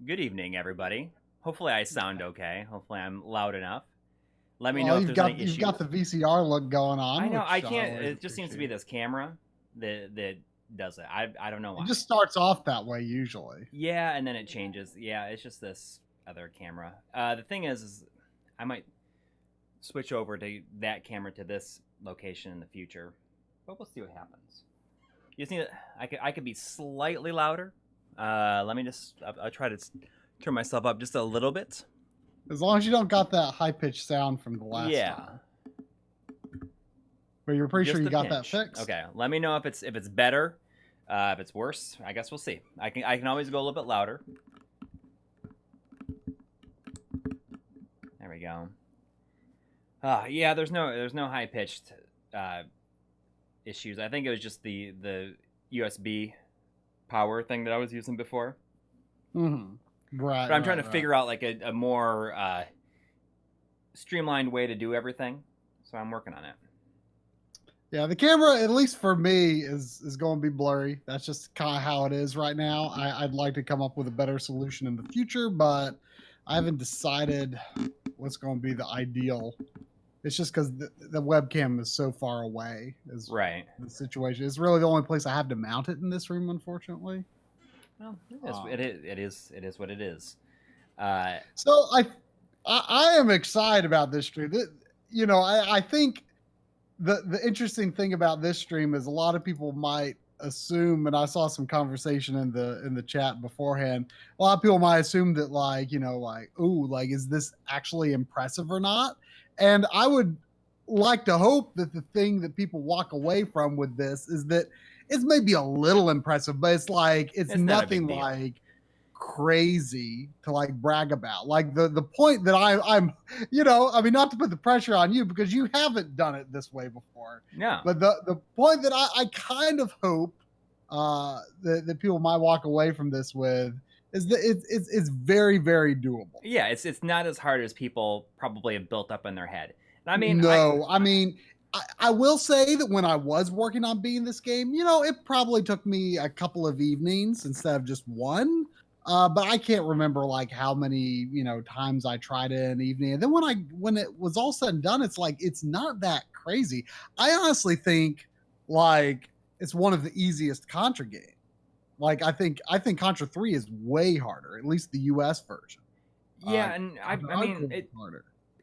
Good evening, everybody. Hopefully I sound okay. Hopefully I'm loud enough. Let me know Well, if you've there's any got issues. you've got the VCR look going on. I know, I which can't. always It just seems to be appreciate. this camera that does it. I don't know why. It just starts off that way usually. Yeah, and then it changes. Yeah, it's just this other camera. The thing is I might switch over to that camera to this location in the future, but we'll see what happens. You just need I could be slightly louder. Let me just. I'll try to turn myself up just a little bit. As long as you don't got that high pitched sound from the last Yeah. time. But you're pretty Just sure you a got pinch. that fixed. Okay. Let me know if it's better. If it's worse, I guess we'll see. I can always go a little bit louder. There we go. Yeah. There's no high pitched issues. I think it was just the USB power thing that I was using before. Mm-hmm. Right. But I'm trying to figure out like a more streamlined way to do everything. So I'm working on it. Yeah, the camera, at least for me, is going to be blurry. That's just kind of how it is right now. I'd like to come up with a better solution in the future, but I haven't decided what's going to be the ideal. It's just because the webcam is so far away. Is Right. The situation. It's really the only place I have to mount it in this room, unfortunately. Well, it is what it is. So I am excited about this stream. You know, I think the interesting thing about this stream is a lot of people might assume, and I saw some conversation in the chat beforehand. A lot of people might assume that is this actually impressive or not? And I would like to hope that the thing that people walk away from with this is that it's maybe a little impressive, but it's nothing like crazy to like brag about. Like the point that I'm not to put the pressure on you because you haven't done it this way before. No. But the point that I kind of hope that people might walk away from this with is that it's very, very doable. Yeah, it's not as hard as people probably have built up in their head. I mean, I will say that when I was working on beating this game, it probably took me a couple of evenings instead of just one. But I can't remember like how many times I tried it in an evening. And then when it was all said and done, it's not that crazy. I honestly think like it's one of the easiest Contra games. Like I think Contra 3 is way harder, at least the US version. Yeah, and I mean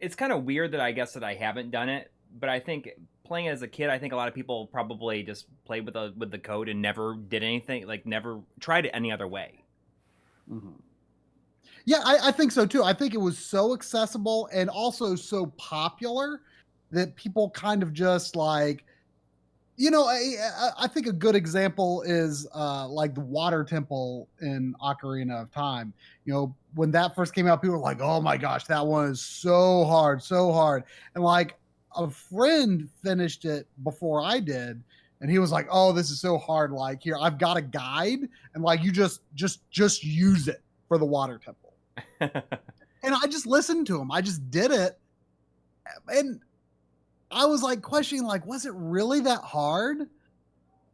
it's kind of weird that I guess that I haven't done it, but I think playing as a kid, I think a lot of people probably just played with the code and never did anything, like never tried it any other way. Mm-hmm. Yeah, I think so too. I think it was so accessible and also so popular that people kind of just like, I think a good example is like the water temple in Ocarina of Time. When that first came out, people were like, "Oh my gosh, that one is so hard, so hard." And like a friend finished it before I did, and he was like, "Oh, this is so hard. Like here, I've got a guide, and like you just use it for the water temple." And I just listened to him. I just did it, and I was like questioning, like, was it really that hard?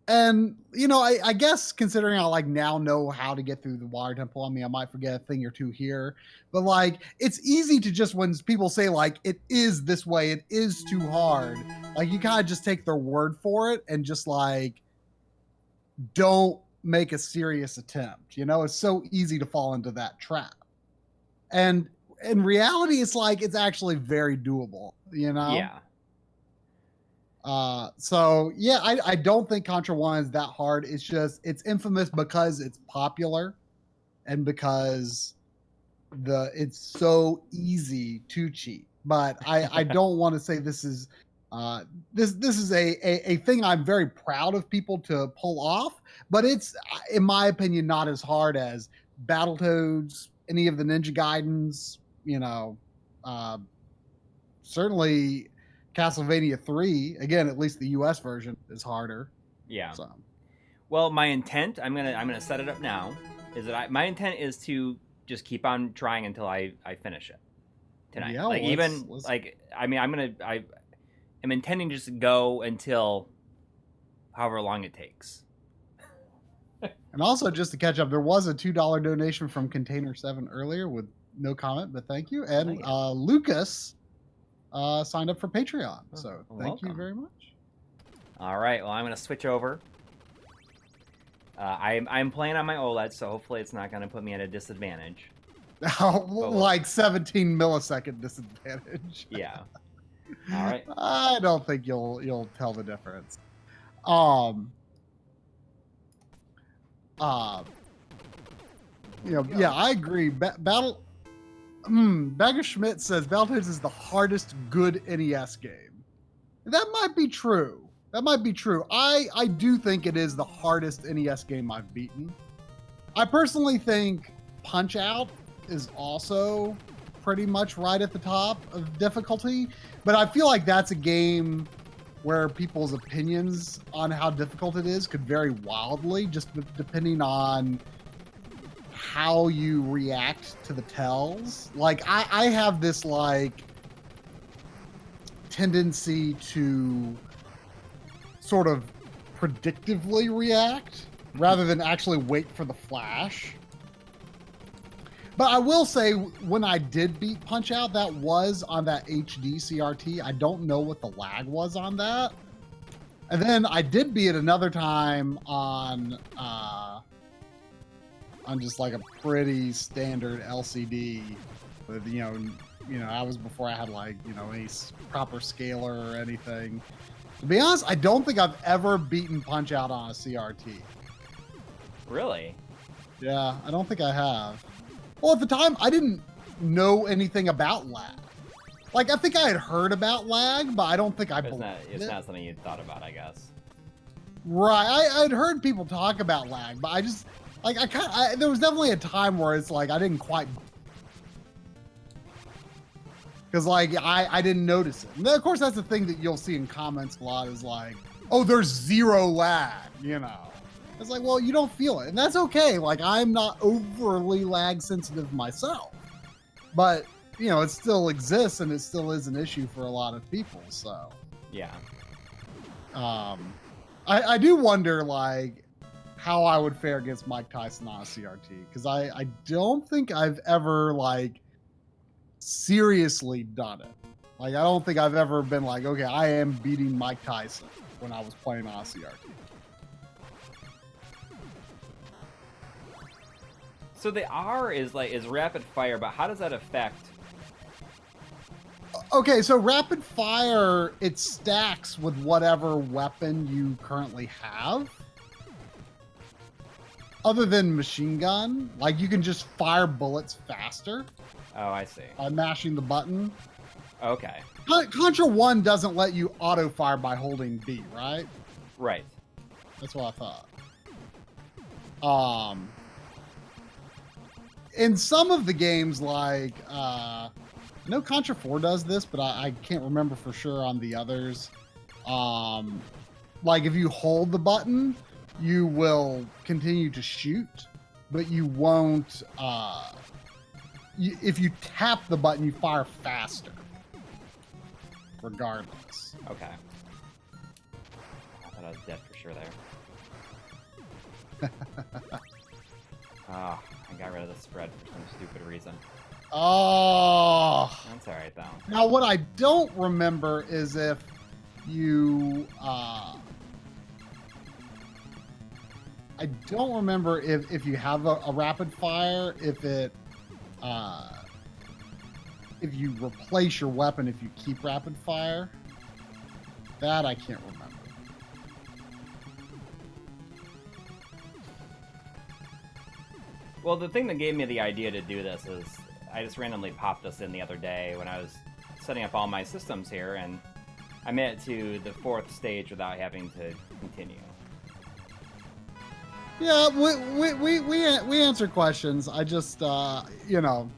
And I guess considering I like now know how to get through the water temple, I mean, I might forget a thing or two here, but like it's easy to just when people say like it is this way, it is too hard. Like you kind of just take their word for it and just like don't make a serious attempt. It's so easy to fall into that trap. And in reality, it's like it's actually very doable. Yeah. So yeah, I don't think Contra 1 is that hard. It's just it's infamous because it's popular and because it's so easy to cheat. But I don't want to say this is this is a thing I'm very proud of people to pull off, but it's in my opinion not as hard as Battletoads, any of the Ninja Gaidens, certainly Castlevania 3, again, at least the US version is harder. Yeah. So. Well, my intent, I'm gonna set it up now, is that my intent is to just keep on trying until I finish it tonight. Yeah, like I'm intending to just go until however long it takes. And also, just to catch up, there was a $2 donation from Container 7 earlier with no comment, but thank you. And Lucas signed up for Patreon. So thank you very much. All right. Well, I'm going to switch over. I'm playing on my OLED, so hopefully it's not going to put me at a disadvantage. Like 17 millisecond disadvantage. Yeah. All right. I don't think you'll tell the difference. Yeah, I agree. Bagger Schmidt says Battletoads is the hardest good NES game. That might be true. I do think it is the hardest NES game I've beaten. I personally think Punch-Out is also pretty much right at the top of difficulty, but I feel like that's a game where people's opinions on how difficult it is could vary wildly, just depending on how you react to the tells. Like, I have this, like, tendency to sort of predictively react rather than actually wait for the flash. But I will say, when I did beat Punch-Out, that was on that HD CRT. I don't know what the lag was on that. And then I did beat it another time on just like a pretty standard LCD with, you know, I was before I had like, you know, a proper scaler or anything. To be honest, I don't think I've ever beaten Punch-Out on a CRT. Really? Yeah, I don't think I have. Well, at the time, I didn't know anything about lag. Like, I think I had heard about lag, but I don't think I believed it. It's not something you'd thought about, I guess. Right. I'd heard people talk about lag, but I just, like, there was definitely a time where it's like, I didn't quite... Because, like, I didn't notice it. And then, of course, that's the thing that you'll see in comments a lot is like, oh, there's zero lag, you know? It's like, well, you don't feel it. And that's okay. Like, I'm not overly lag sensitive myself. But, you know, it still exists and it still is an issue for a lot of people, so. Yeah. I do wonder, like, how I would fare against Mike Tyson on a CRT. Because I don't think I've ever, like, seriously done it. Like, I don't think I've ever been like, okay, I am beating Mike Tyson when I was playing on a CRT. So the R is rapid fire, but how does that affect? Okay, so rapid fire, it stacks with whatever weapon you currently have. Other than machine gun, like you can just fire bullets faster. Oh, I see. By mashing the button. Okay. Contra 1 doesn't let you auto fire by holding B, right? Right. That's what I thought. In some of the games, like, I know Contra 4 does this, but I can't remember for sure on the others. Like, if you hold the button, you will continue to shoot, but you won't, if you tap the button, you fire faster. Regardless. Okay. I thought I was dead for sure there. Ah. I got rid of the spread for some stupid reason. Oh. That's alright, though. Now, what I don't remember is if you... I don't remember if you have a rapid fire, if it... if you replace your weapon, if you keep rapid fire. That I can't remember. Well, the thing that gave me the idea to do this is I just randomly popped this in the other day when I was setting up all my systems here, and I made it to the 4th stage without having to continue. Yeah, we answer questions. I just, you know,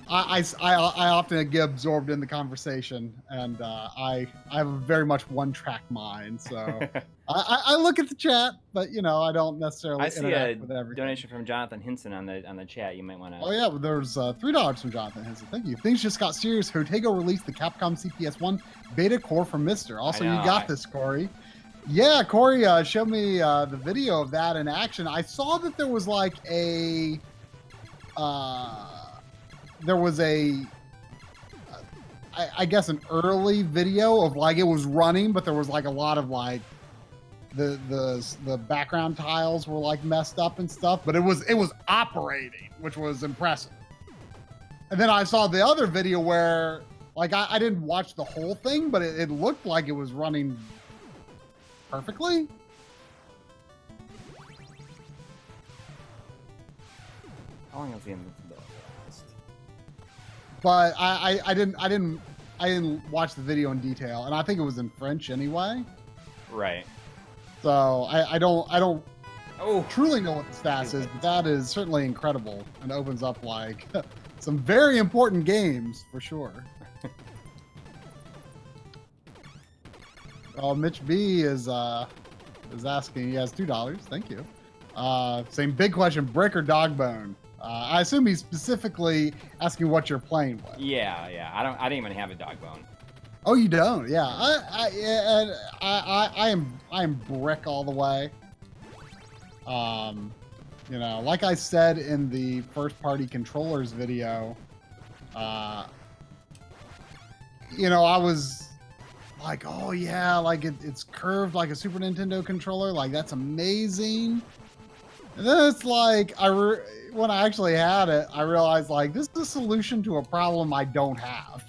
I often get absorbed in the conversation, and I have a very much one-track mind, so I look at the chat, but you know I don't necessarily. I see a with everything. donation from Jonathan Hinson on the chat. You might want to. Oh yeah, there's $3 from Jonathan Hinson. Thank you. Things just got serious. Hotego released the Capcom CPS1 beta core for Mister. Also, you got this, Coury. Yeah, Corey showed me the video of that in action. I saw that there was like a, I guess an early video of like it was running, but there was like a lot of like the background tiles were like messed up and stuff, but it was operating, which was impressive. And then I saw the other video where like I didn't watch the whole thing, but it looked like it was running perfectly. How long is the invincibility last? But I didn't watch the video in detail, and I think it was in French anyway. Right. So I don't Oh, truly know what the stats is, but that is certainly incredible and opens up like some very important games for sure. Oh, Mitch B is asking. He has $2. Thank you. Same big question: brick or dog bone? I assume he's specifically asking what you're playing with. yeah. I didn't even have a dog bone. Oh, you don't? Yeah. I am brick all the way. You know, like I said in the first party controllers video, you know, I was like, oh yeah, like it's curved like a Super Nintendo controller, like that's amazing. And then it's like when I actually had it, I realized like this is a solution to a problem I don't have.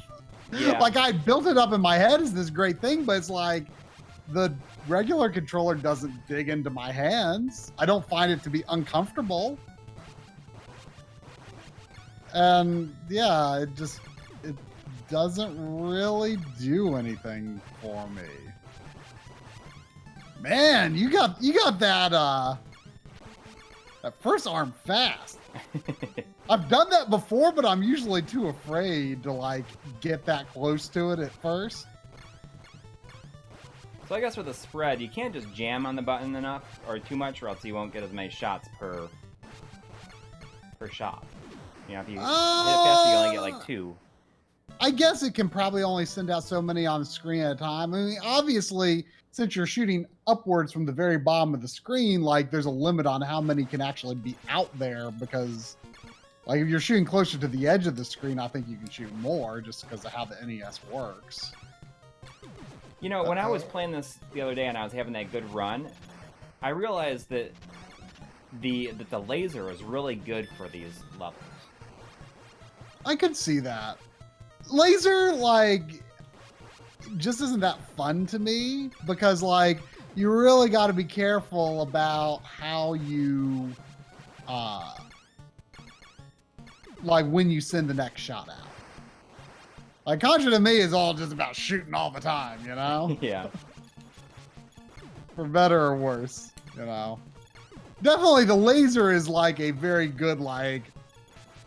Yeah. Like I built it up in my head as this great thing, but it's like the regular controller doesn't dig into my hands. I don't find it to be uncomfortable. And yeah, it doesn't really do anything for me. Man, you got that that first arm fast. I've done that before, but I'm usually too afraid to like get that close to it at first. So I guess with a spread, you can't just jam on the button enough or too much, or else you won't get as many shots per shot. You know, if you hit it fast, you only get like 2. I guess it can probably only send out so many on the screen at a time. I mean, obviously, since you're shooting upwards from the very bottom of the screen, like there's a limit on how many can actually be out there, because like if you're shooting closer to the edge of the screen, I think you can shoot more just because of how the NES works. You know, when I was playing this the other day and I was having that good run, I realized that the laser is really good for these levels. I could see that. Laser, like, just isn't that fun to me, because, like, you really got to be careful about how you, like, when you send the next shot out. Like, Contra to me is all just about shooting all the time, you know? Yeah. For better or worse, you know? Definitely the laser is, like, a very good, like,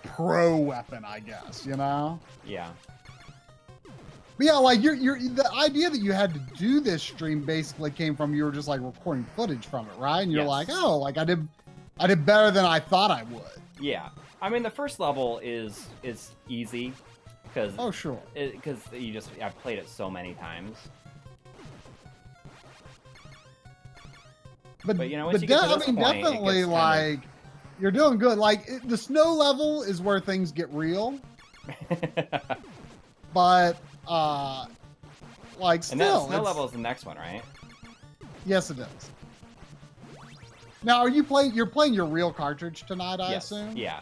pro weapon, I guess, you know? Yeah. But yeah, like the idea that you had to do this stream basically came from you were just like recording footage from it, right? And you're like, oh, like I did better than I thought I would. Yeah. I mean, the first level is easy because sure, because I've played it so many times. But you know, once you get to this point, definitely like you're doing good. Like the snow level is where things get real. But like still, and that snow level is the next one, right? Yes, it is. Now, are you playing? You're playing your real cartridge tonight, I assume. Yeah.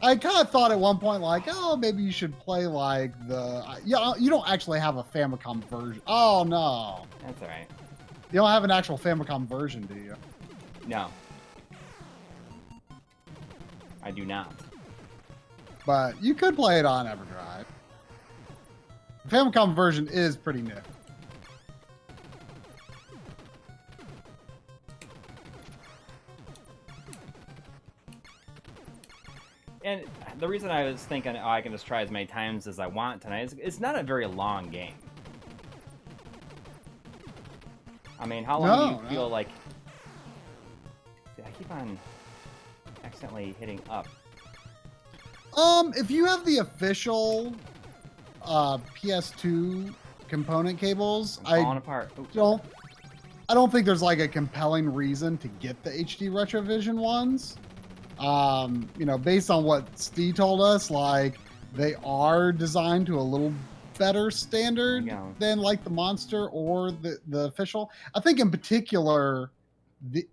I kind of thought at one point, like, oh, maybe you should play like you don't actually have a Famicom version. Oh no, that's all right. You don't have an actual Famicom version, do you? No, I do not. But you could play it on EverDrive. The Famicom version is pretty nifty. And the reason I was thinking, oh, I can just try as many times as I want tonight is it's not a very long game. I mean, how long do you feel like... I keep on accidentally hitting up. If you have the official PS2 component cables, I'm falling apart. Oops. I don't think there's like a compelling reason to get the HD Retrovision ones. You know, based on what Steve told us, like they are designed to a little better standard than like the Monster or the official. I think in particular,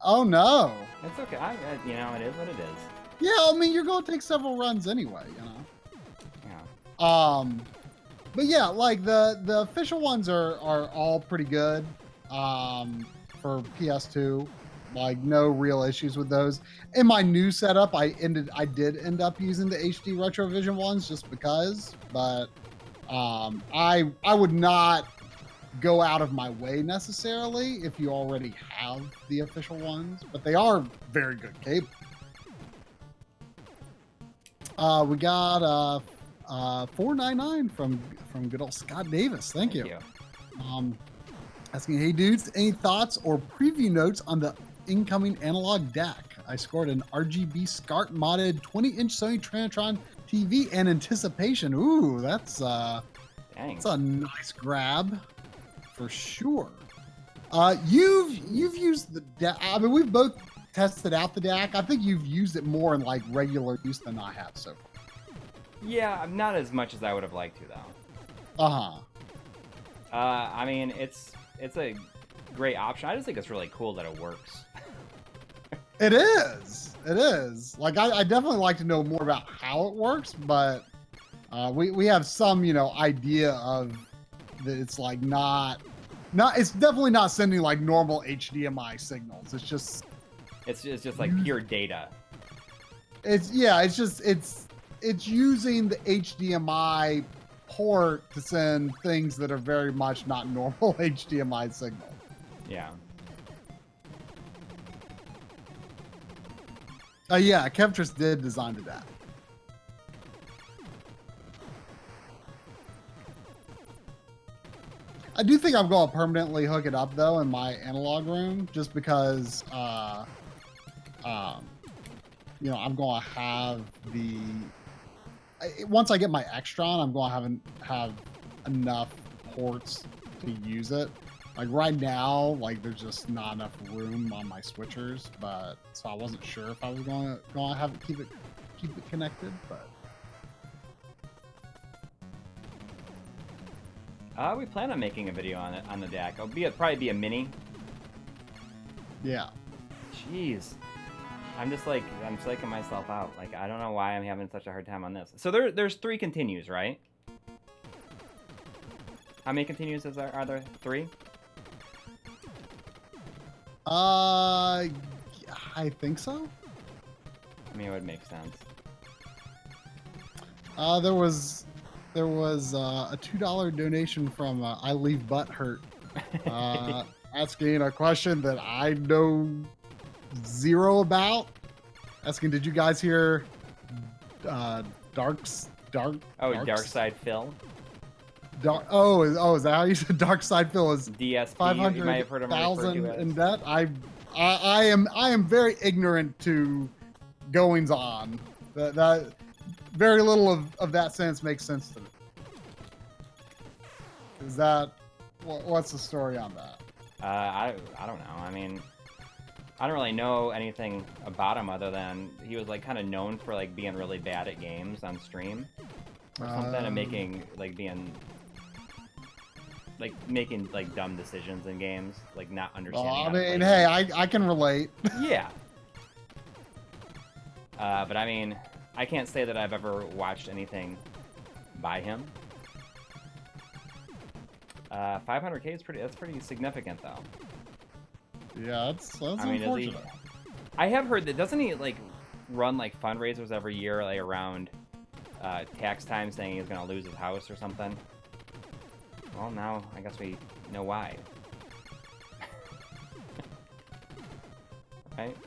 oh no, it's okay. You know, it is what it is. Yeah, I mean, you're going to take several runs anyway, you know. Yeah. But yeah, like the official ones are all pretty good. For PS2, like no real issues with those. In my new setup, I did end up using the HD Retrovision ones just because, but I would not go out of my way necessarily if you already have the official ones, but they are very good cable. We got $4.99 from good old Scott Davis. Thank you. Asking, hey dudes, any thoughts or preview notes on the incoming analog DAC? I scored an RGB SCART modded 20-inch Sony Trinitron TV in anticipation. Ooh, that's a nice grab for sure. You've used the DAC. I mean, we've both tested out the DAC. I think you've used it more in like regular use than I have so far. Yeah, not as much as I would have liked to though. I mean, it's a great option. I just think it's really cool that it works. It is. Like I definitely like to know more about how it works, but we have some, you know, idea of that it's like not it's definitely not sending like normal HDMI signals. It's just like pure data. It's using the HDMI port to send things that are very much not normal HDMI signal. Yeah. Yeah, Kevtris did design the DAC. I do think I'm going to permanently hook it up though in my analog room, just because, you know, I'm going to have once I get my Extron, I'm going to have enough ports to use it. Like right now, like there's just not enough room on my switchers, but so I wasn't sure if I was going to have it keep it connected, but. We plan on making a video on it on the DAC. It'll probably be a mini. Yeah. Jeez. I'm psyching myself out. Like, I don't know why I'm having such a hard time on this. So there's 3 continues, right? How many continues are there? 3? I think so. I mean, it would make sense. There was a $2 donation from I Leave Butt Hurt, asking a question that I know zero about. Asking, did you guys hear Dark Side Phil? Is that how you said Dark Side Phil is DSP? 500,000 in debt? I am very ignorant to goings on. That very little of that sentence makes sense to me. Is that what's the story on that? I don't know. I mean, I don't really know anything about him other than he was like kind of known for like being really bad at games on stream or something, and making dumb decisions in games, like not understanding. I mean, hey, I can relate. Yeah. But I mean, I can't say that I've ever watched anything by him. 500K is that's pretty significant though. Yeah, that's unfortunate. I have heard that, doesn't he like run like fundraisers every year, like around tax time, saying he's gonna lose his house or something? Well, now I guess we know why. Right?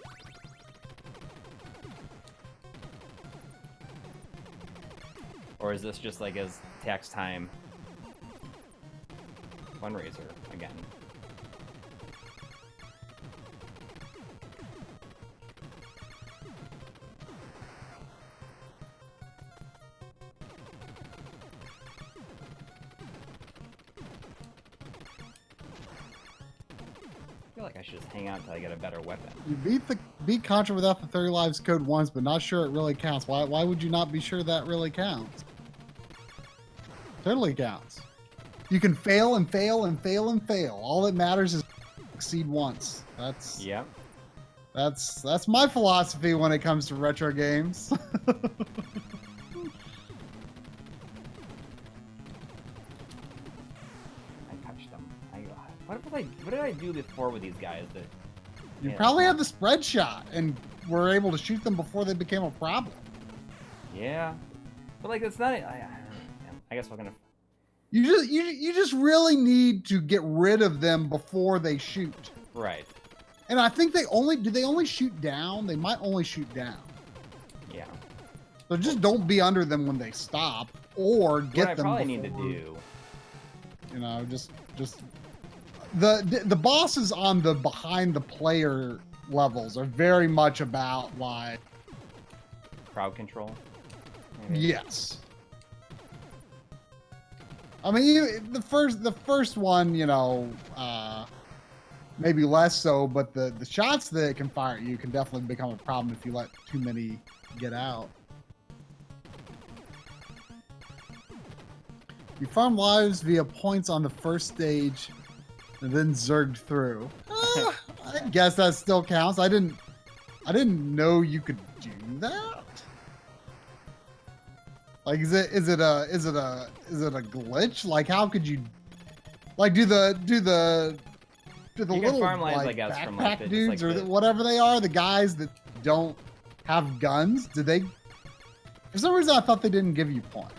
Or is this just like his tax time fundraiser again? feel like I should just hang out until I get a better weapon. You beat Contra without the 30 lives code once, but not sure it really counts. Why would you not be sure that really counts? Totally counts. You can fail and fail and fail and fail. All that matters is succeed once. That's my philosophy when it comes to retro games. What did I do before with these guys? You probably had the spread shot and were able to shoot them before they became a problem. Yeah, but like it's not. I guess we're gonna. You just really need to get rid of them before they shoot. Right. And I think they only shoot down? They might only shoot down. Yeah. So just don't be under them when they stop, or get them. What I probably need to do. You know, just. The bosses on the behind the player levels are very much about like crowd control. Maybe. Yes. I mean, the first one, you know, maybe less so, but the shots that it can fire at you can definitely become a problem if you let too many get out. You farm lives via points on the first stage. And then zerged through. I guess that still counts. I didn't know you could do that. Like, is it a glitch? Like, how could you? Like, do the little farm lives, like I guess, backpack from, like, dudes or whatever they are, the guys that don't have guns? Do they? For some reason, I thought they didn't give you points.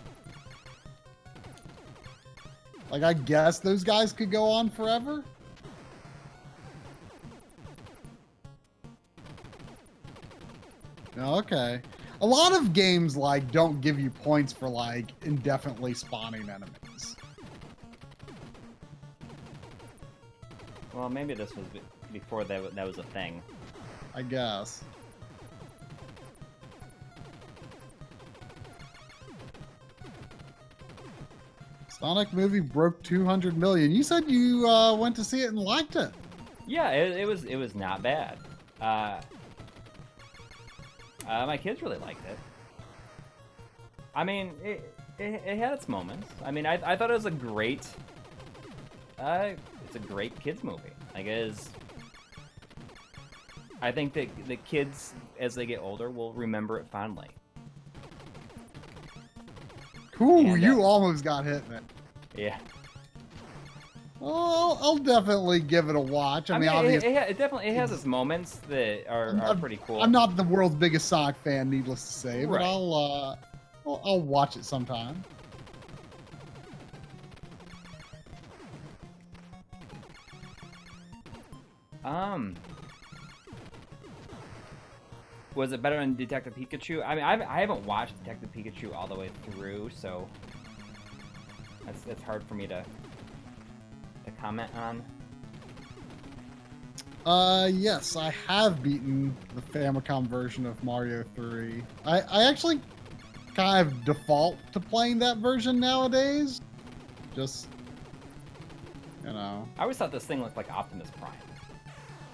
Like, I guess those guys could go on forever. Okay. A lot of games, like, don't give you points for, like, indefinitely spawning enemies. Well, maybe this was before that was a thing. I guess. Sonic movie broke 200 million. You said you went to see it and liked it. Yeah, it was not bad. My kids really liked it. I mean, it had its moments. I mean, I thought it was a great. It's a great kids movie. Like, I think that the kids, as they get older, will remember it fondly. Cool, and, you almost got hit, man. Yeah. Well, I'll definitely give it a watch. I mean, obviously, it definitely has its moments that are pretty cool. I'm not the world's biggest Sonic fan, needless to say, but right. I'll watch it sometime. Was it better than Detective Pikachu? I mean, I haven't watched Detective Pikachu all the way through, so it's hard for me to comment on. Yes, I have beaten the Famicom version of Mario 3. I actually kind of default to playing that version nowadays. Just, you know. I always thought this thing looked like Optimus Prime.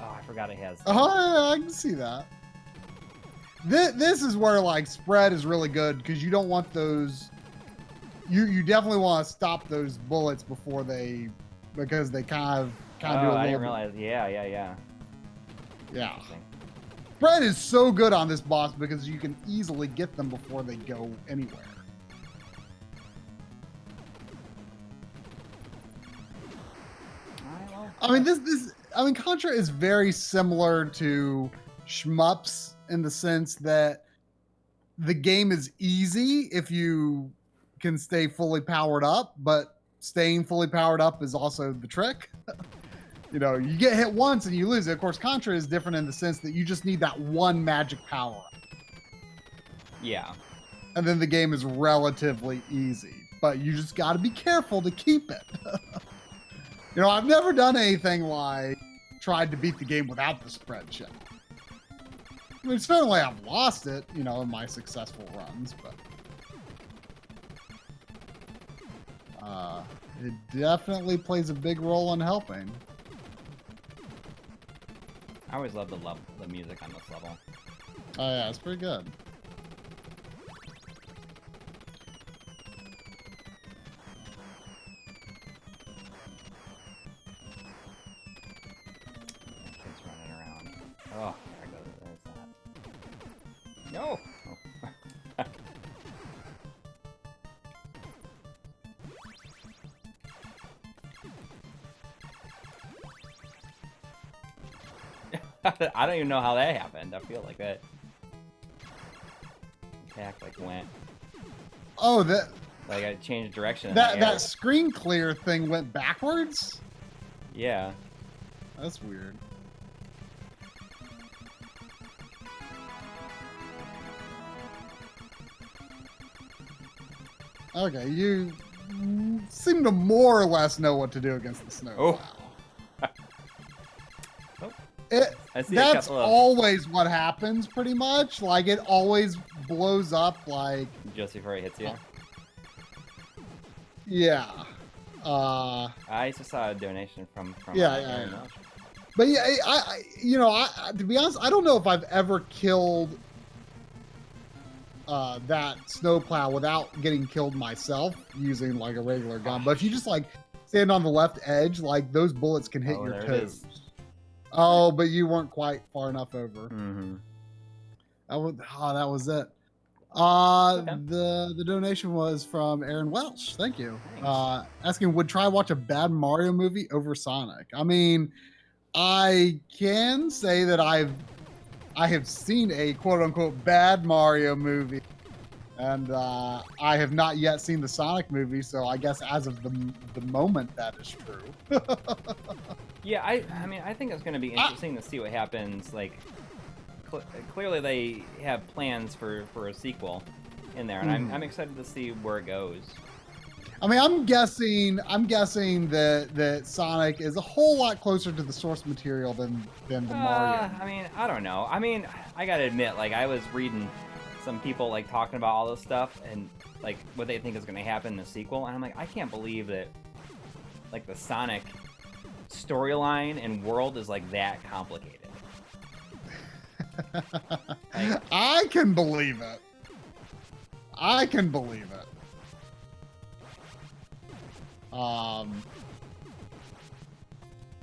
Oh, I forgot it has. I can see that. This is where, like, spread is really good, because you don't want those... You definitely want to stop those bullets before they... Because they kind of do a little... I didn't realize. Yeah. Yeah. Spread is so good on this boss because you can easily get them before they go anywhere. I mean, Contra is very similar to shmups in the sense that the game is easy if you can stay fully powered up, but staying fully powered up is also the trick. You know, you get hit once and you lose it. Of course, Contra is different in the sense that you just need that one magic power. Yeah. And then the game is relatively easy, but you just got to be careful to keep it. You know, I've never done anything like tried to beat the game without the spread shot. I mean, certainly I've lost it, you know, in my successful runs, but it definitely plays a big role in helping. I always love the music on this level. Oh yeah, it's pretty good. Kids running around. Oh, there it goes. There's that. No. I don't even know how that happened. I feel like that attack like went. Oh, that. Like I changed direction. That screen clear thing went backwards. Yeah. That's weird. Okay, you seem to more or less know what to do against the snow. Oh. That's always what happens, pretty much. Like, it always blows up, like... Just before it hits you? Yeah. I just saw a donation from yeah. But yeah, I to be honest, I don't know if I've ever killed that snowplow without getting killed myself using, like, a regular gun. But if you just, like, stand on the left edge, like, those bullets can hit your toes. Oh, but you weren't quite far enough over. Mm-hmm. That was it. Okay. The donation was from Aaron Welsh. Thank you. Asking, would try watch a bad Mario movie over Sonic? I mean, I can say that I have seen a quote unquote bad Mario movie, and I have not yet seen the Sonic movie. So I guess as of the moment, that is true. Yeah, I mean, I think it's going to be interesting to see what happens. Like, clearly they have plans for a sequel in there, and I'm excited to see where it goes. I mean, I'm guessing that Sonic is a whole lot closer to the source material than the Mario. I mean, I don't know. I mean, I gotta admit, like, I was reading some people like talking about all this stuff and like what they think is going to happen in the sequel, and I'm like, I can't believe that like the Sonic storyline and world is like that complicated. Like, I can believe it. I can believe it.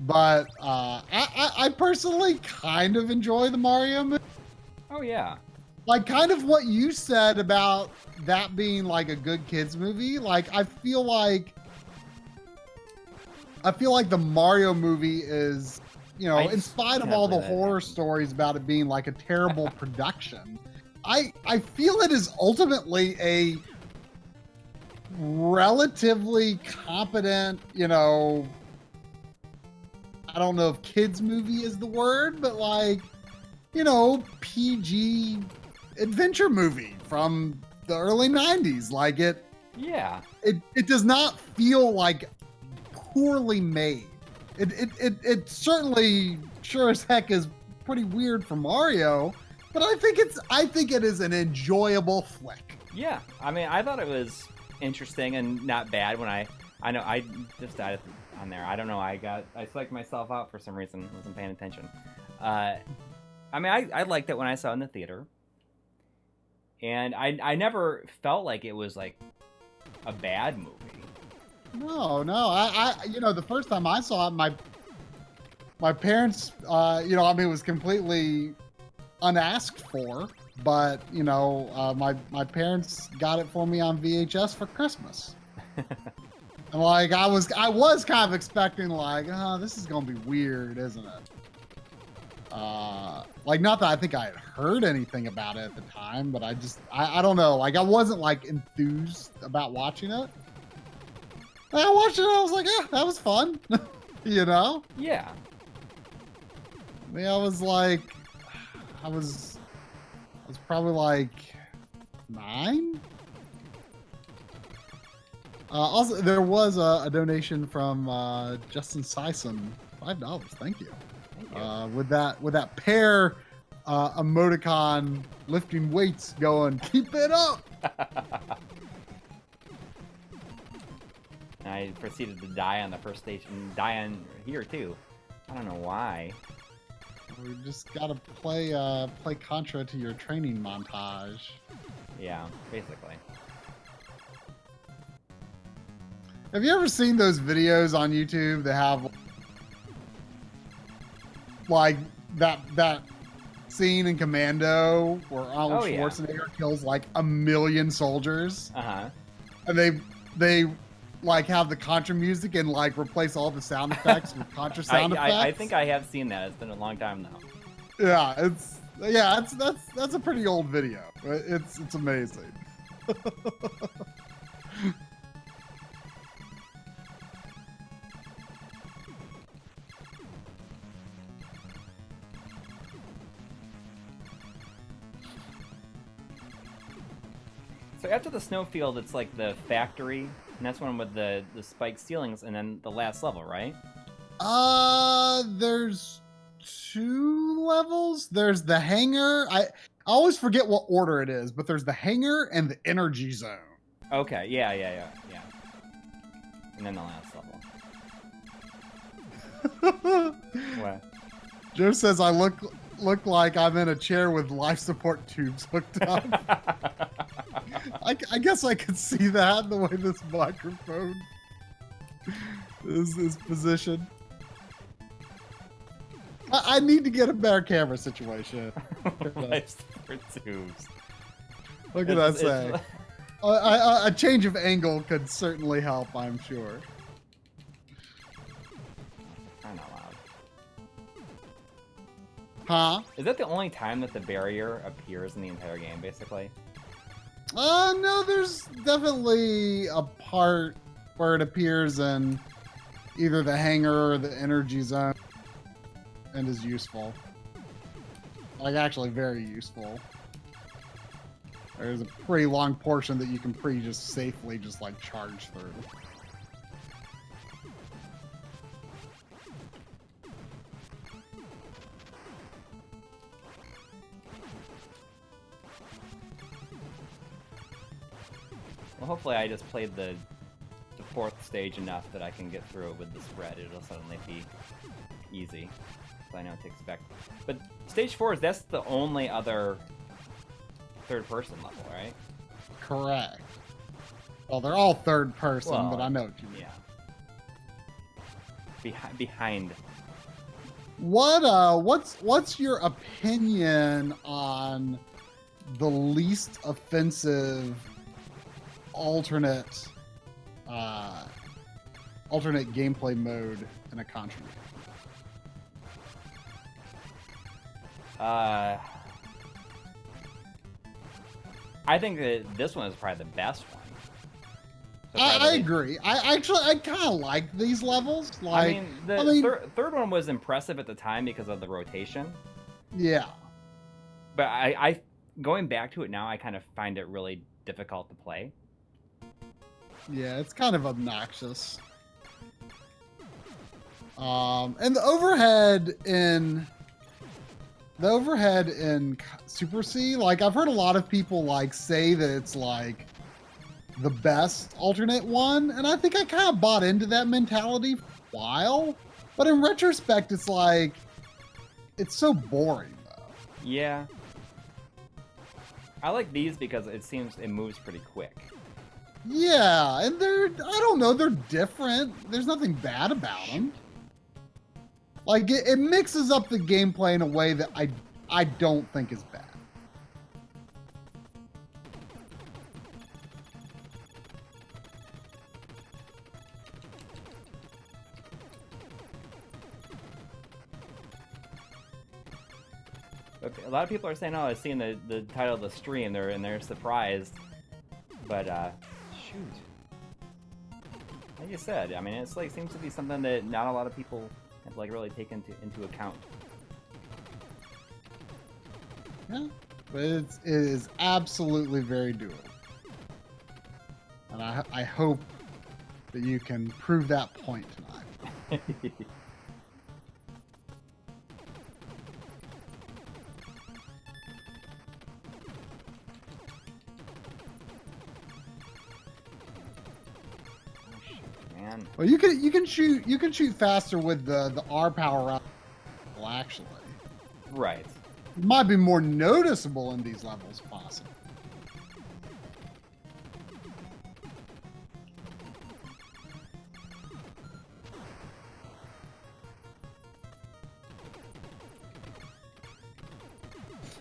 But I personally kind of enjoy the Mario movie. Oh yeah. Like, kind of what you said about that being like a good kids movie. Like, I feel like the Mario movie is, you know, in spite of all the horror stories about it being like a terrible production, I feel it is ultimately a relatively competent, you know, I don't know if kids movie is the word, but like, you know, PG adventure movie from the early 90s. Like it does not feel like poorly made. It certainly sure as heck is pretty weird for Mario, but I think it is an enjoyable flick. Yeah, I mean, I thought it was interesting and not bad when I know I just died on there. I don't know. I psyched myself out for some reason. Wasn't paying attention. I mean, I liked it when I saw it in the theater, and I never felt like it was like a bad movie. No, I you know, the first time I saw it, my parents, you know, I mean, it was completely unasked for, but you know, my parents got it for me on VHS for Christmas. And like, I was kind of expecting like, oh, this is gonna be weird, isn't it? Like, not that I think I had heard anything about it at the time, but I don't know, like, I wasn't like enthused about watching it. And I watched it and I was like, yeah, that was fun. You know? Yeah. I mean, I was probably like 9. Also, there was a donation from Justin Sison, $5. Thank you. With that pair emoticon lifting weights going, keep it up. I proceeded to die on the first station, die on here too. I don't know why. We just gotta play Contra to your training montage. Yeah, basically. Have you ever seen those videos on YouTube that have like that scene in Commando where Arnold Schwarzenegger kills like 1 million soldiers? And they like have the Contra music and like replace all the sound effects with Contra sound effects. I think I have seen that. It's been a long time now. Yeah, that's a pretty old video. It's amazing. So after the snowfield, it's like the factory, and that's one with the spiked ceilings, and then the last level, right? There's 2 levels. There's the hangar. I always forget what order it is, but there's the hangar and the energy zone. Okay, yeah. And then the last level. What? Joe says I look like I'm in a chair with life support tubes hooked up. I guess I could see that the way this microphone is positioned. I need to get a better camera situation. Life support tubes. What can I say? A change of angle could certainly help, I'm sure. I'm not loud. Huh? Is that the only time that the barrier appears in the entire game, basically? No, there's definitely a part where it appears in either the hangar or the energy zone and is useful. Like, actually very useful. There's a pretty long portion that you can just safely just like charge through. Well, hopefully I just played the 4th stage enough that I can get through it with the spread. It'll suddenly be easy. So I know what to expect. But stage 4 that's the only other third-person level, right? Correct. Well, they're all third person, but I know what you mean. Yeah. Behind. What's your opinion on the least offensive alternate gameplay mode in a Contra game? I think that this one is probably the best one. So I agree. I kind of like these levels. Like, the third one was impressive at the time because of the rotation. Yeah. But I going back to it now, I kind of find it really difficult to play. Yeah, it's kind of obnoxious. And the overhead in Super C, like I've heard a lot of people like say that it's like the best alternate one, and I think I kind of bought into that mentality for a while. But in retrospect, it's like it's so boring though. Yeah. I like these because it moves pretty quick. Yeah, and I don't know, they're different. There's nothing bad about them. Like, it mixes up the gameplay in a way that I don't think is bad. A lot of people are saying, "Oh, I've seen the title of the stream," they're surprised. But shoot, like you said, I mean, it's like seems to be something that not a lot of people have like really taken into account. Yeah, but it is absolutely very doable, and I hope that you can prove that point tonight. Well, you can shoot faster with the R power up. Well, actually, Right. It might be more noticeable in these levels, possibly.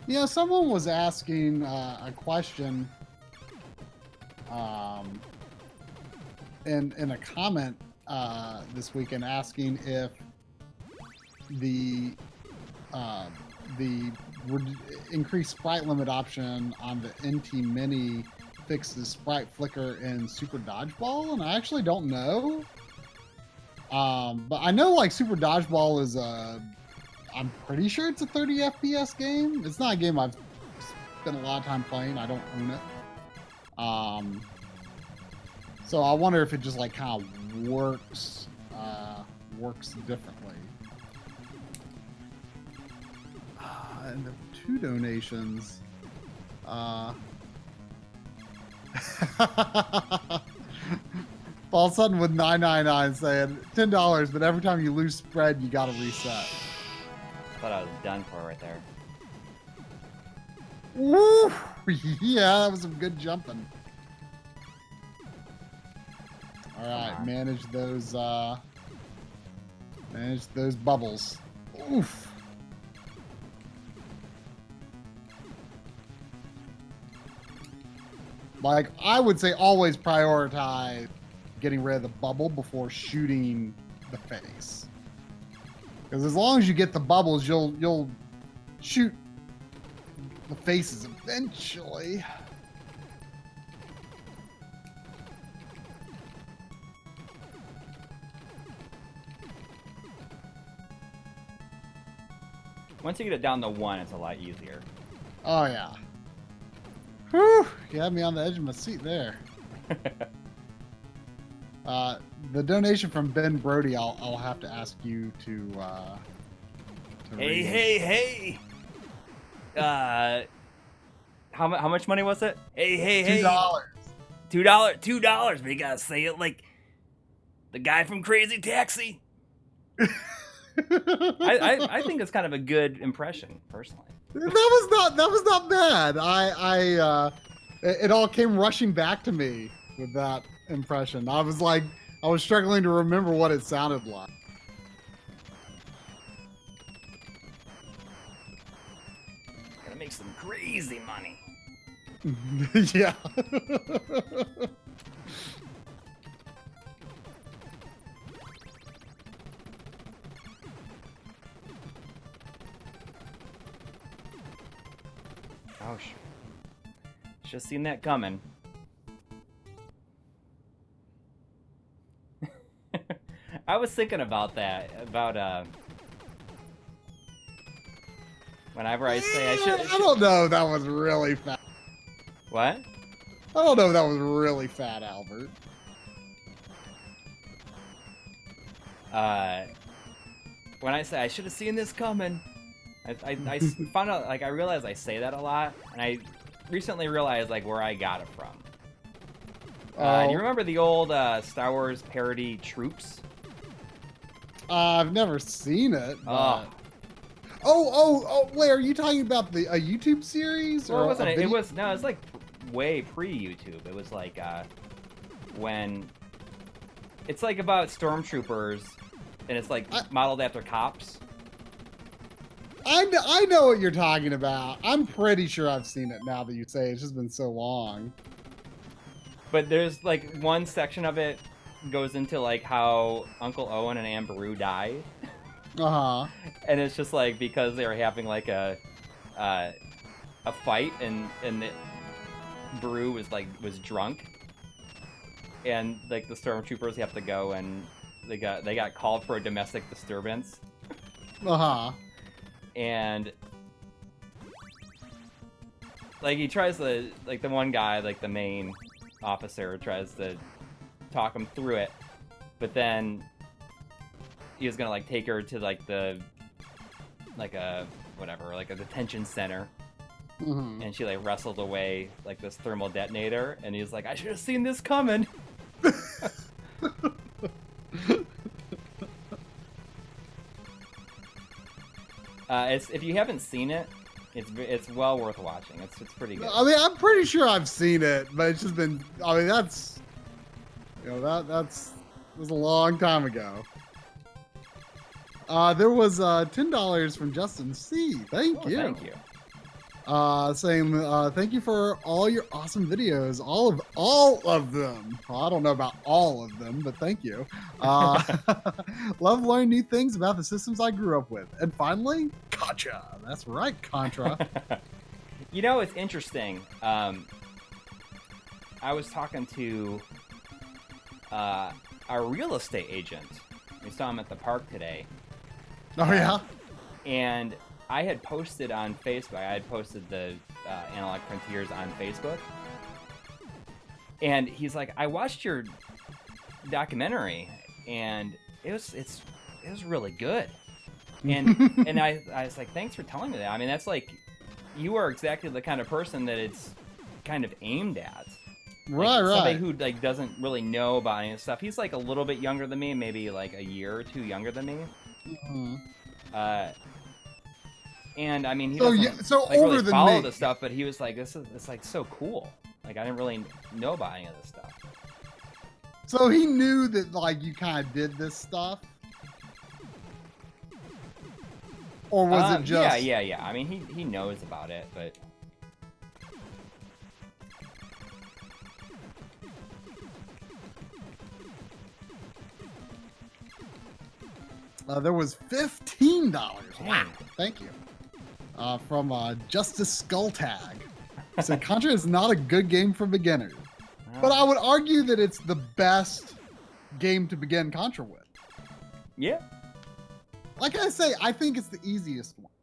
Yeah, someone was asking a question in a comment this weekend, asking if the increased sprite limit option on the NT Mini fixes sprite flicker in Super Dodgeball, and I actually don't know. But I know like Super Dodgeball is I'm pretty sure it's a 30 FPS game. It's not a game I've spent a lot of time playing. I don't own it. So I wonder if it just like kind of works differently. And the 2 donations. Paul Sutton with 999 saying $10, but every time you lose spread, you gotta reset. I thought I was done for right there. Woo! Yeah, that was some good jumping. All right, manage those bubbles. Oof. Like, I would say always prioritize getting rid of the bubble before shooting the face. Because as long as you get the bubbles, you'll shoot the faces eventually. Once you get it down to 1, it's a lot easier. Oh, yeah. Whew! You had me on the edge of my seat there. The donation from Ben Brody, I'll have to ask you to read. Hey! How much money was it? Hey! $2. $2. We gotta say it like the guy from Crazy Taxi. I think it's kind of a good impression, personally. That was not bad. It all came rushing back to me with that impression. I was struggling to remember what it sounded like. Gotta make some crazy money. Yeah. Oh, sure. Just seen that coming. I was thinking about that. Whenever I say I should. I don't know if that was really fat. What? I don't know if that was really fat, Albert. When I say I should have seen this coming, I found out, like, I realized I say that a lot, and I recently realized, like, where I got it from. Do you remember the old Star Wars parody Troops? I've never seen it. But... Oh, wait, are you talking about a YouTube series? Well, or it wasn't. It was like way pre-YouTube. It was like when it's like about stormtroopers, and it's like modeled after cops. I know what you're talking about. I'm pretty sure I've seen it now that you say it. It's just been so long. But there's like one section of it goes into like how Uncle Owen and Aunt Beru died. Uh-huh. And it's just like because they were having like a fight and the Beru was drunk, and like the stormtroopers have to go and they got called for a domestic disturbance. Uh-huh. And like he tries to, like, the one guy, like the main officer, tries to talk him through it, but then he was gonna like take her to like a detention center. Mm-hmm. And she like wrestled away like this thermal detonator, and he's like, I should have seen this coming. It's if you haven't seen it, it's well worth watching. It's pretty good. I mean, I'm pretty sure I've seen it, but it's just been. I mean, that's that was a long time ago. There was $10 from Justin C. Thank you. Thank you. Saying thank you for all your awesome videos, all of them. Well, I don't know about all of them, but thank you. Love learning new things about the systems I grew up with. And finally, Contra. That's right, Contra. You know, it's interesting. I was talking to our real estate agent. We saw him at the park today. Oh yeah. And I had posted on Facebook. I had posted the Analog Frontiers on Facebook, and he's like, "I watched your documentary, and it was really good." And I was like, "Thanks for telling me that." I mean, that's like, you are exactly the kind of person that it's kind of aimed at. Right, right. Somebody who like doesn't really know about any of this stuff. He's like a little bit younger than me, maybe like a year or two younger than me. Mm-hmm. And I mean, he doesn't like, older really than follow me. the stuff, but he was like, it's like so cool. Like I didn't really know about any of this stuff. So he knew that like you kind of did this stuff, or was it just? Yeah. I mean, he knows about it, but. There was $15. Wow, thank you. From Justice Skull Tag. He said Contra is not a good game for beginners, but I would argue that it's the best game to begin Contra with. Yeah. Like I say, I think it's the easiest one.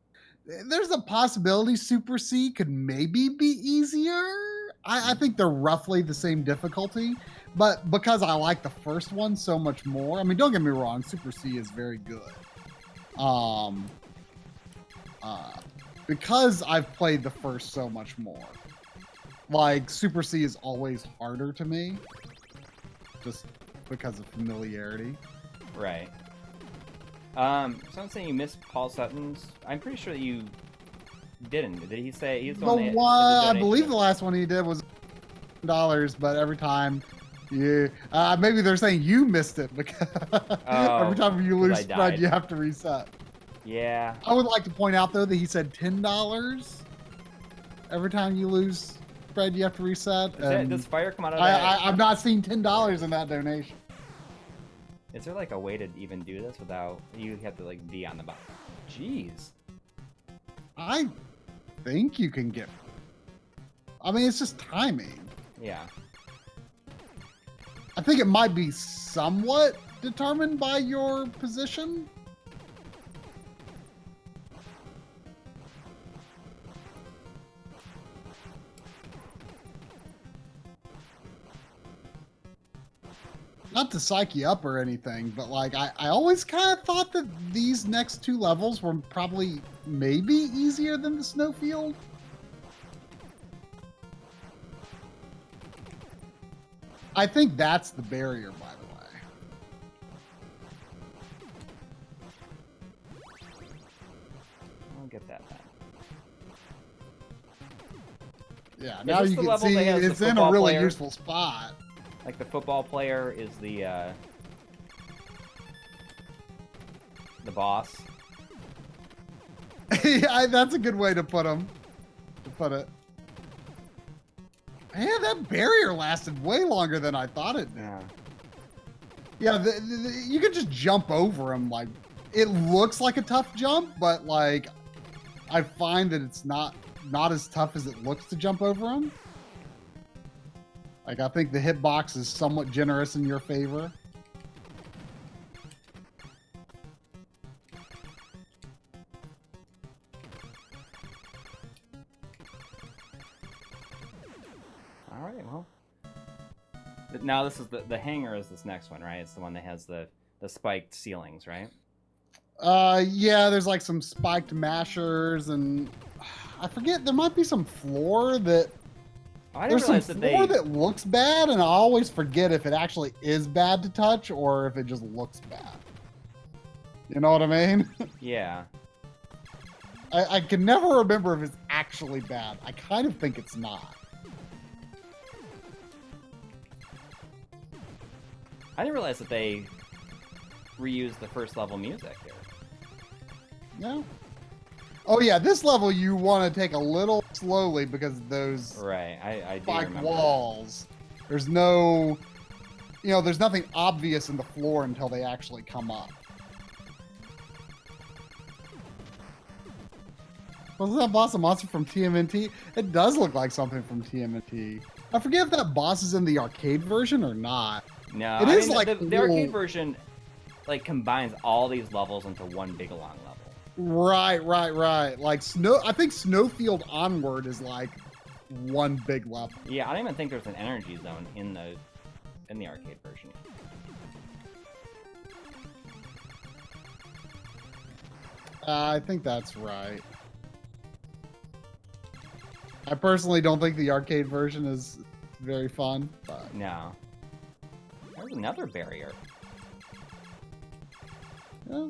There's a possibility Super C could maybe be easier. I think they're roughly the same difficulty, but because I like the first one so much more, I mean, don't get me wrong, Super C is very good. Because I've played the first so much more, like Super C is always harder to me, just because of familiarity. Right. So I'm saying you missed Paul Sutton's. I'm pretty sure that you didn't. Did he say he's the one? I believe the last one he did was $1, but every time you, maybe they're saying you missed it because every time you lose spread, you have to reset. Yeah. I would like to point out though that he said $10. Every time you lose spread, you have to reset. Does fire come out of that? I've not seen $10 in that donation. Is there like a way to even do this without you have to like be on the bottom? Jeez. I think you can get. I mean, it's just timing. Yeah. I think it might be somewhat determined by your position. Not to psych you up or anything, but like I always kind of thought that these next two levels were probably maybe easier than the snowfield. I think that's the barrier, by the way. I'll get that then. Yeah, now you can see it's in a really useful spot. Like the football player is the boss. Yeah, that's a good way to put him. it. Man, that barrier lasted way longer than I thought it did. Yeah, you could just jump over him. Like, it looks like a tough jump, but like, I find that it's not as tough as it looks to jump over him. Like, I think the hitbox is somewhat generous in your favor. All right, well. Now this is the hangar is this next one, right? It's the one that has the spiked ceilings, right? Yeah, there's like some spiked mashers, and I forget, there might be some floor that... There's some floor that looks bad, and I always forget if it actually is bad to touch or if it just looks bad. You know what I mean? Yeah. I can never remember if it's actually bad. I kind of think it's not. I didn't realize that they reused the first level music here. No. Oh yeah, this level you want to take a little slowly because of those Right, I do like remember walls. There's no, there's nothing obvious in the floor until they actually come up. Wasn't that boss a monster from TMNT? It does look like something from TMNT. I forget if that boss is in the arcade version or not. No, it is like the arcade version like combines all these levels into one big long level. Right. Like I think Snowfield Onward is like one big level. Yeah, I don't even think there's an energy zone in the arcade version. I think that's right. I personally don't think the arcade version is very fun. But... No. There's another barrier. Yeah.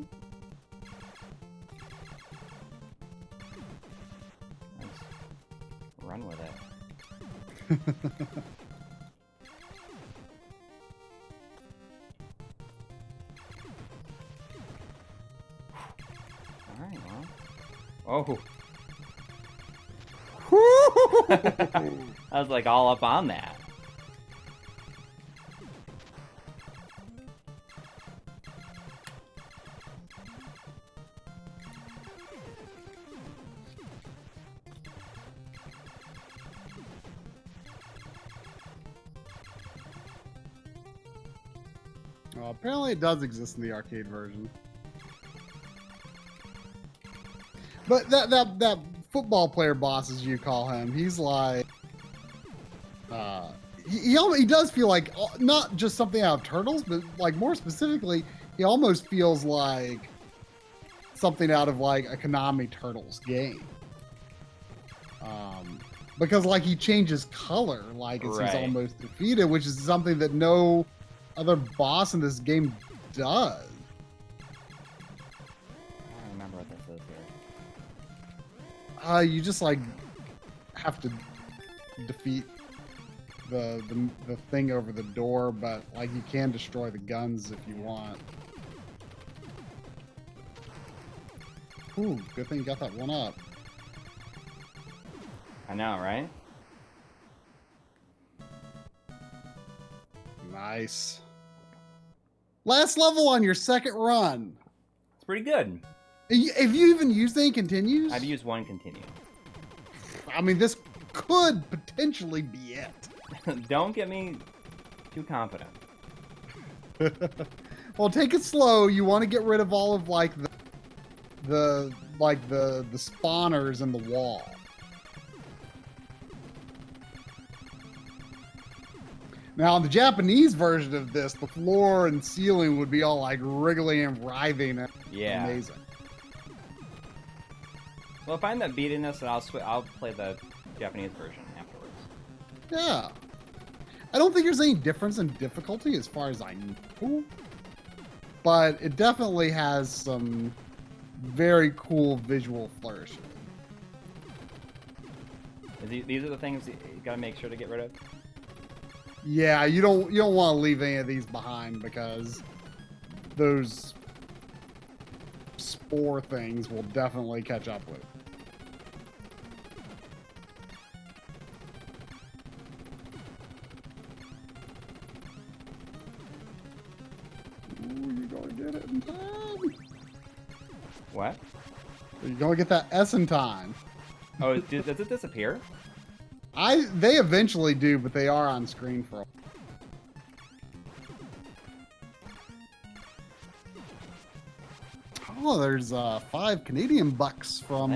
Let's run with it. Alright, well. Oh. I was like all up on that. Well, apparently it does exist in the arcade version. But that football player boss, as you call him, he's like, he does feel like not just something out of Turtles, but like more specifically, he almost feels like something out of like a Konami Turtles game. Because like he changes color, like as he's almost defeated, which is something that no other boss in this game does. I don't remember what this is here. You just like have to defeat the thing over the door, but like you can destroy the guns if you want. Ooh, good thing you got that one up. I know, right? Nice. Last level on your second run. It's pretty good. Have you even used any continues? I've used one continue. I mean, this could potentially be it. Don't get me too confident. Well, take it slow. You want to get rid of all of like the spawners in the wall. Now, in the Japanese version of this, the floor and ceiling would be all like wriggly and writhing. Yeah. Amazing. Well, if I end up beating this, I'll play the Japanese version afterwards. Yeah. I don't think there's any difference in difficulty as far as I know. But it definitely has some very cool visual flourishing. These are the things you gotta make sure to get rid of? Yeah, you don't want to leave any of these behind because those spore things will definitely catch up with. Ooh, you're gonna get it in time. What? You're gonna get that S in time. Oh, does it disappear? They eventually do, but they are on screen for a while. Oh, there's 5 Canadian bucks from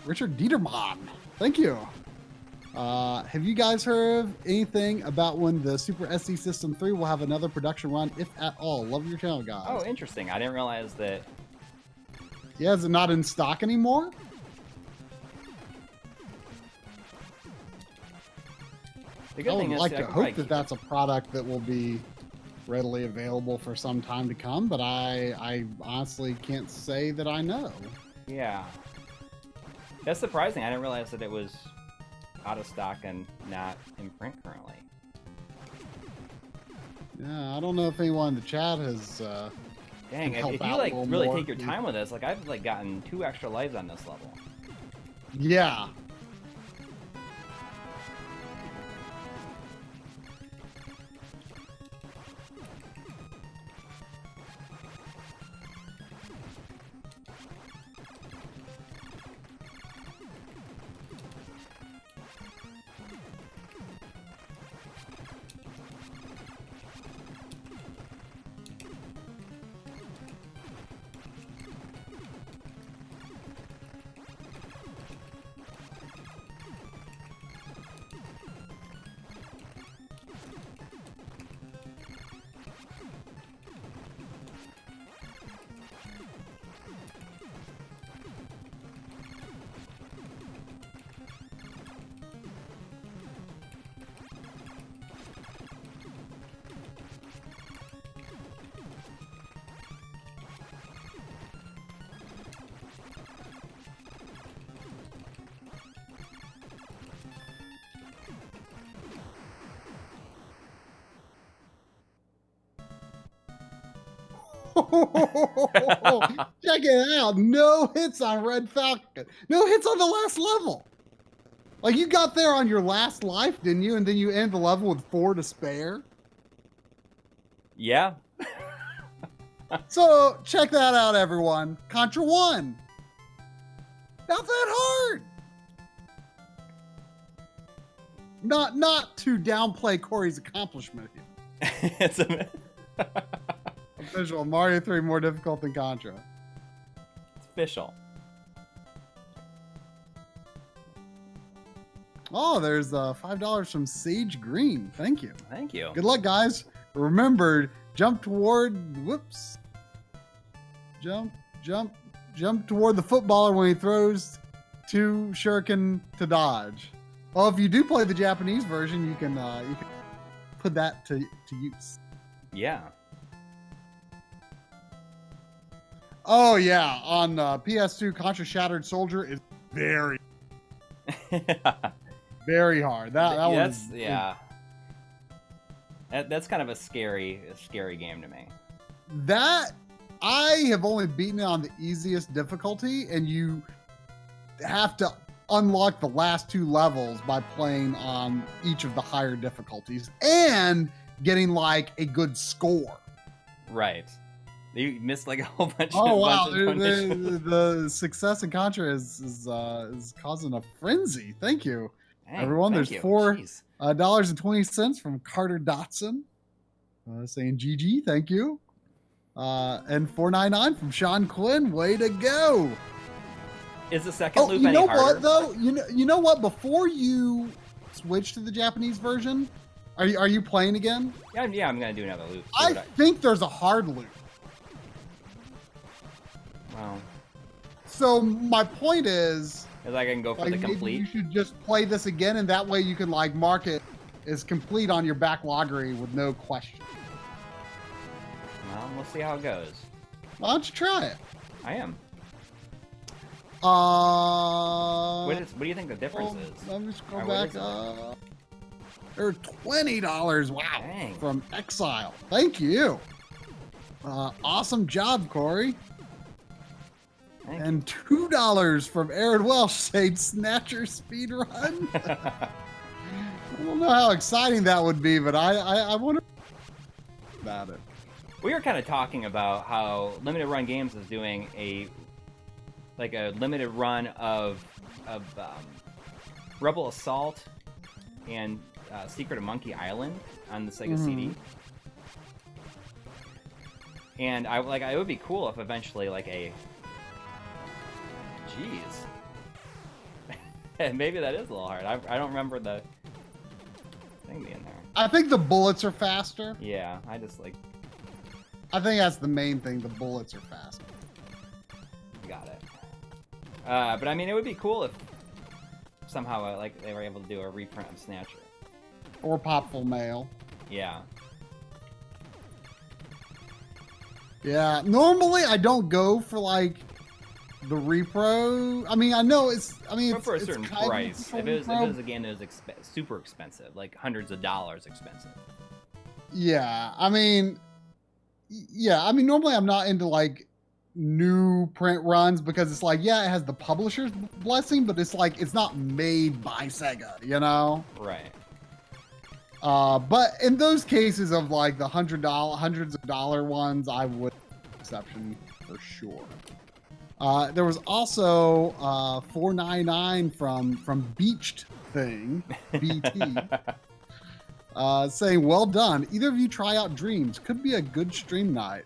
Richard Dieterman. Thank you. Have you guys heard anything about when the Super SD System 3 will have another production run, if at all? Love your channel, guys. Oh, interesting. I didn't realize that. Yeah, is it not in stock anymore? I would like to hope that that's a product that will be readily available for some time to come, but I honestly can't say that I know. Yeah. That's surprising. I didn't realize that it was out of stock and not in print currently. Yeah, I don't know if anyone in the chat has. Dang, if you like really take your time with this, like I've like gotten 2 extra lives on this level. Yeah. Check it out. No hits on Red Falcon. No hits on the last level. Like, you got there on your last life, didn't you? And then you end the level with 4 to spare. Yeah. So, check that out, everyone. Contra 1. Not that hard. Not to downplay Coury's accomplishment here. It's a... Official. Mario 3 more difficult than Contra. It's official. Oh, there's $5 from Sage Green. Thank you. Thank you. Good luck, guys. Remember, jump toward. Whoops. Jump toward the footballer when he throws 2 shuriken to dodge. Well, if you do play the Japanese version, you can put that to use. Yeah. Oh yeah, on PS2, Contra Shattered Soldier is very, very hard. That that's one. Yeah. That's kind of a scary game to me. That I have only beaten it on the easiest difficulty, and you have to unlock the last 2 levels by playing on each of the higher difficulties and getting like a good score. Right. You missed like a whole bunch. Oh wow! Bunch of The success in Contra is causing a frenzy. Thank you, everyone. There's $4.20 from Carter Dotson saying GG. Thank you, and $4.99 from Sean Quinn. Way to go! Is the second loop any harder? You know what though? You know what? Before you switch to the Japanese version, are you playing again? Yeah, I'm gonna do another loop. I think there's a hard loop. Wow. So my point is I can go for like, the complete. maybe you should just play this again, and that way you can like mark it as complete on your backloggery with no question. Well, we'll see how it goes. Why don't you try it? I am. What do you think the difference is? Let me scroll back up. They're $20. Wow. Dang. From Exile. Thank you. Awesome job, Coury. And $2 from Aaron Welsh saying Snatcher speedrun. I don't know how exciting that would be, but I wonder about it. We were kind of talking about how Limited Run Games is doing a limited run of Rebel Assault and Secret of Monkey Island on the Sega CD. And it would be cool if eventually Jeez. Maybe that is a little hard. I don't remember the thing being there. I think the bullets are faster. Yeah, I think that's the main thing. The bullets are faster. Got it. But I mean, it would be cool if somehow they were able to do a reprint of Snatcher. Or Popful Mail. Yeah. Yeah. Normally, I don't go for the repro. I mean, I know it's. I mean, But for a certain kind of price. a If it repro. was a game that was super expensive, like hundreds of dollars expensive. Yeah, I mean, yeah, I mean, normally I'm not into like new print runs because it's like, yeah, it has the publisher's blessing, but it's like it's not made by Sega, you know? Right. But in those cases of like the hundreds of dollar ones, I would exception for sure. There was also $4.99 from Beached Thing, BT. Saying, well done. Either of you try out Dreams. Could be a good stream night.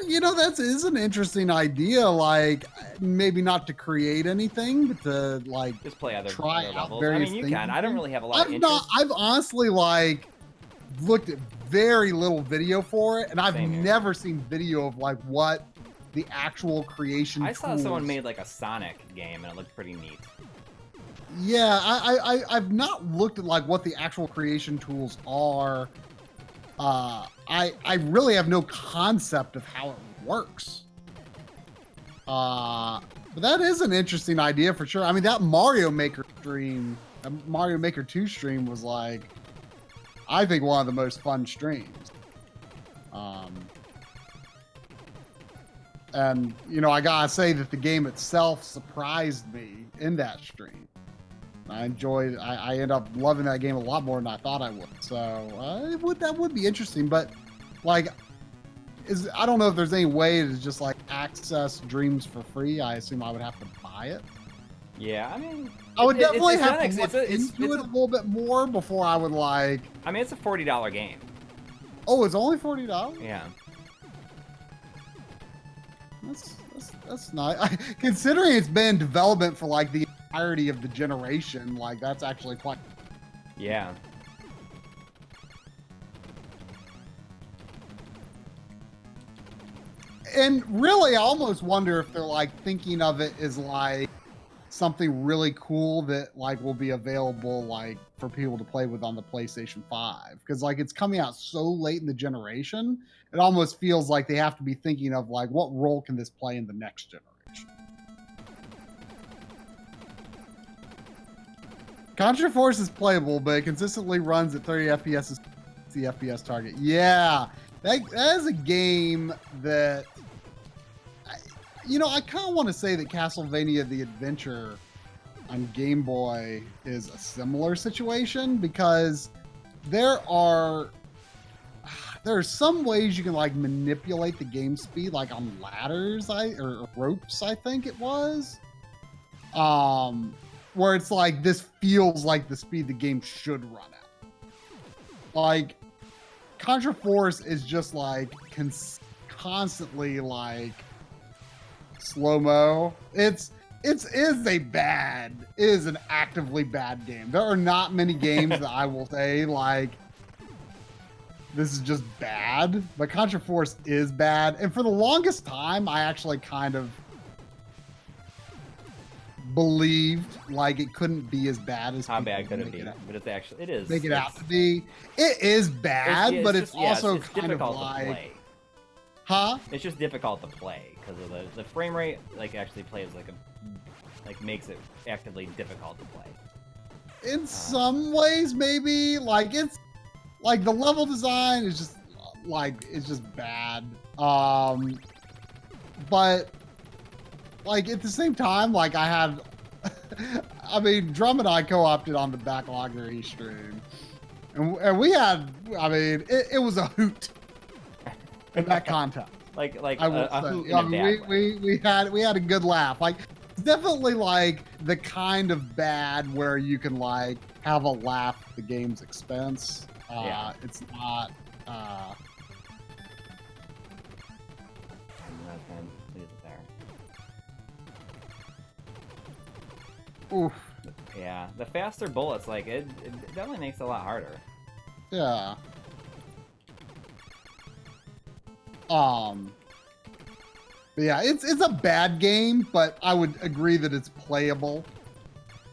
You know, that is an interesting idea. Like, maybe not to create anything, but to like just play other out levels. I various mean, you things. can. I don't really have a lot of interest. I've honestly like looked at very little video for it, and I've Same here. never seen video of like what the actual creation. I saw tools. someone made like a Sonic game, and it looked pretty neat. Yeah, I've not looked at like what the actual creation tools are. I really have no concept of how it works. But that is an interesting idea for sure. I mean, that Mario Maker stream, Mario Maker 2 stream was like, I think one of the most fun streams. And you know, I gotta say that the game itself surprised me in that stream. I enjoyed. I end up loving that game a lot more than I thought I would. So that would be interesting. But like, I don't know if there's any way to just like access Dreams for free. I assume I would have to buy it. Yeah, I mean, I would definitely have to look look into it a little bit more before I would like. I mean, it's a $40 game. Oh, it's only $40. Yeah. That's nice. Considering it's been in development for like the entirety of the generation, like that's actually quite. Yeah. And really, I almost wonder if they're like thinking of it as like something really cool that like will be available like for people to play with on the PlayStation 5, because like it's coming out so late in the generation, it almost feels like they have to be thinking of like what role can this play in the next generation. Contra Force is playable, but it consistently runs at 30 FPS as the FPS target. Yeah, that is a game that you know, I kind of want to say that Castlevania The Adventure on Game Boy is a similar situation, because there are some ways you can like manipulate the game speed, like on ladders, or ropes, I think it was, where it's like this feels like the speed the game should run at. Like Contra Force is just like constantly like slow-mo. It is an actively bad game. There are not many games that I will say like this is just bad, but Contra Force is bad. And for the longest time, I actually kind of believed like it couldn't be as bad as how bad could it be? But it is. Make it out to be. It is bad, but it's also it's kind of like. Play. Huh? It's just difficult to play because of the frame rate. Like actually plays makes it actively difficult to play. In some ways, maybe like it's like the level design is just like it's just bad. But like at the same time, like I had, I mean, Drum and I co-opted on the Backloggery stream, and we had, I mean, it was a hoot. In that context, like I will say, I mean, we had a good laugh. Like it's definitely like the kind of bad where you can like have a laugh at the game's expense. Yeah. It's not. Oof. Yeah, the faster bullets, like it definitely makes it a lot harder. Yeah. But yeah, it's a bad game, but I would agree that it's playable.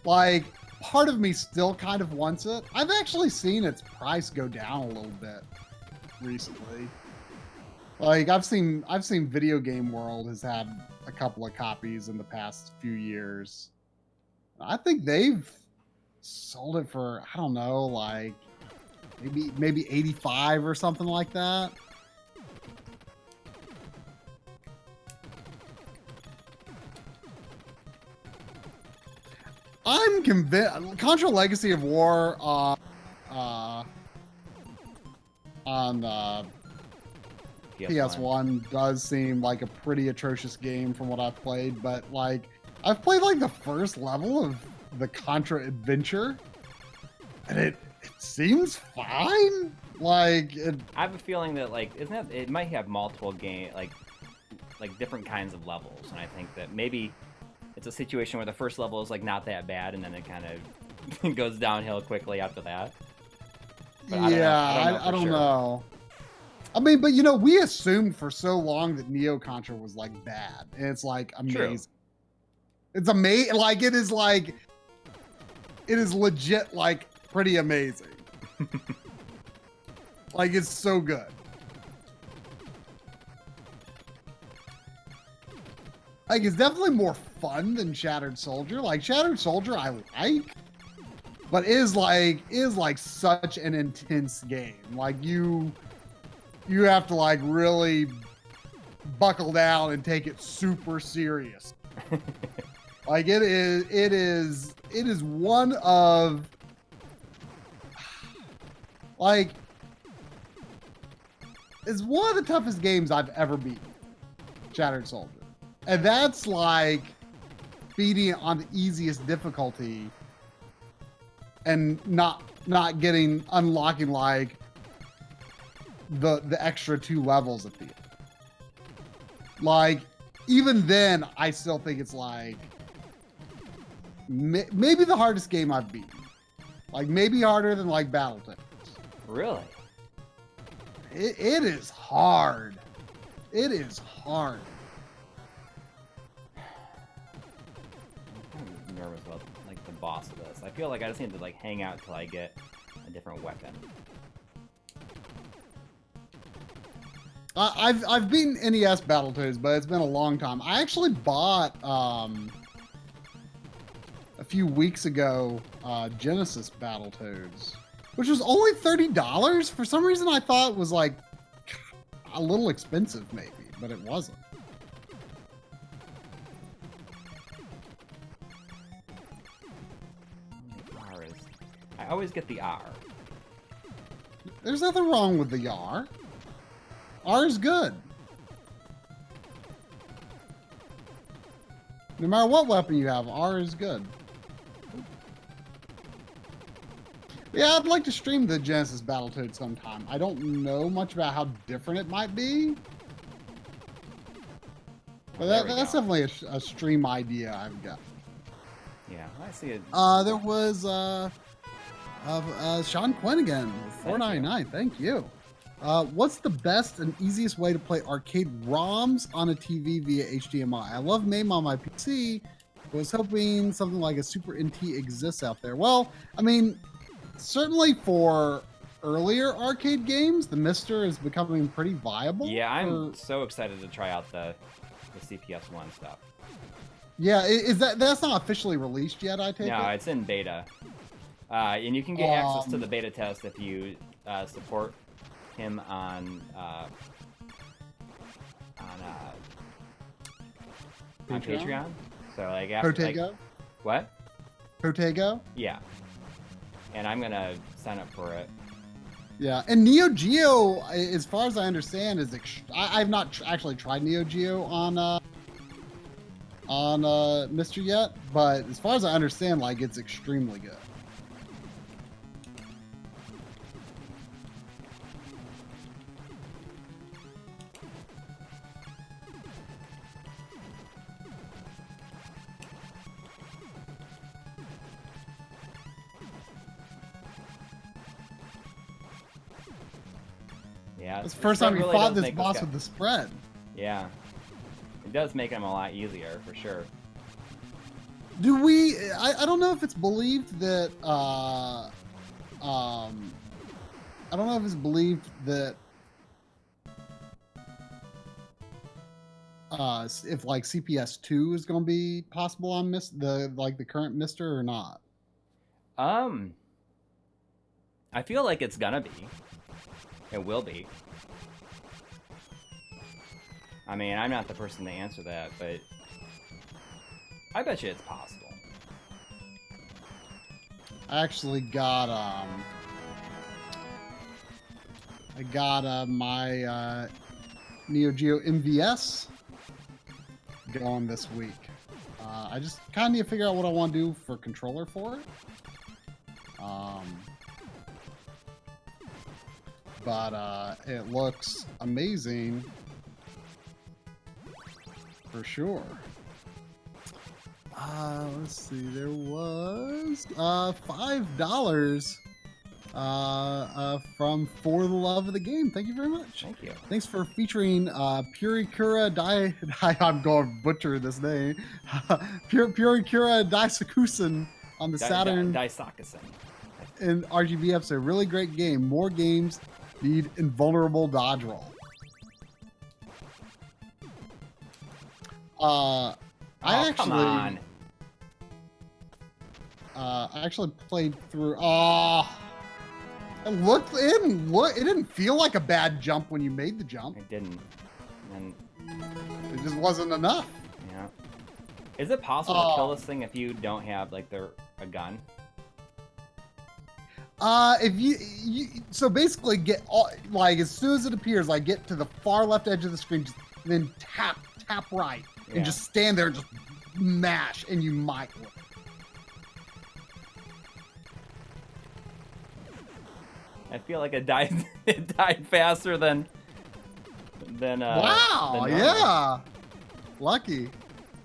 Like, part of me still kind of wants it. I've actually seen its price go down a little bit recently. Like, I've seen Video Game World has had a couple of copies in the past few years. I think they've sold it for, I don't know, like maybe 85 or something like that. I'm convinced Contra Legacy of War on PS1 does seem like a pretty atrocious game from what I've played, but like I've played like the first level of the Contra adventure and it seems fine. Like I have a feeling that like it might have multiple like different kinds of levels, and I think that maybe it's a situation where the first level is like not that bad, and then it kind of goes downhill quickly after that. But I don't know. I mean, but you know, we assumed for so long that Neo Contra was like bad, and it's like amazing. True. It's amazing. Like it is legit like pretty amazing. Like it's so good. Like it's definitely more fun than Shattered Soldier. Like Shattered Soldier I like, but is like such an intense game. Like you have to like really buckle down and take it super serious. Like it is one of like it's one of the toughest games I've ever beaten. Shattered Soldier. And that's like beating it on the easiest difficulty and not unlocking like the extra 2 levels at the end. Like even then I still think it's like maybe the hardest game I've beaten. Like maybe harder than like Battletoads. Really? It is hard. It is hard. I'm nervous about like the boss of this. I feel like I just need to like hang out till I get a different weapon. I've beaten NES Battletoads, but it's been a long time. I actually bought a few weeks ago Genesis Battletoads, which was only $30. For some reason, I thought it was like a little expensive, maybe, but it wasn't. I always get the R. There's nothing wrong with the R. R is good. No matter what weapon you have, R is good. Yeah, I'd like to stream the Genesis Battletoads sometime. I don't know much about how different it might be. But that's definitely a stream idea I've got. Yeah, I see it. There was Sean Quinn again, $4.99. Thank you. What's the best and easiest way to play arcade ROMs on a TV via HDMI? I love MAME on my PC, but was hoping something like a Super NT exists out there. Well, I mean, certainly for earlier arcade games, the Mister is becoming pretty viable. Yeah, I'm so excited to try out the CPS1 stuff. Yeah, that's not officially released yet, I take it? No, it's in beta. And you can get access to the beta test if you support him on Patreon. So like after Protego? like, what? Protego? Yeah. And I'm gonna sign up for it. Yeah, and Neo Geo, as far as I understand, is I've not actually tried Neo Geo on Mister yet, but as far as I understand, like it's extremely good. Yeah, it's the first time we fought this boss with the spread. Yeah, it does make him a lot easier for sure. Do we? I don't know if it's believed that. I don't know if it's believed that if like CPS2 is going to be possible on the current Mister or not. I feel like it's gonna be. It will be. I mean, I'm not the person to answer that, but I bet you it's possible. I actually got my Neo Geo MVS going this week. I just kind of need to figure out what I want to do for controller for it. But it looks amazing for sure. Let's see, there was $5 from For the Love of the Game. Thank you very much. Thank you. Thanks for featuring Purikura Dai. I'm going to butcher this name. Purikura Daisakusen on the Saturn. Daisakusen. In RGB episode. Really great game. More games need invulnerable dodge roll. Come on. I actually played through. It didn't feel like a bad jump when you made the jump. It didn't. And it just wasn't enough. Yeah. Is it possible to kill this thing if you don't have like a gun? If you so basically get like as soon as it appears, like get to the far left edge of the screen, just then tap right, and just stand there and just mash, and you might win. I feel like it died faster than wow, than yeah. Lucky.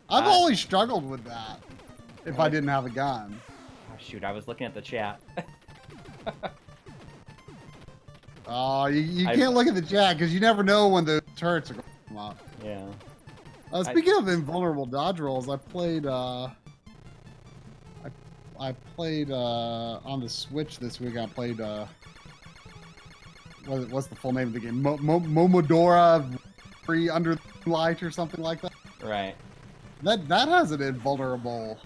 I've always struggled with that if I didn't have a gun. Oh, shoot, I was looking at the chat. Oh, you can't look at the chat because you never know when the turrets are going to come up. Yeah. Speaking of invulnerable dodge rolls, I played on the Switch this week. I played what's the full name of the game? Momodora Free Under Light or something like that. Right. That has an invulnerable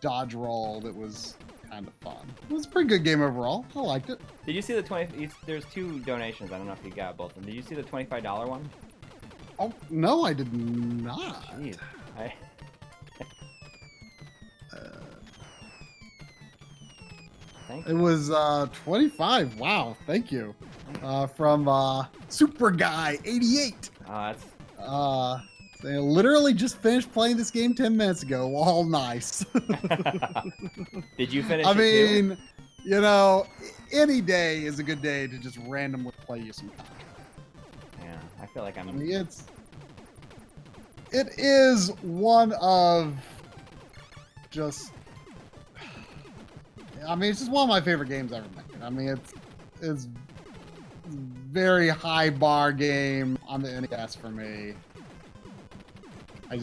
dodge roll that was kind of fun. It was a pretty good game overall. I liked it. Did you see the 20? There's 2 donations. I don't know if you got both of them. Did you see the $25 one? Oh no, I did not. Jeez. Thank you. It was 25. Wow, thank you. From Super Guy 88. Oh, They literally just finished playing this game 10 minutes ago. All nice. Did you finish? I it mean, too? you know, any day is a good day to just randomly play you some Contra. Yeah, I feel like I'm. I mean, it is one of just. I mean, it's just one of my favorite games ever made. I mean, it's very high bar game on the NES for me. I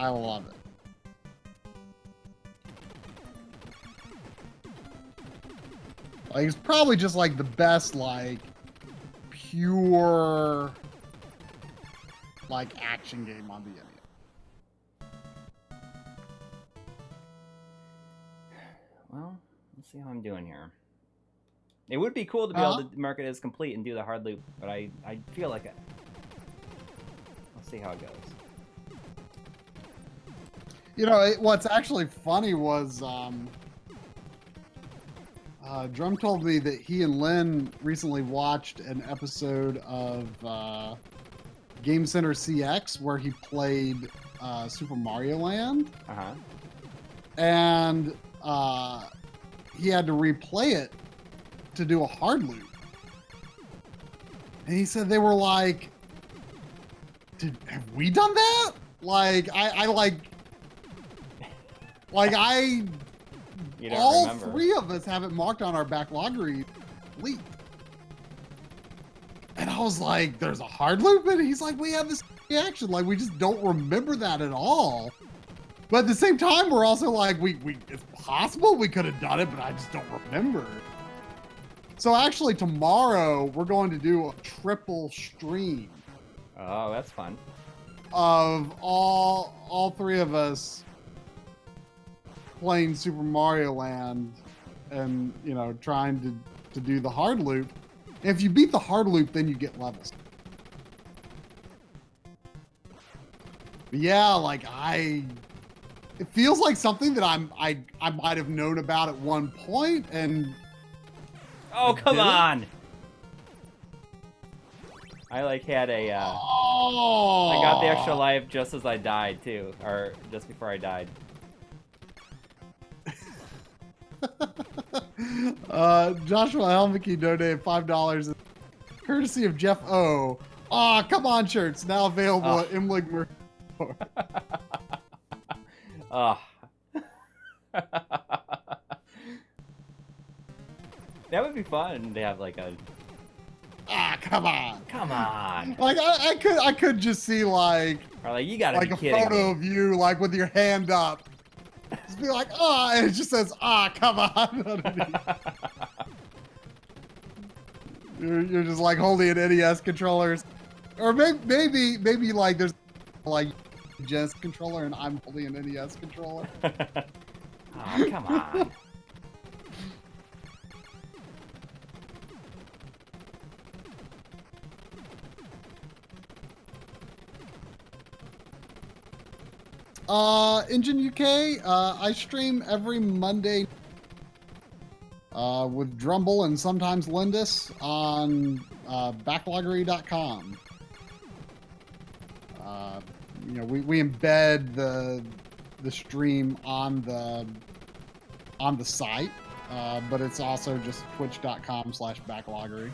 love it. Like, it's probably just like the best, like, pure, like, action game on the NES. Well, let's see how I'm doing here. It would be cool to be able to mark it as complete and do the hard loop, but I feel like let's see how it goes. You know, what's actually funny was Drum told me that he and Lynn recently watched an episode of Game Center CX where he played Super Mario Land. Uh-huh. And he had to replay it to do a hard loop. And he said they were like, have we done that? Like, all remember. 3 of us have it marked on our backloggery leap. And I was like, there's a hard loop? And he's like, we have this reaction. Like, we just don't remember that at all. But at the same time, we're also like, it's possible we could have done it, but I just don't remember. So actually tomorrow, we're going to do a triple stream Oh, that's fun. Of all three of us playing Super Mario Land and, you know, trying to do the hard loop. If you beat the hard loop, then you get levels. But yeah, like it feels like something that I might have known about at one point, and oh, come on! I like had a I got the extra life just as I died too, or just before I died. Joshua Helmke donated $5 courtesy of Jeff O. Aw, come on shirts now available at MLiG merch store. Oh. That would be fun to have like a. Ah, come on. Come on. Like I could just see like. Or like you gotta like be a kidding photo me. of you like with your hand up. Just be like, ah, and it just says, ah, come on. You're just like holding an NES controller, or maybe like there's like NES controller and I'm holding an NES controller. Oh, come on. Engine UK, I stream every Monday with Drumble and sometimes Lindis on backloggery.com. You know, we embed the stream on the site, but it's also just twitch.com/backloggery.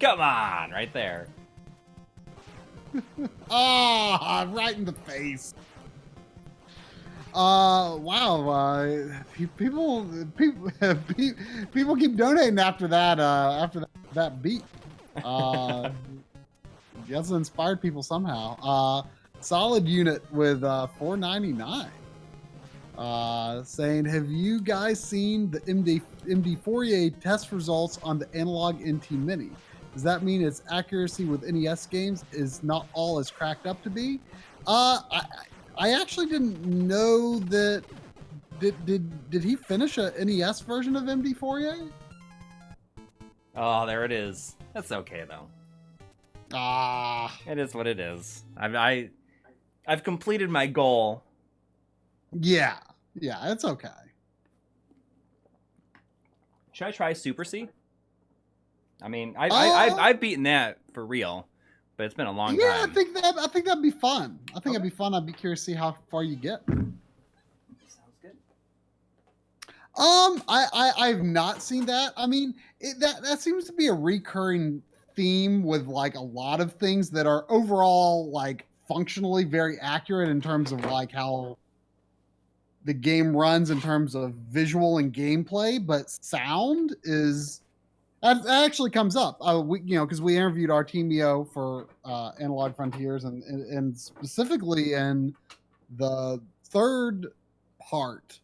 Come on, right there. Ah, right in the face. Wow. People keep donating after that beat. Guess it inspired people somehow. Solid Unit with $4.99. Saying, have you guys seen the MD Fourier test results on the Analog NT Mini? Does that mean its accuracy with NES games is not all as cracked up to be? I actually didn't know that. Did he finish a NES version of MD Fourier? Oh, there it is. That's okay though. It is what it is. I've completed my goal. Yeah, it's okay. Should I try Super C? I mean, I've beaten that for real, but it's been a long time. Yeah, I think that'd be fun. It'd be fun. I'd be curious to see how far you get. Sounds good. I've not seen that. I mean, that seems to be a recurring theme with like a lot of things that are overall like functionally very accurate in terms of like how the game runs in terms of visual and gameplay, but sound is that actually comes up. Because we interviewed Artemio for Analog Frontiers, and specifically in the third part.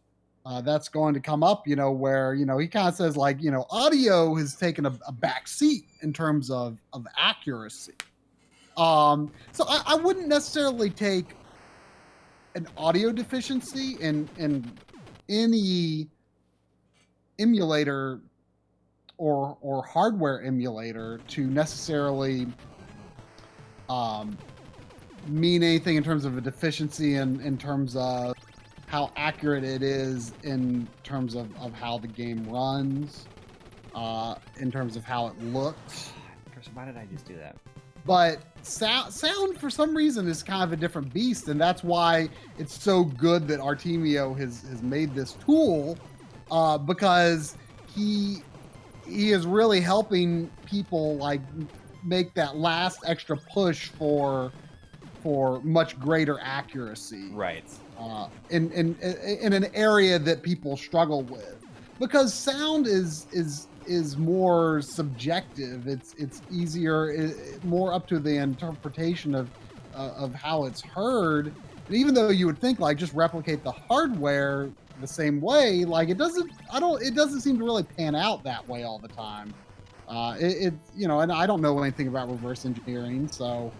That's going to come up, where, he kind of says like, audio has taken a back seat in terms of accuracy. So I wouldn't necessarily take an audio deficiency in any emulator or hardware emulator to necessarily mean anything in terms of a deficiency in terms of how accurate it is in terms of how the game runs, in terms of how it looks. Why did I just do that? But sound for some reason is kind of a different beast, and that's why it's so good that Artemio has made this tool, because he is really helping people like make that last extra push for much greater accuracy. Right. In an area that people struggle with, because sound is more subjective. It's easier, more up to the interpretation of how it's heard. And even though you would think like just replicate the hardware the same way, like it doesn't seem to really pan out that way all the time. And I don't know anything about reverse engineering, so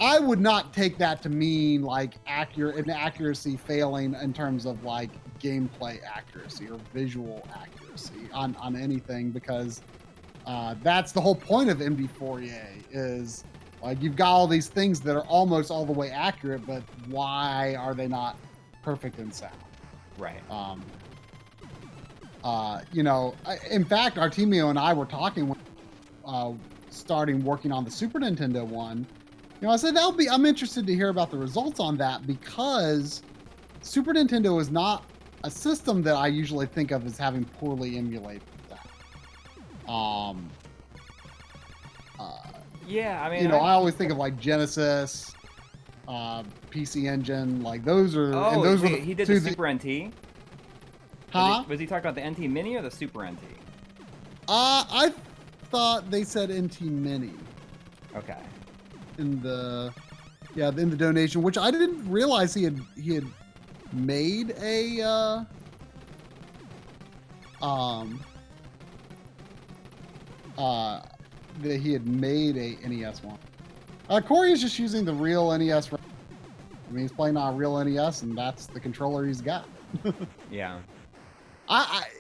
I would not take that to mean like accuracy failing in terms of like gameplay accuracy or visual accuracy on anything, because that's the whole point of MD4EA is like you've got all these things that are almost all the way accurate, but why are they not perfect in sound? Right. You know, in fact, Artemio and I were talking when starting working on the Super Nintendo one. You know, I said I'm interested to hear about the results on that, because Super Nintendo is not a system that I usually think of as having poorly emulated that. Yeah, I mean, you know, I always think of like Genesis, PC Engine, like those are. Oh, and those he did the Super NT. Huh? Was he talking about the NT Mini or the Super NT? I thought they said NT Mini. Okay. In the donation, which I didn't realize he had made a that he had made a NES one. Coury is just using the real NES. I mean, he's playing on a real NES, and that's the controller he's got. Yeah.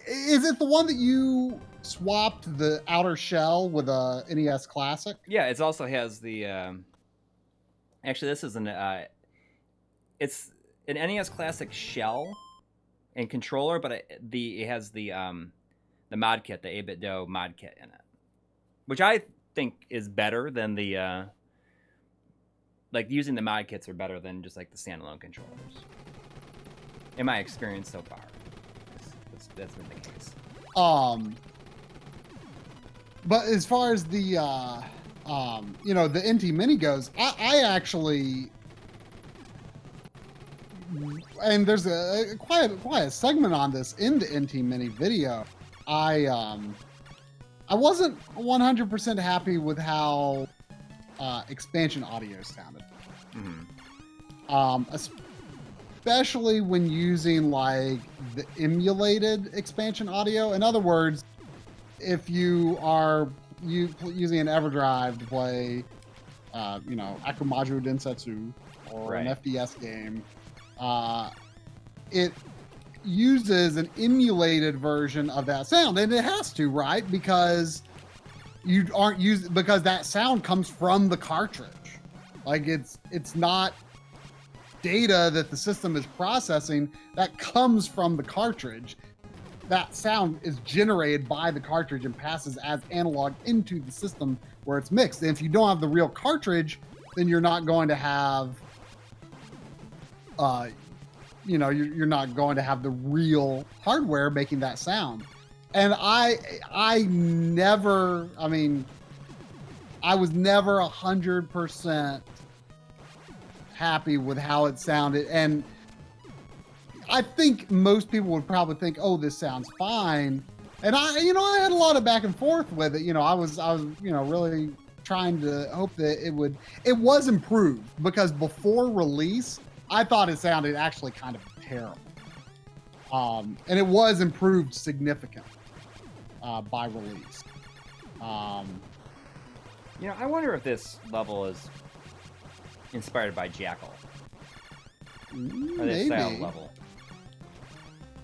Is it the one that you swapped the outer shell with a NES Classic? Yeah, it also has the. Actually, this is it's an NES Classic shell and controller, but it has the mod kit, the 8BitDo mod kit in it, which I think is better than the. Like using the mod kits are better than just like the standalone controllers. In my experience so far, that's been the case. But as far as the you know, the NT Mini goes, I actually, and there's quite a segment on this in the NT Mini video. I wasn't 100% happy with how expansion audio sounded. Mm-hmm. Especially when using like the emulated expansion audio. In other words, if you are using an EverDrive to play, you know, Akumajo Densetsu or an FDS game, it uses an emulated version of that sound, and it has to, right? Because you aren't using, because that sound comes from the cartridge. Like it's not data that the system is processing, that comes from the cartridge. That sound is generated by the cartridge and passes as analog into the system where it's mixed. And if you don't have the real cartridge, then you're not going to have, you know, you're not going to have the real hardware making that sound. And I was never 100% happy with how it sounded. And I think most people would probably think, oh, this sounds fine. And I had a lot of back and forth with it. You know, I was, you know, really trying to hope that it was improved, because before release, I thought it sounded actually kind of terrible. And it was improved significantly by release. You know, I wonder if this level is inspired by Jackal. Or this style level.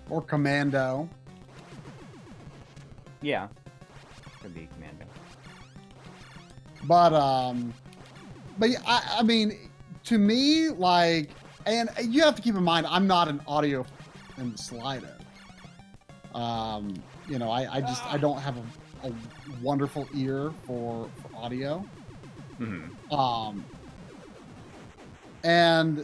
Or Commando. Yeah. Could be Commando. But yeah, I mean, to me, like, and you have to keep in mind, I'm not an audio in the slightest. You know, I don't have a wonderful ear for audio. Mm-hmm. And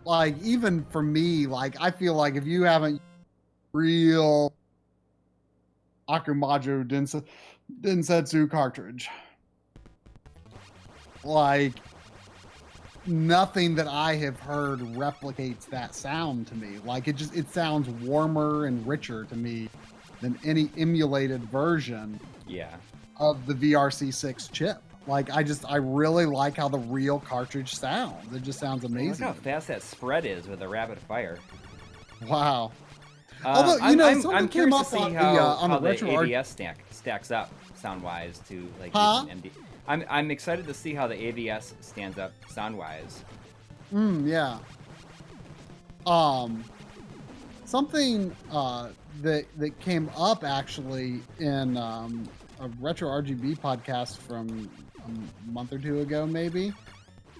like, even for me, like, I feel like if you haven't real Akumajo Densetsu cartridge, like, nothing that I have heard replicates that sound to me. Like, it sounds warmer and richer to me than any emulated version of the VRC6 chip. Like, I really like how the real cartridge sounds. It just sounds amazing. Look how fast that spread is with a rapid fire. Wow. Although, you know, I'm curious to see how on the the retro ABS stacks up sound-wise to, like, huh? MD. I'm excited to see how the AVS stands up sound-wise. Yeah. Something that came up actually in a Retro RGB podcast from a month or two ago, maybe.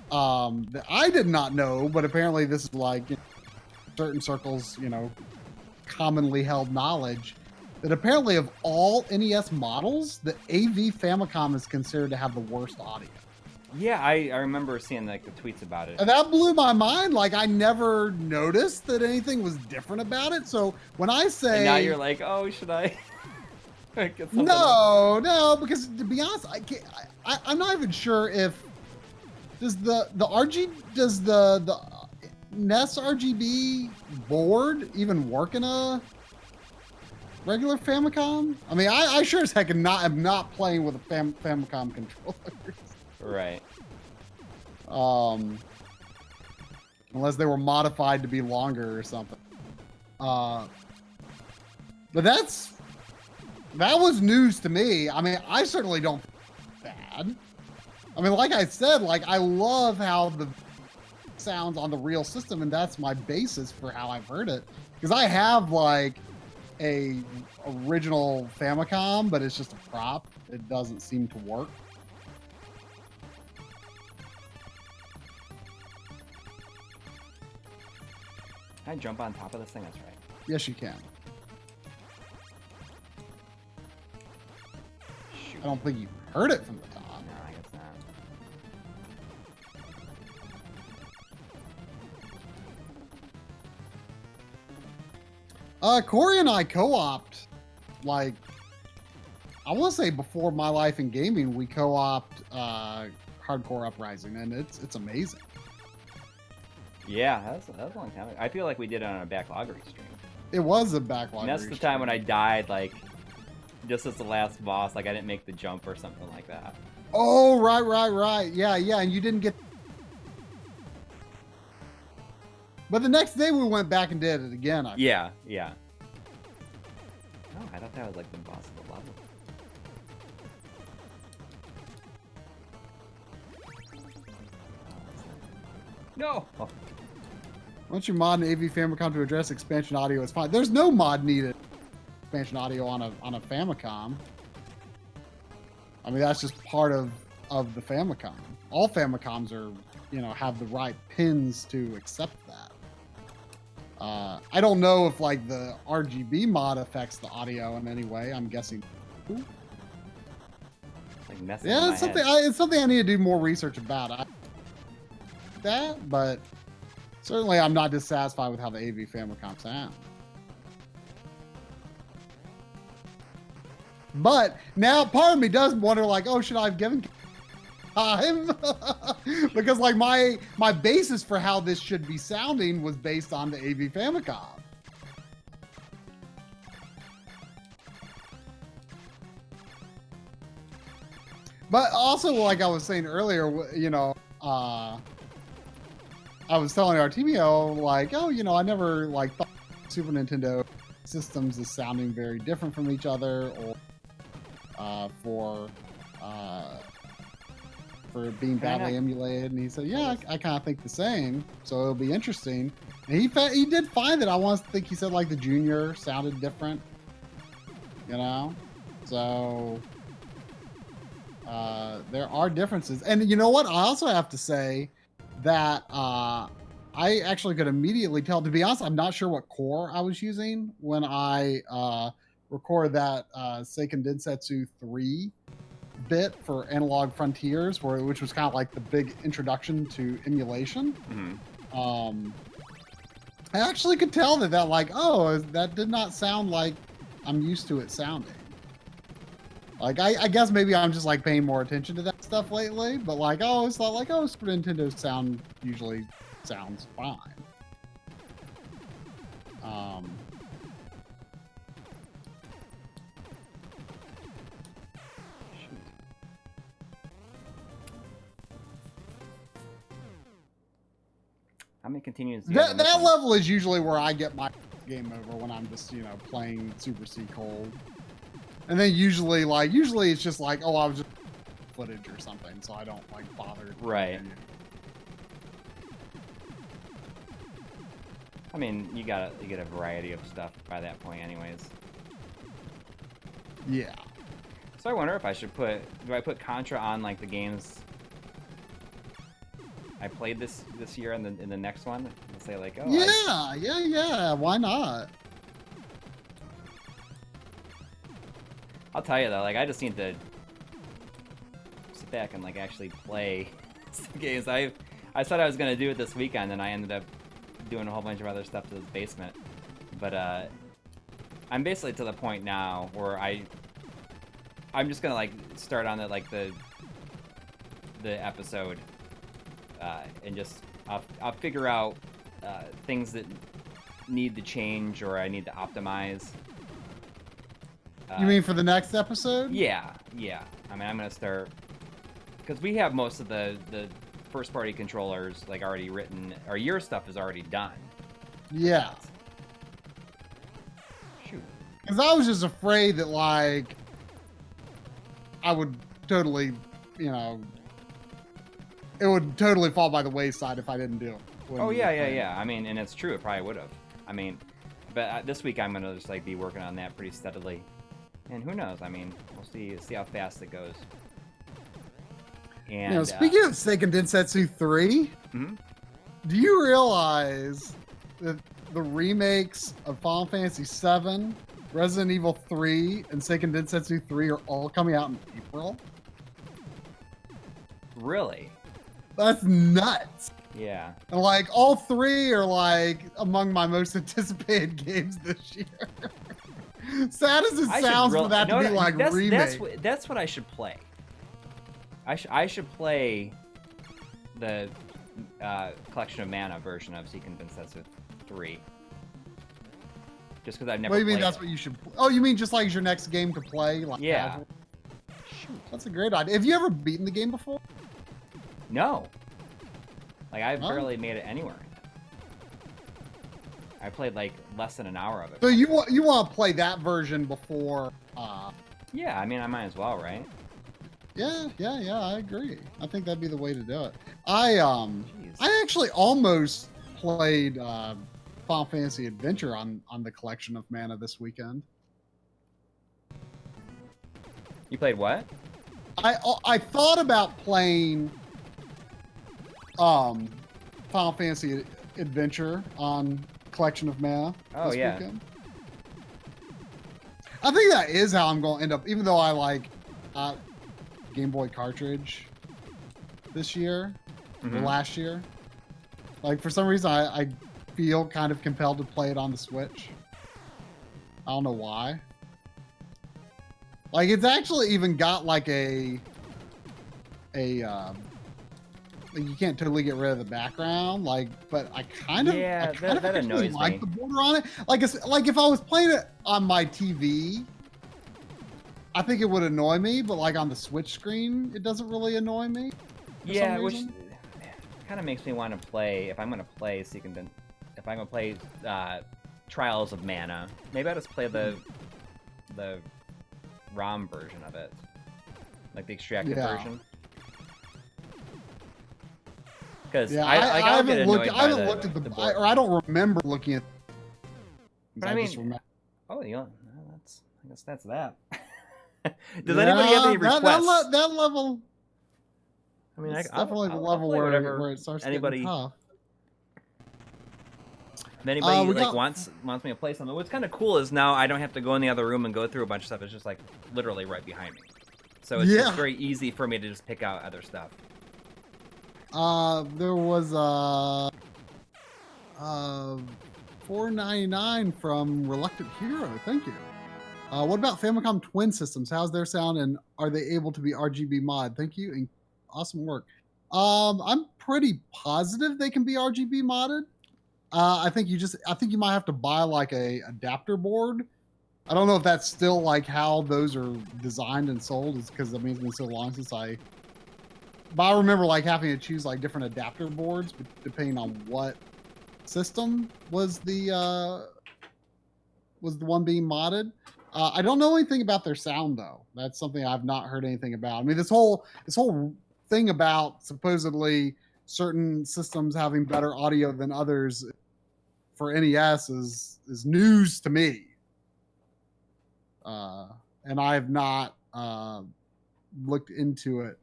That I did not know, but apparently this is like certain circles, commonly held knowledge. That apparently of all NES models, the AV Famicom is considered to have the worst audio. Yeah, I remember seeing like the tweets about it. And that blew my mind. Like I never noticed that anything was different about it. So when I say, and now you're like, oh, should I? No, because to be honest, I'm not even sure if does the NES RGB board even work in a regular Famicom? I mean, I sure as heck am not playing with a Famicom controller. Right. Unless they were modified to be longer or something. But that was news to me. I mean, I certainly don't feel bad. I mean, like I said, like I love how the sounds on the real system, and that's my basis for how I've heard it. Because I have like a original Famicom, but it's just a prop. It doesn't seem to work. Can I jump on top of this thing? That's right. Yes, you can. Shoot. I don't think you heard it from the top. No, I guess not. Coury and I co-opt, like, I want to say before my life in gaming, we co-opt Hardcore Uprising, and it's amazing. Yeah, that was a long time ago. I feel like we did it on a backloggery stream. It was a backlog. And that's the time when I died, like, just as the last boss, like I didn't make the jump or something like that. Oh, right. Yeah, and you didn't get... But the next day we went back and did it again. Yeah. Oh, I thought that was like the boss of the level. No! Oh. Once you mod an AV Famicom to address expansion audio, it's fine. There's no mod needed. Expansion audio on a Famicom. I mean, that's just part of the Famicom. All Famicoms are, have the right pins to accept that. I don't know if like the RGB mod affects the audio in any way. I'm guessing. Like messing Yeah, with it's my something. head. It's something I need to do more research about. But certainly I'm not dissatisfied with how the AV Famicom sounds. But now part of me does wonder, like, oh, should I have given time? Because like my basis for how this should be sounding was based on the AV Famicom. But also, like I was saying earlier, I was telling Artemio, like, oh, I never like thought Super Nintendo systems as sounding very different from each other, or for being badly emulated. And he said, yeah, I kind of think the same. So it'll be interesting. And he did find that. I want to think he said like the Junior sounded different, So there are differences. And you know what? I also have to say that I actually could immediately tell. To be honest, I'm not sure what core I was using when I recorded that Seiken Densetsu 3 bit for Analog Frontiers, which was kind of like the big introduction to emulation. Mm-hmm. I actually could tell that like, oh, that did not sound like I'm used to it sounding. Like, I guess maybe I'm just like paying more attention to that stuff lately, but like, oh, it's not like, oh, Super Nintendo sound usually sounds fine. How many continues? That level is usually where I get my game over, when I'm just, playing Super C cold. And then usually it's just like, oh, I was just footage or something, so I don't like bother. Right. I mean, you get a variety of stuff by that point, anyways. Yeah. So I wonder if I should do I put Contra on like the games I played this year in the next one? And say like, oh. Yeah. Why not? I'll tell you though, like I just need to sit back and like actually play some games. I said I was gonna do it this weekend, and I ended up doing a whole bunch of other stuff to this basement. But I'm basically to the point now where I'm just gonna like start on the episode, and just I'll figure out things that need to change or I need to optimize. You mean for the next episode? Yeah. I mean, I'm gonna start because we have most of the first party controllers like already written, or your stuff is already done. Yeah. Shoot. Because I was just afraid that like I would totally, it would totally fall by the wayside if I didn't do it. Oh yeah. I mean, and it's true. It probably would have. I mean, but this week I'm gonna just like be working on that pretty steadily. And who knows? I mean, we'll see how fast it goes. And speaking of Seiken Densetsu 3, do you realize that the remakes of Final Fantasy 7, Resident Evil 3, and Seiken Densetsu 3 are all coming out in April? Really? That's nuts. Yeah. And like all three are like among my most anticipated games this year. Sad as it sounds for that to be like remake. That's what I should play. I should play the Collection of Mana version of Seiken Densetsu 3. Just because I've never. What do you mean? Played That's it. what you should. Oh, you mean just like your next game to play? Like yeah. Casual? Shoot, that's a great idea. Have you ever beaten the game before? No. Like I've barely made it anywhere. I played like less than an hour of it. So you want to play that version before? Yeah, I mean I might as well, right? Yeah, I agree. I think that'd be the way to do it. I actually almost played Final Fantasy Adventure on the Collection of Mana this weekend. You played what? I thought about playing Final Fantasy Adventure on Collection of Mana this weekend. I think that is how I'm going to end up, even though I like Game Boy cartridge this year or last year. Like for some reason I feel kind of compelled to play it on the Switch. I don't know why. Like it's actually even got like a you can't totally get rid of the background, like, but I kind of that annoys like me. the border on it. Like if I was playing it on my TV, I think it would annoy me, but like on the Switch screen, it doesn't really annoy me. Yeah, which kind of makes me want to play. If I'm going to play Trials of Mana, maybe I'll just play the ROM version of it, like the extracted version. Because I haven't looked at the board. Or I don't remember looking at. But I mean, I guess that's that. Does anybody have any requests? That level. I mean, it's definitely the level where it starts getting tough. If anybody wants me to play something, what's kind of cool is now I don't have to go in the other room and go through a bunch of stuff. It's just like literally right behind me, so it's just very easy for me to just pick out other stuff. There was $4.99 from Reluctant Hero. Thank you. What about Famicom Twin Systems? How's their sound, and are they able to be RGB mod? Thank you, and awesome work. I'm pretty positive they can be RGB modded. I think you might have to buy like a adapter board. I don't know if that's still like how those are designed and sold. It's because I mean it's been so long since but I remember like having to choose like different adapter boards depending on what system was the one being modded. I don't know anything about their sound though. That's something I've not heard anything about. I mean, this whole thing about supposedly certain systems having better audio than others for NES is news to me. And I have not looked into it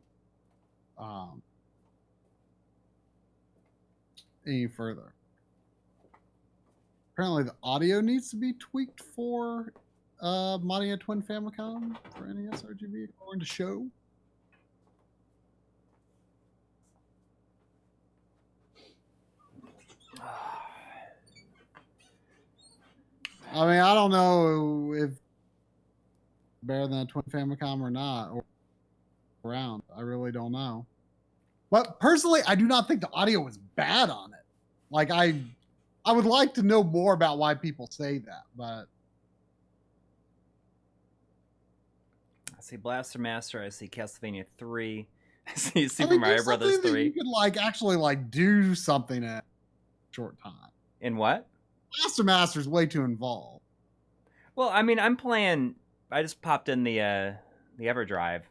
any further. Apparently, the audio needs to be tweaked for modding a twin Famicom for NES RGB, according to show. I mean, I don't know if better than a twin Famicom or not, or around. I really don't know. But personally, I do not think the audio was bad on it. Like I would like to know more about why people say that, but I see Blaster Master. I see Castlevania 3. I see Super I mean, Mario Brothers 3. You could like actually like do something in a short time. In what? Blaster Master's way too involved. Well, I mean, I'm playing. I just popped in the EverDrive,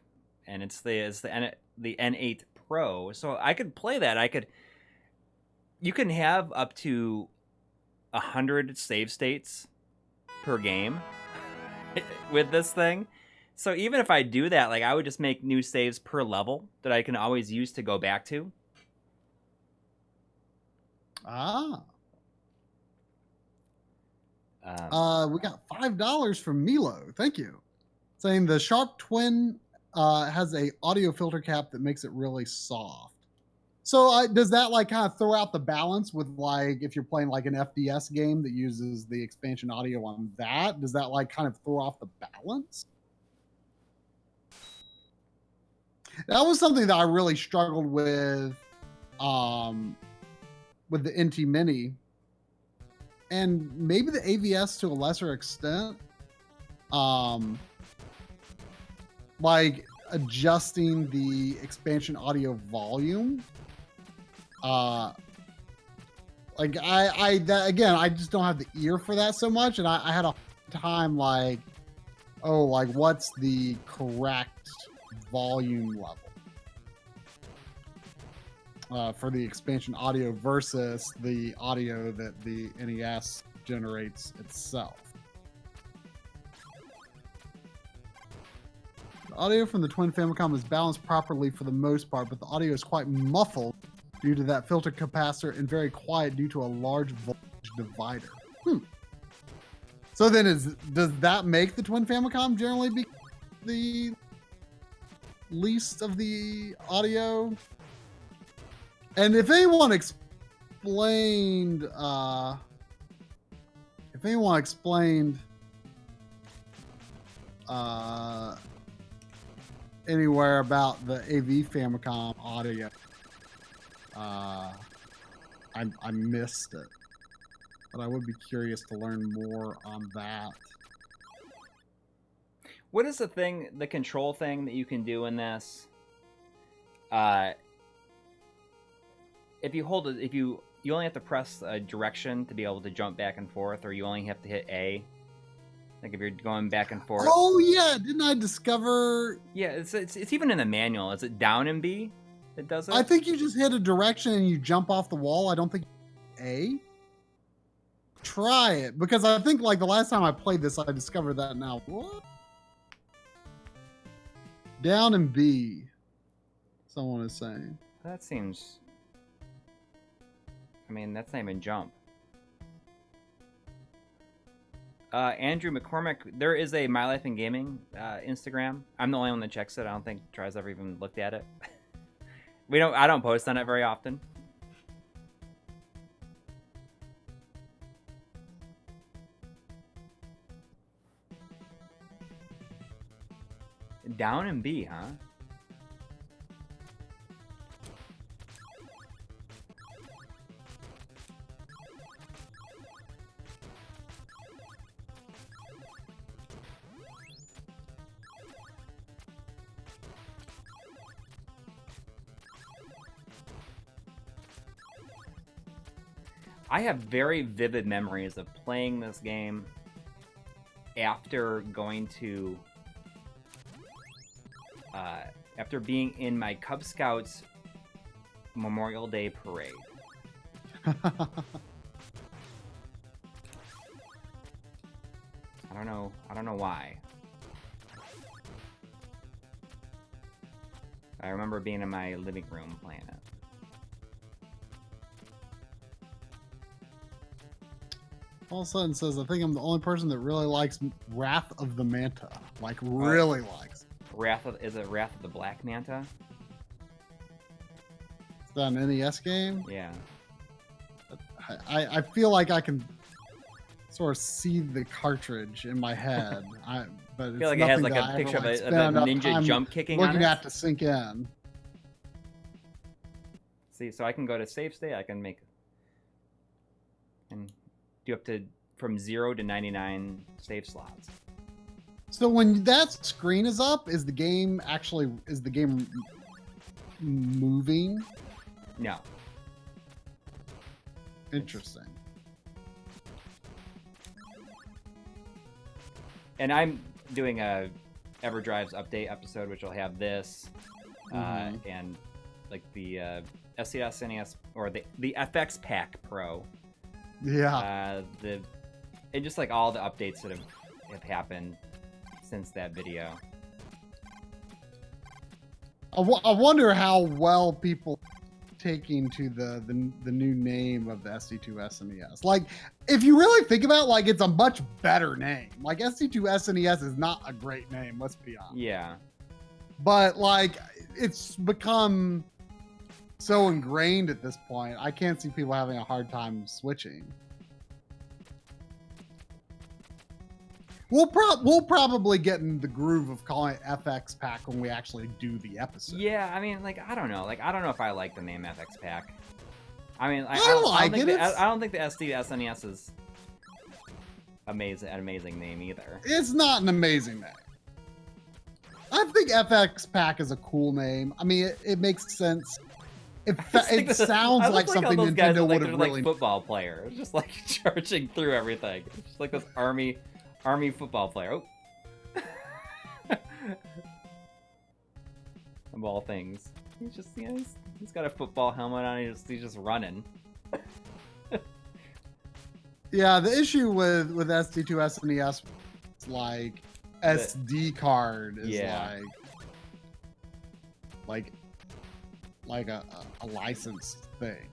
and it's the N8 Pro, so I could play that. You can have up to 100 save states per game with this thing. So even if I do that, like I would just make new saves per level that I can always use to go back to. We got $5 from Milo. Thank you. Saying the Sharp Twin has a audio filter cap that makes it really soft. So does that like kind of throw out the balance with like if you're playing like an FDS game that uses the expansion audio on that? Does that like kind of throw off the balance? That was something that I really struggled with the NT Mini and maybe the AVS to a lesser extent. Like adjusting the expansion audio volume. Like I just don't have the ear for that so much, and I had a time like, oh, like what's the correct volume level for the expansion audio versus the audio that the NES generates itself. The audio from the twin Famicom is balanced properly for the most part, but the audio is quite muffled due to that filter capacitor and very quiet due to a large voltage divider. So then does that make the twin Famicom generally be the least of the audio? And if anyone explained anywhere about the AV Famicom audio, I missed it, but I would be curious to learn more on that. What is the control thing that you can do in this? If you hold it, you only have to press a direction to be able to jump back and forth, or you only have to hit A. Like if you're going back and forth. Oh yeah, didn't I discover? Yeah, it's even in the manual. Is it down and B that does it? I think you just hit a direction and you jump off the wall. I don't think A. Try it, because I think like the last time I played this, I discovered that now. What? Down and B. Someone is saying. That seems. I mean, that's not even jump. Andrew McCormick, there is a My Life in Gaming Instagram. I'm the only one that checks it. I don't think Try's ever even looked at it. I don't post on it very often. Down and B, huh? I have very vivid memories of playing this game after going to after being in my Cub Scouts Memorial Day parade. I don't know why. I remember being in my living room playing it. All of a sudden says, I think I'm the only person that really likes Wrath of the Manta. Like, really likes. Is it Wrath of the Black Manta? Is that an NES game? Yeah. I feel like I can sort of see the cartridge in my head. But it's I feel like it has like a picture of a ninja jump kicking on it. Looking at to sink in. See, so I can go to save state. I can make and do up to from 0 to 99 save slots. So when that screen is up, is the game moving? No. Interesting. And I'm doing a EverDrive's update episode, which will have this and like the SCS NES or the FX Pack Pro. Yeah. And just like all the updates that have happened since that video. I wonder how well people taking to the new name of the SC2 SNES. Like, if you really think about it, like, it's a much better name. Like, SC2 SNES is not a great name, let's be honest. Yeah. But, like, it's become so ingrained at this point, I can't see people having a hard time switching. We'll probably get in the groove of calling it FX Pack when we actually do the episode. Yeah, I mean, like, I don't know. Like, I don't know if I like the name FX Pack. I mean, I don't think the SD SNES is an amazing name either. It's not an amazing name. I think FX Pack is a cool name. I mean, it makes sense. It sounds like something Nintendo would have really. Like football players, just like charging through everything. It's just like this army football player. Oh. Of all things, he's just he's got a football helmet on. He's just running. Yeah, the issue with SD2 SNES is like SD card is like a licensed thing.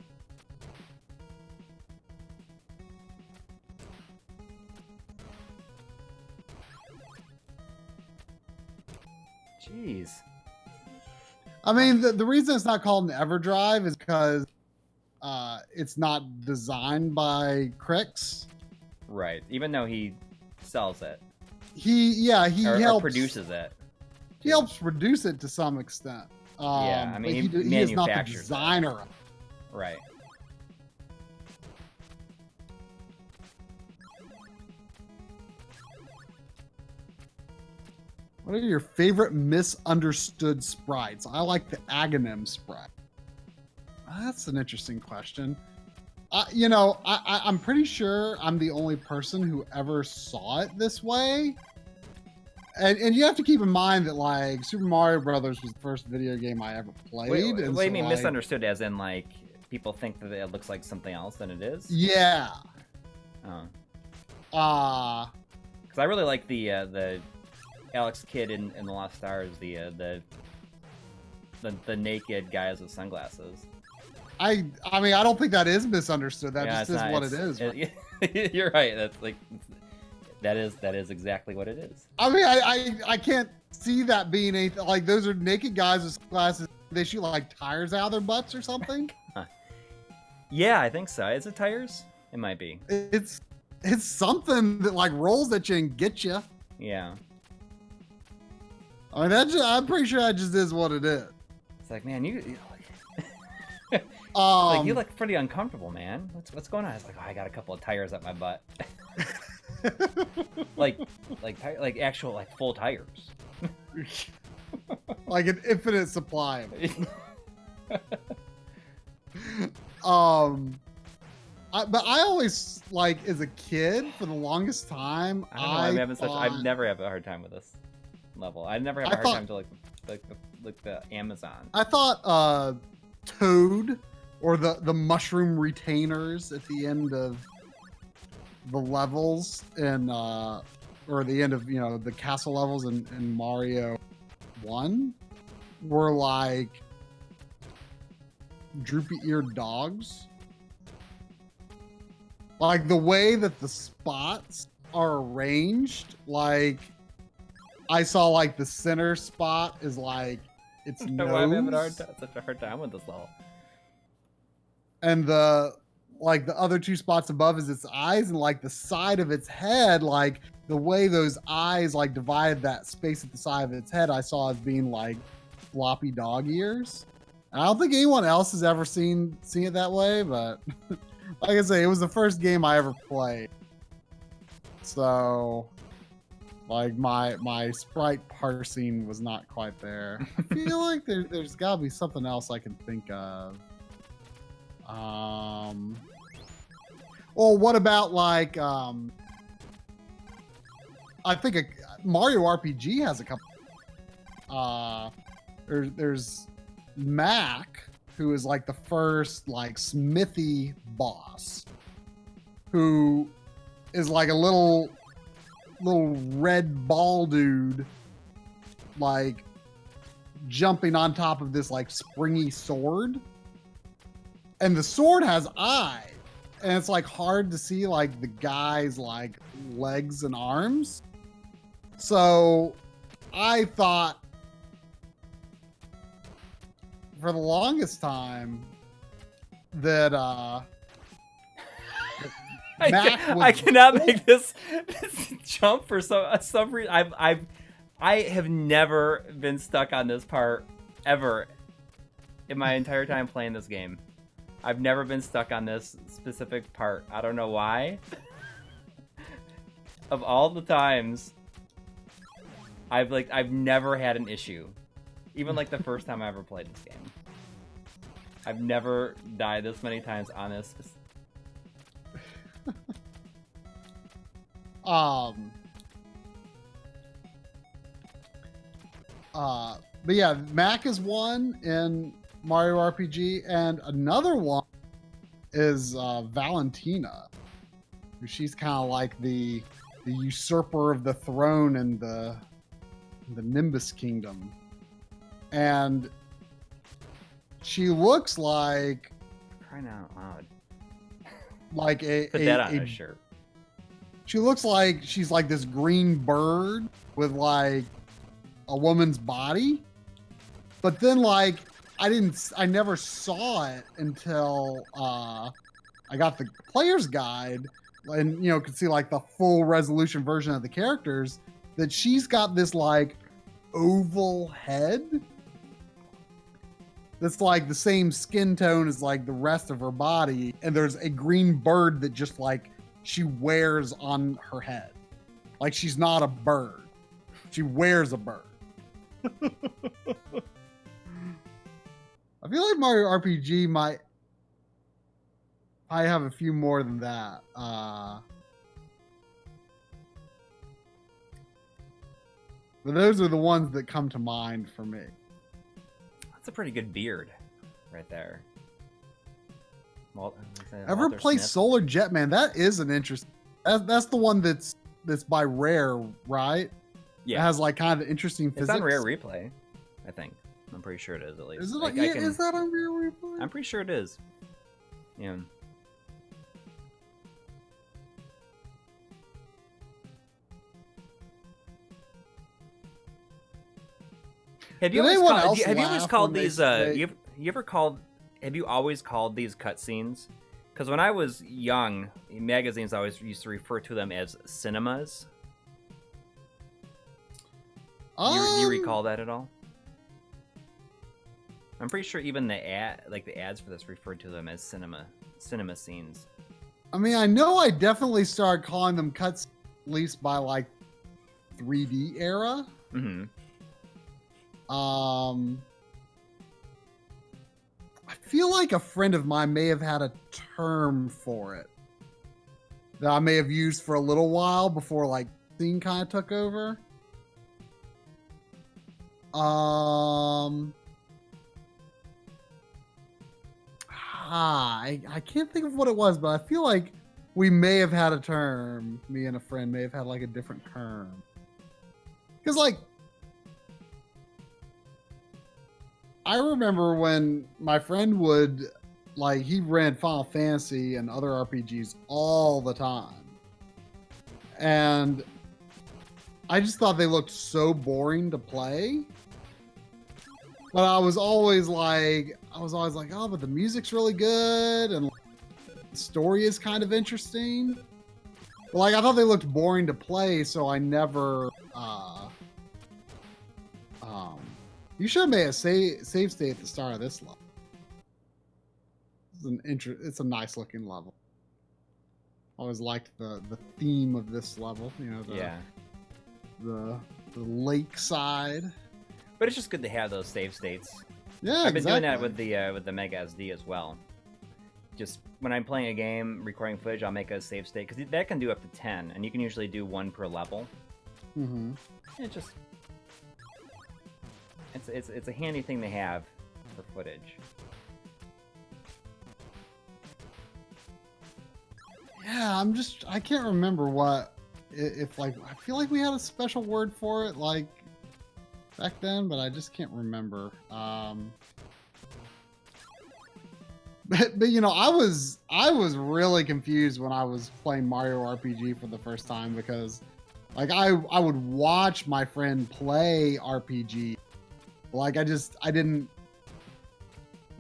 Jeez. I mean, the reason it's not called an EverDrive is because it's not designed by Crix. Right. Even though he sells it. He helps or produces it. He helps produce it to some extent. Yeah, I mean, he is not the designer. Right. What are your favorite misunderstood sprites? I like the Aghanim sprite. That's an interesting question. I'm pretty sure I'm the only person who ever saw it this way. And you have to keep in mind that, like, Super Mario Brothers was the first video game I ever played. What do you mean misunderstood? As in, like, people think that it looks like something else than it is? Yeah. Oh. Because I really like the Alex Kidd in The Lost Stars, the naked guys with sunglasses. I mean, I don't think that is misunderstood. That just is what it is. Right? You're right. That's like that is exactly what it is. I mean, I can't see that being anything like those are naked guys with sunglasses. They shoot like tires out of their butts or something. Yeah, I think so. Is it tires? It might be. It's something that like rolls at you and gets you. Yeah. I mean, I'm pretty sure that just is what it is. It's like, man, like you look pretty uncomfortable, man. What's going on? It's like, oh, I got a couple of tires up my butt. like actual like full tires. Like an infinite supply of it. But I always like as a kid for the longest time. I don't know. I've never had a hard time with this level. I never have a hard time to like the Amazon. I thought Toad or the mushroom retainers at the end of the levels and or the end of the castle levels in Mario 1 were like droopy-eared dogs. Like the way that the spots are arranged, like I saw like the center spot is like its nose. I'm having such a hard time with this level. And the other two spots above is its eyes, and like the side of its head, like the way those eyes like divided that space at the side of its head, I saw as being like floppy dog ears. And I don't think anyone else has ever seen it that way, but like I say, it was the first game I ever played. So like my sprite parsing was not quite there. I feel like there's gotta be something else I can think of. Well, what about like I think Mario RPG has a couple. There's Mac, who is like the first like smithy boss, who is like a little red ball dude, like jumping on top of this like springy sword. And the sword has eyes, and it's like hard to see like the guy's like legs and arms. So I thought for the longest time that I cannot make this jump for some reason. I have never been stuck on this part ever in my entire time playing this game. I've never been stuck on this specific part. I don't know why. Of all the times, I've never had an issue. Even like the first time I ever played this game. I've never died this many times on this. But yeah, Mac is one in Mario RPG, and another one is Valentina. She's kind of like the usurper of the throne in the Nimbus Kingdom, and she looks like, crying out loud, like put that on a shirt. She looks like she's like this green bird with like a woman's body, but then like I never saw it until I got the player's guide and could see like the full resolution version of the characters, that she's got this like oval head that's like the same skin tone as like the rest of her body, and there's a green bird that just like she wears on her head. Like she's not a bird. She wears a bird. I feel like Mario RPG might have a few more than that. But those are the ones that come to mind for me. That's a pretty good beard right there. Ever play Solar Jetman? That is an interesting. That's the one that's by Rare, right? Yeah, it has like kind of interesting physics. It's on Rare Replay, I think. I'm pretty sure it is, at least. Is it like, is that on Rare Replay? I'm pretty sure it is. Yeah. Have you always called these? Have you always called these cutscenes? Because when I was young, magazines always used to refer to them as cinemas. Do you recall that at all? I'm pretty sure even the ads for this referred to them as cinema scenes. I mean, I know I definitely started calling them cuts, at least by like 3D era. Mm-hmm. I feel like a friend of mine may have had a term for it that I may have used for a little while before like scene kind of took over. I can't think of what it was, but I feel like we may have had a term. Me and a friend may have had like a different term. Because like, I remember when my friend would like, he ran Final Fantasy and other RPGs all the time. And I just thought they looked so boring to play. But I was always like, oh, but the music's really good and the story is kind of interesting. But like, I thought they looked boring to play, so I never. You should have made a save state at the start of this level. It's a nice looking level. I always liked the theme of this level. You know, the lakeside. But it's just good to have those save states. Yeah, I've been doing that with the Mega SD as well. Just when I'm playing a game, recording footage, I'll make a save state because that can do up to 10, and you can usually do 1 per level. Mm-hmm. It's a handy thing to have for footage. Yeah, I can't remember if like, I feel like we had a special word for it like back then, but I just can't remember. But you know, I was really confused when I was playing Mario RPG for the first time because like I would watch my friend play RPG. Like I didn't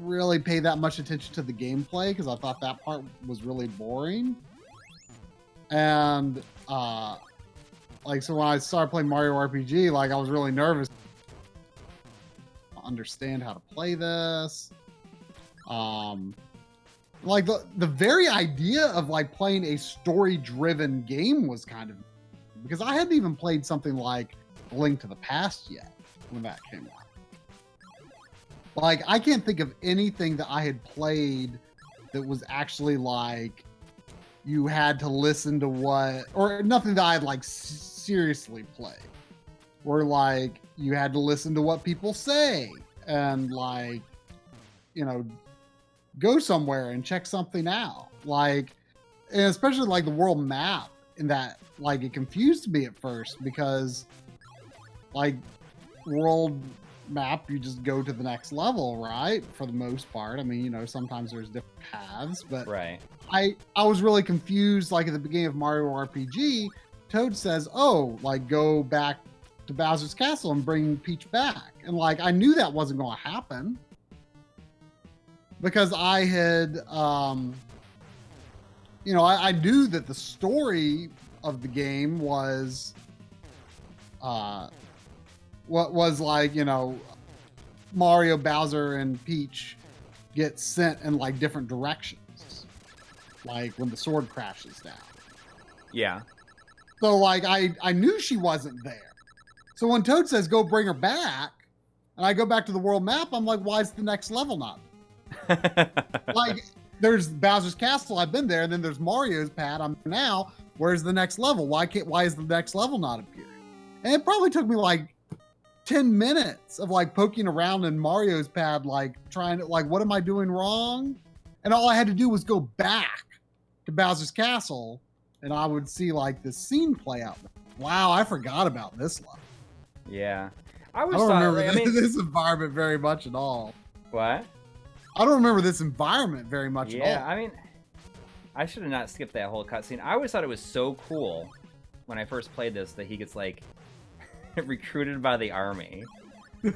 really pay that much attention to the gameplay because I thought that part was really boring. And like, so when I started playing Mario RPG, like I was really nervous to understand how to play this. Like the very idea of like playing a story-driven game was kind of, because I hadn't even played something like Link to the Past yet when that came out. Like, I can't think of anything that I had played that was actually like you had to listen to or nothing that I had like seriously played. Where like you had to listen to what people say and like, you know, go somewhere and check something out. Like, and especially like the world map in that, like it confused me at first because like world map, you just go to the next level, right? For the most part. I mean, you know, sometimes there's different paths, but right. I was really confused. Like at the beginning of Mario RPG, Toad says, "Oh, like go back to Bowser's Castle and bring Peach back," and like I knew that wasn't going to happen because I had, you know, I knew that the story of the game was, what was like, you know, Mario, Bowser, and Peach get sent in like different directions, like when the sword crashes down. Yeah. So like I knew she wasn't there. So when Toad says go bring her back, and I go back to the world map, I'm like, why is the next level not? Like there's Bowser's Castle, I've been there, and then there's Mario's pad. I'm now. Where's the next level? Why is the next level not appearing? And it probably took me like 10 minutes of like poking around in Mario's pad, like trying to like, what am I doing wrong? And all I had to do was go back to Bowser's Castle and I would see like this scene play out. Wow, I forgot about this level. Yeah. I don't remember this environment very much at all. What? I don't remember this environment very much at all. Yeah, I mean, I should have not skipped that whole cutscene. I always thought it was so cool when I first played this that he gets like recruited by the army. So,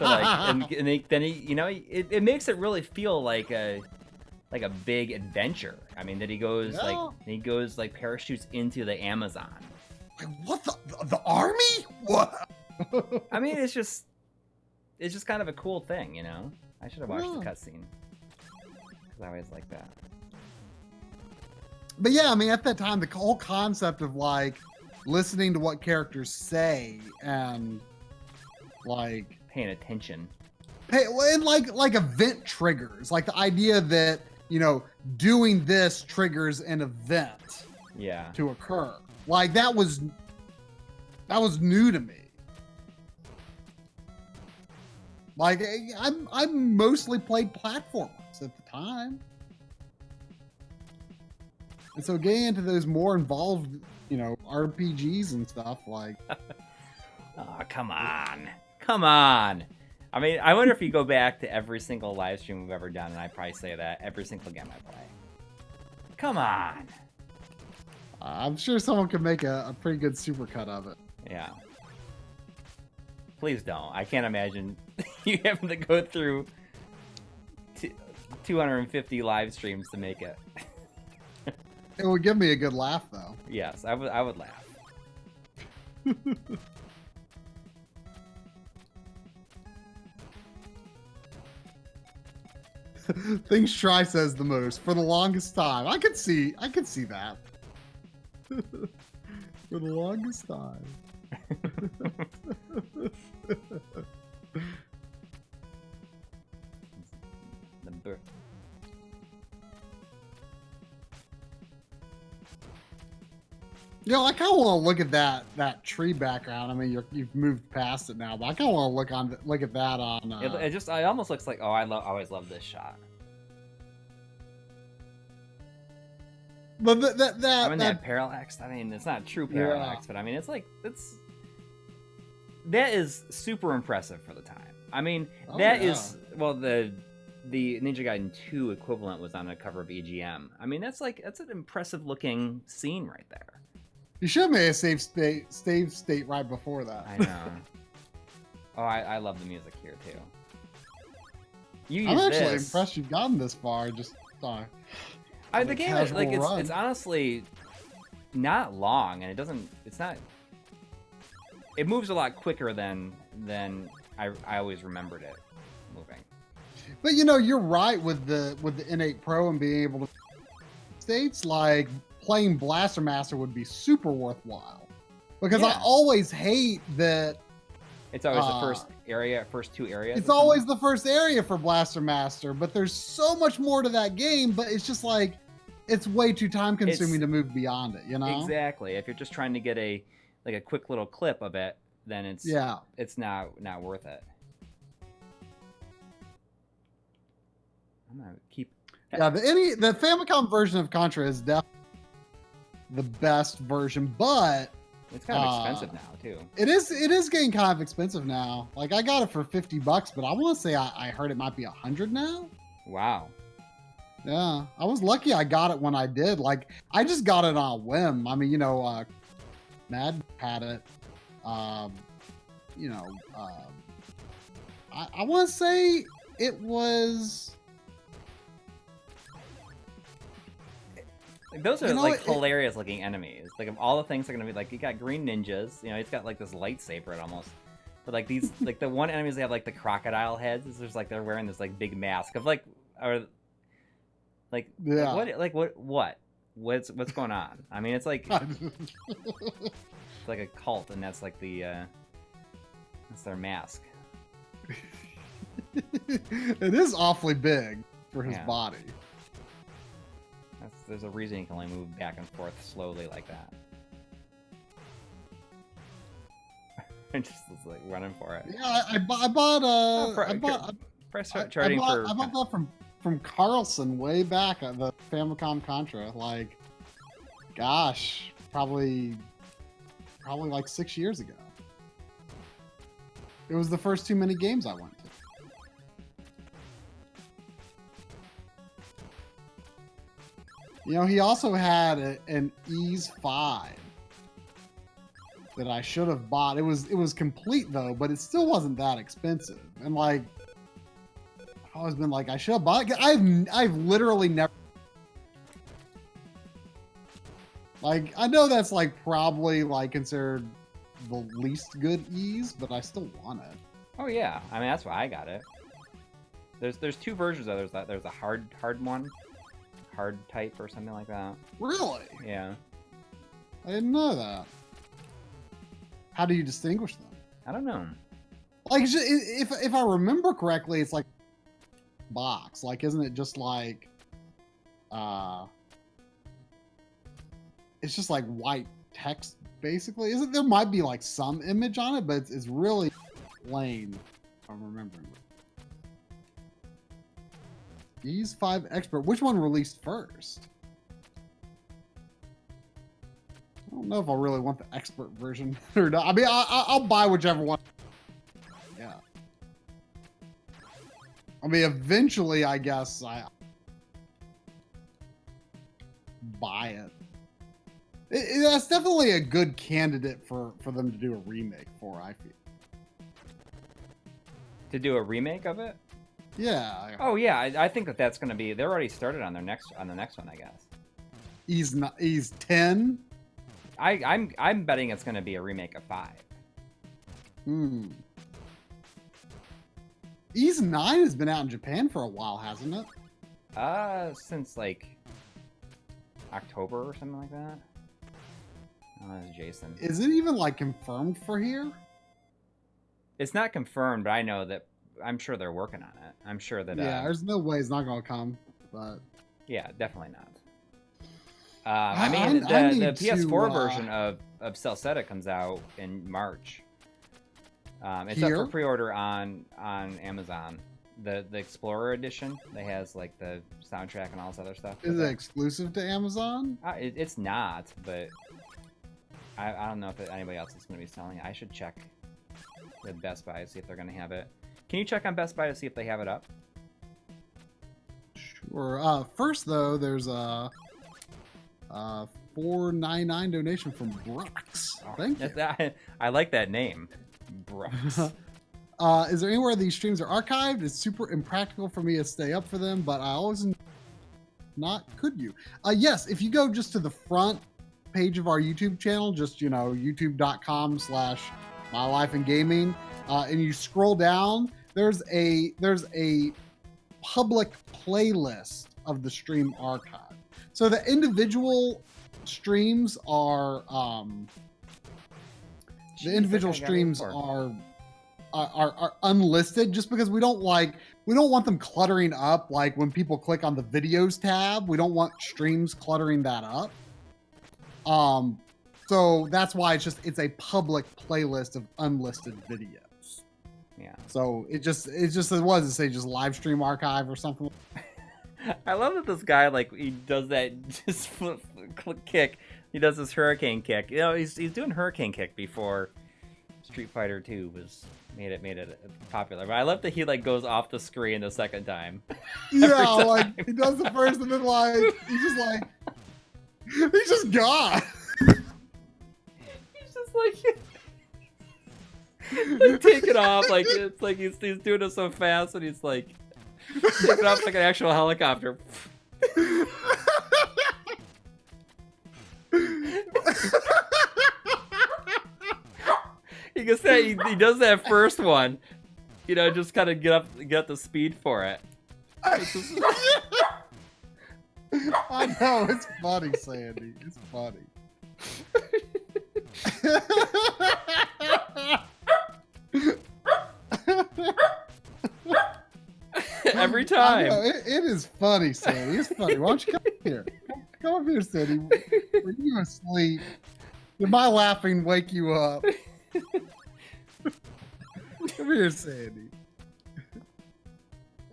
like, then he, you know, it makes it really feel like a big adventure. I mean, that he goes like parachutes into the Amazon. Like, what the army? What? I mean, it's just kind of a cool thing, you know. I should have watched the cutscene because I always like that. But yeah, I mean, at that time, the whole concept of like listening to what characters say and like paying attention. Hey, well, and like event triggers, like the idea that, you know, doing this triggers an event to occur. Like that was new to me. Like I mostly played platformers at the time. And so getting into those more involved, you know, RPGs and stuff like oh, come on. Come on. I mean, I wonder if you go back to every single live stream we've ever done, and I probably say that every single game I play. Come on. I'm sure someone could make a pretty good supercut of it. Yeah. Please don't. I can't imagine you having to go through 250 live streams to make it. It would give me a good laugh, though. Yes, I would laugh. Things Try says the most for the longest time. I could see that. For the longest time. You know, I kind of want to look at that tree background. I mean, you've moved past it now, but I kind of want to look at that on. It almost looks like, oh, I always love this shot. But that parallax. I mean, it's not true parallax, but I mean, that is super impressive for the time. I mean, is well, the Ninja Gaiden 2 equivalent was on a cover of EGM. I mean, that's an impressive looking scene right there. You should have made a save state right before that. I know. Oh, I love the music here too. I'm actually impressed you've gotten this far. Just the game is like it's honestly not long, and it moves a lot quicker than I always remembered it moving. But you know, you're right with the N8 Pro and being able to states like playing Blaster Master would be super worthwhile, because I always hate that it's always the first two areas. It's always the first area for Blaster Master, but there's so much more to that game. But it's just like it's way too time consuming to move beyond it. You know, exactly. If you're just trying to get a quick little clip of it, then it's not worth it. I'm gonna keep. Yeah, the Famicom version of Contra is definitely the best version, but it's kind of expensive now too. It is getting kind of expensive now. Like I got it for $50, but I want to say I heard it might be $100 now. Wow. Yeah, I was lucky I got it when I did. Like I just got it on a whim. I mean, you know, Mad had it. You know, I want to say it was. Like, those are hilarious looking enemies. Like, of all the things they're gonna be like, you got green ninjas. You know, he's got like this lightsaber almost. But like these, like the one enemies they have like the crocodile heads. It's just like they're wearing this like big mask of like, or like, what's going on? I mean, it's like it's like a cult, and that's like the that's their mask. It is awfully big for his body. There's a reason you can only move back and forth slowly like that. I'm just like running for it. Yeah, I bought that from Carlson way back at the Famicom Contra. Like, gosh, probably like 6 years ago. It was the first too many games I went to. You know, he also had an Ease 5 that I should have bought. It was complete though, but it still wasn't that expensive. And like, I've always been like, I should have bought it. I've literally never. Like, I know that's like probably like considered the least good Ease, but I still want it. Oh yeah, I mean that's why I got it. There's two versions of it. There's a hard one. Hard type or something like that. Really? Yeah. I didn't know that. How do you distinguish them? I don't know. Like, if I remember correctly, it's like box. Like, isn't it just like, it's just like white text basically? Isn't there might be like some image on it, but it's really plain. If I'm remembering. These 5 expert. Which one released first? I don't know if I really want the expert version or not. I mean, I'll buy whichever one. Yeah. I mean, eventually, I guess I buy it. That's definitely a good candidate for them to do a remake for, I feel. To do a remake of it? Yeah. Oh yeah, I think that's going to be. They're already started on the next one, I guess. He's 10. I'm betting it's going to be a remake of 5. Ys 9 has been out in Japan for a while, hasn't it? Since like October or something like that. Oh, that's Jason. Is it even like confirmed for here? It's not confirmed, but I know that. I'm sure they're working on it. I'm sure that. Yeah, there's no way it's not gonna come, but. Yeah, definitely not. I mean, the PS4 version of Celceta comes out in March. It's up for pre-order on Amazon. The Explorer edition that has like the soundtrack and all this other stuff. Is it exclusive to Amazon? It's not, but I don't know if anybody else is going to be selling it. I should check with Best Buy to see if they're going to have it. Can you check on Best Buy to see if they have it up? Sure. First though, there's a $4.99 donation from Brooks. Thank you. I like that name, Brooks. Is there anywhere these streams are archived? It's super impractical for me to stay up for them, but I always not. Could you? Yes, if you go just to the front page of our YouTube channel, just youtube.com/mylifeandgaming, and you scroll down, there's a public playlist of the stream archive. So the individual streams are are unlisted, just because we don't want them cluttering up. Like when people click on the videos tab, we don't want streams cluttering that up. So that's why it's a public playlist of unlisted videos. Yeah. So it say just live stream archive or something. I love that this guy, like, he does that just kick. He does this hurricane kick. You know, he's doing hurricane kick before Street Fighter 2 made it popular. But I love that he like goes off the screen the second time. Yeah, like he does the first and then like he's just gone. He's just like take it off, like it's like he's doing it so fast, and he's like taking off like an actual helicopter. You can say he does that first one, you know, just kind of get the speed for it. I know, it's funny, Sandy. It's funny. Every time. It is funny, Sandy. It's funny. Why don't you come here? Come up here, Sandy. When you were asleep, did my laughing wake you up? Come here, Sandy.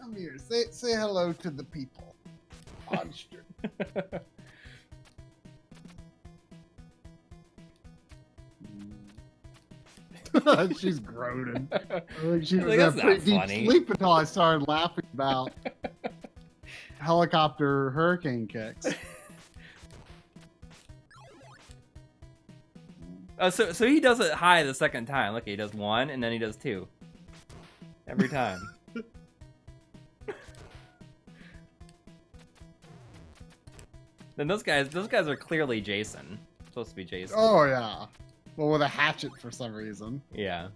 Come here. Say hello to the people on stream. She's groaning. She was in a pretty deep sleep until I started laughing about helicopter hurricane kicks. So he does it high the second time. Look, he does 1 and then he does 2 every time. Then those guys are clearly Jason. Supposed to be Jason. Oh yeah. Well, with a hatchet for some reason. Yeah.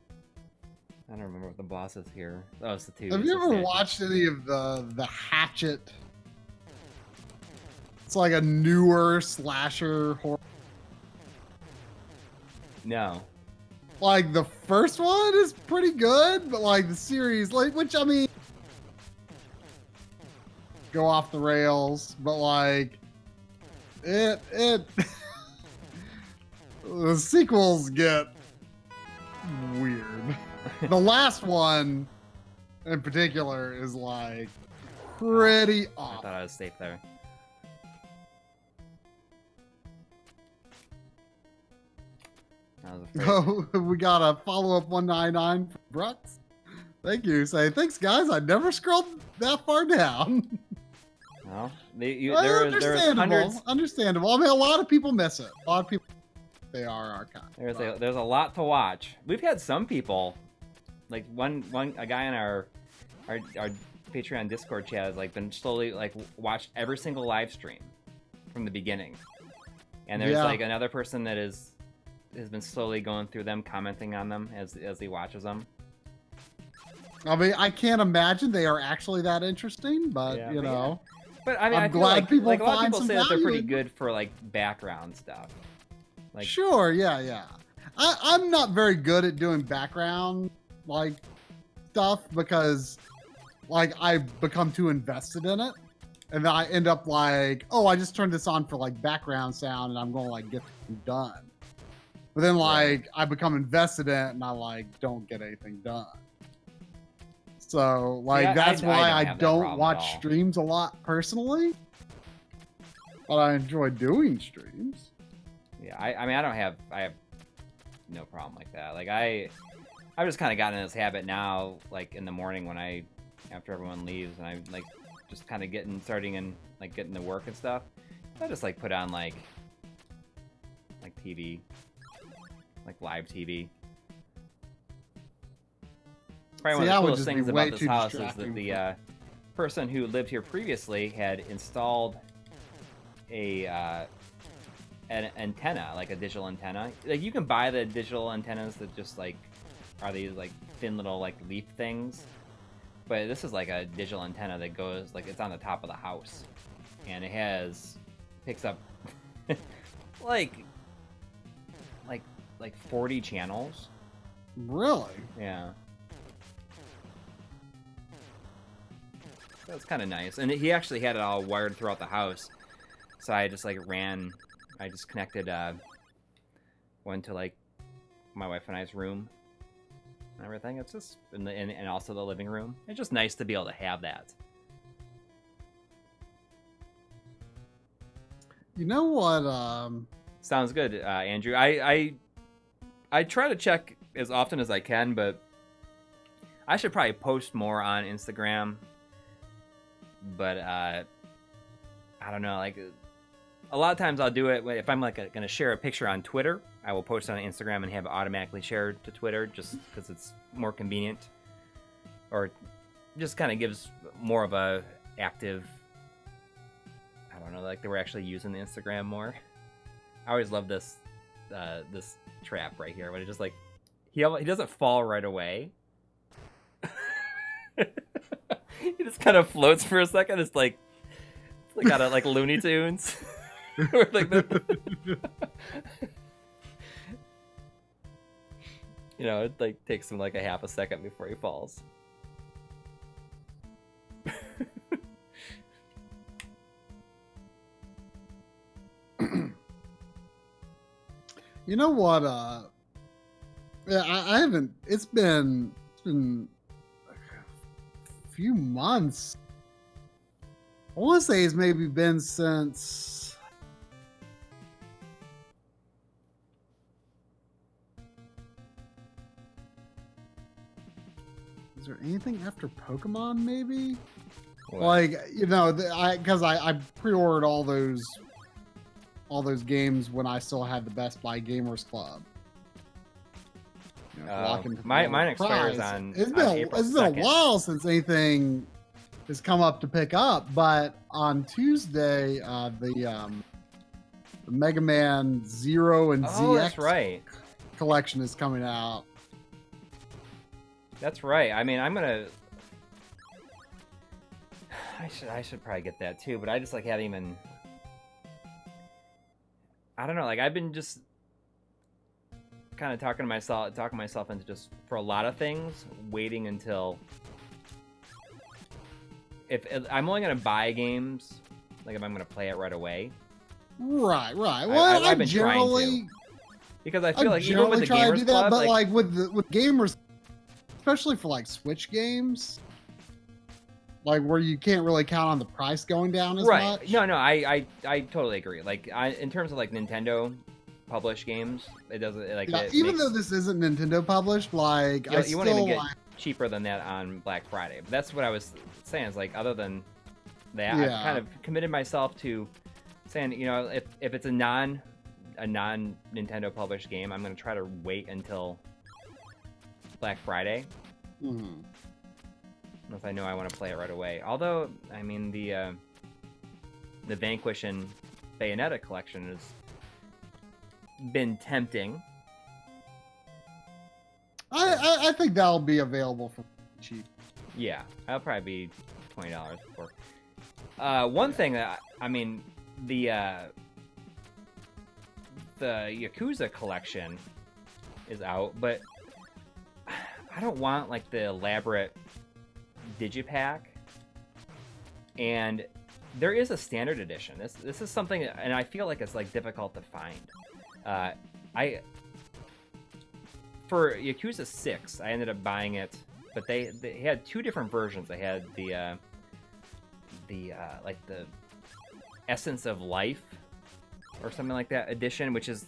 I don't remember what the boss is here. Oh, it's the 2. Have you ever watched any of the Hatchet? It's like a newer slasher horror. No. like the first one is pretty good, but like the series, like which I mean, go off the rails, but like it the sequels get weird. The last one in particular is like pretty I off. thought I was safe there. I was afraid. Oh, we got a follow-up 199 from Brooks. Thank you. Say, thanks, guys. I never scrolled that far down. Well, there's hundreds. Understandable. I mean, a lot of people miss it. A lot of people, they are archived. There's a lot to watch. We've had some people, like a guy in our Patreon Discord chat has like been slowly like watched every single live stream from the beginning, and there's like another person that has been slowly going through them, commenting on them as he watches them. I mean, I can't imagine they are actually that interesting, but you know. But I mean, I'm I feel glad like people a lot of find people some say that they're value pretty in good for like background stuff. Like, sure, yeah. I'm not very good at doing background like stuff because like I've become too invested in it, and then I end up like, oh, I just turned this on for like background sound, and I'm gonna like get it done. But then like I become invested in it, and I like don't get anything done. So like that's why I don't watch streams a lot personally, but I enjoy doing streams. Yeah, I mean I have no problem like that. Like I've just kind of gotten in this habit now, like in the morning when after everyone leaves and I like just kind of getting to work and stuff. I just like put on like TV, like live TV. Probably one of the coolest things about this house is that the person who lived here previously had installed an antenna, like a digital antenna. Like you can buy the digital antennas that just like are these like thin little like leaf things, but this is like a digital antenna that goes like it's on the top of the house, and it picks up like 40 channels. Really? Yeah. That's kind of nice, and he actually had it all wired throughout the house. So I just I just connected one to like my wife and I's room and everything. It's just and also the living room. It's just nice to be able to have that. You know what? Sounds good, Andrew. I try to check as often as I can, but I should probably post more on Instagram. But I don't know, like a lot of times I'll do it if I'm like going to share a picture on Twitter. I will post it on Instagram and have it automatically shared to Twitter just because it's more convenient, or just kind of gives more of a active, I don't know, like they were actually using the Instagram more. I always love this this trap right here when it just like he doesn't fall right away. He just kind of floats for a second. It's like out of like Looney Tunes. Like you know, it like takes him like a half a second before he falls. You know what? Yeah, I haven't. It's been a few months. I want to say it's maybe been since. Is there anything after Pokemon? Maybe. What? Like you know, because I pre-ordered all those games when I still had the Best Buy Gamers Club. You know, mine expires on. It's been a while since anything has come up to pick up, but on Tuesday, the Mega Man 0 and ZX that's right. collection is coming out. That's right. I mean, I should probably get that too, but I just like haven't even. I don't know. Like I've been just kind of talking myself into just, for a lot of things, waiting until if I'm only gonna buy games, like if I'm gonna play it right away. Right. Well, I've been generally trying to, because I feel like even with the Gamers Club, but like with gamers, especially for like Switch games, like where you can't really count on the price going down as much. No, I totally agree. Like in terms of like Nintendo published games, it doesn't like even though this isn't Nintendo published, like you won't even get cheaper than that on Black Friday. But that's what I was saying. Is like other than that, I've kind of committed myself to saying, you know, if it's a non Nintendo published game, I'm going to try to wait until Black Friday. If I know I want to play it right away. Although, I mean, the Vanquish and Bayonetta collection has been tempting. I think that'll be available for cheap. Yeah, that'll probably be $20 for. One thing that I mean, the Yakuza collection is out, but I don't want like the elaborate digipack. And there is a standard edition. This is something, and I feel like it's like difficult to find. For Yakuza 6, I ended up buying it, but they had two different versions. They had the like the Essence of Life or something like that edition, which is,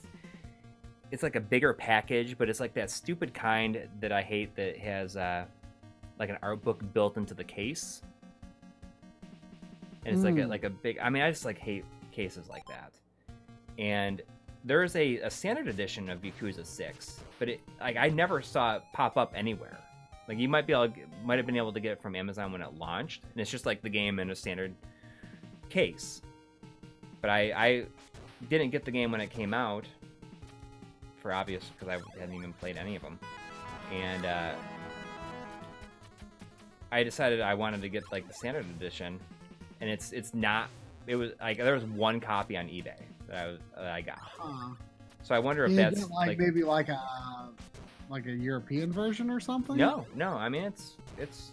it's like a bigger package, but it's like that stupid kind that I hate that has like an art book built into the case. And it's like a big, I mean, I just like hate cases like that. And there's a standard edition of Yakuza 6, but it, like, I never saw it pop up anywhere. Like, you might have been able to get it from Amazon when it launched, and it's just like the game in a standard case. But I didn't get the game when it came out, for obvious, because I hadn't even played any of them. And I decided I wanted to get like the standard edition, and it's not. It was like there was one copy on eBay that I got. So I wonder if that's like maybe like a European version or something. No. I mean it's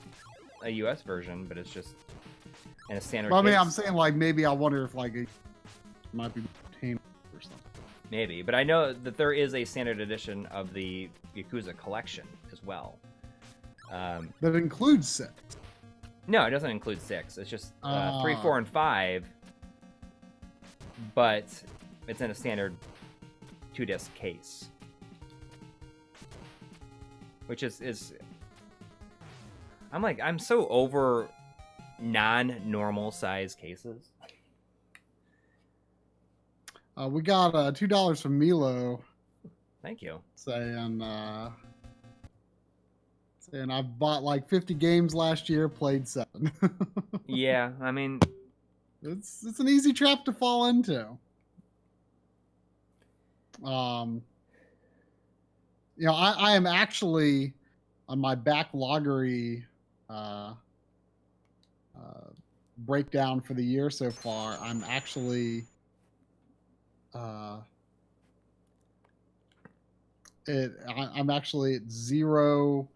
a US version, but it's just in a standard. Well, I mean, case. I'm saying like maybe I wonder if like it might be obtainable or something. Maybe, but I know that there is a standard edition of the Yakuza collection as well. That includes 6. No, it doesn't include 6. It's just 3, 4, and 5. But it's in a standard 2-disc case, which is I'm so over non-normal size cases. We got $2 from Milo. Thank you. Saying I've bought like 50 games last year, played 7. Yeah, I mean, it's an easy trap to fall into. You know, I am actually on my backloggery breakdown for the year so far. I'm actually I'm actually at 0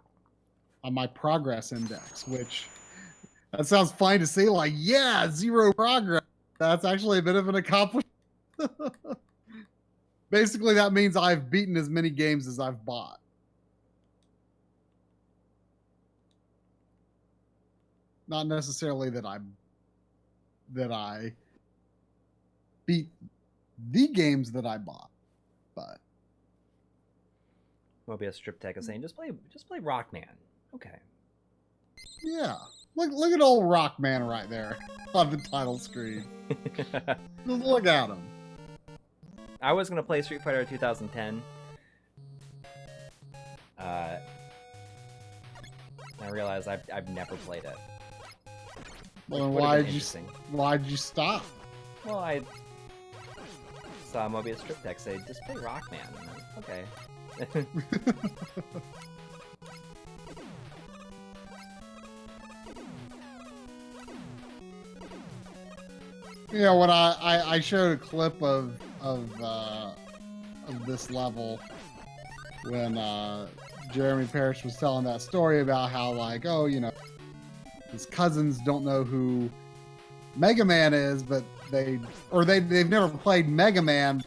on my progress index, which that sounds fine to say, like, yeah, 0 progress. That's actually a bit of an accomplishment. Basically, that means I've beaten as many games as I've bought. Not necessarily that I beat the games that I bought, but Mobius Strip Tech is saying just play Rockman. Okay. Yeah. Look at old Rockman right there on the title screen. Just look at him. I was gonna play Street Fighter 2010. I realized I've never played it. Well, why did you stop? Well, I saw Mobius Strip Tech say just play Rockman. Okay. You know, when I showed a clip of this level, when Jeremy Parrish was telling that story about how, like, oh, you know, his cousins don't know who Mega Man is, but they've never played Mega Man,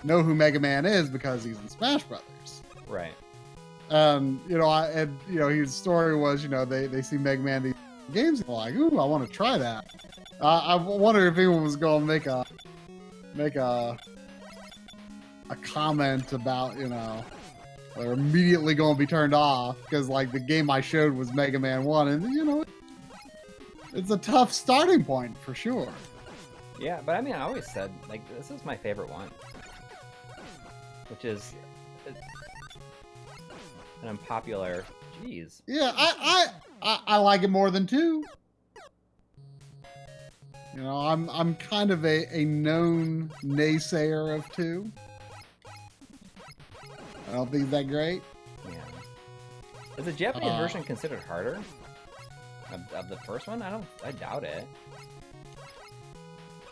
know who Mega Man is because he's in Smash Brothers. Right. You know, his story was, you know, they see Mega Man these games and they're like, ooh, I want to try that. I wonder if anyone was going to make a comment about, you know, they're immediately going to be turned off because, like, the game I showed was Mega Man 1, and, you know, it's a tough starting point for sure. Yeah, but I mean, I always said, like, this is my favorite one. Which is an unpopular, jeez. Yeah, I like it more than 2. You know, I'm kind of a known naysayer of 2. I don't think it's that great. Yeah. Is the Japanese version considered harder of the first one? I doubt it.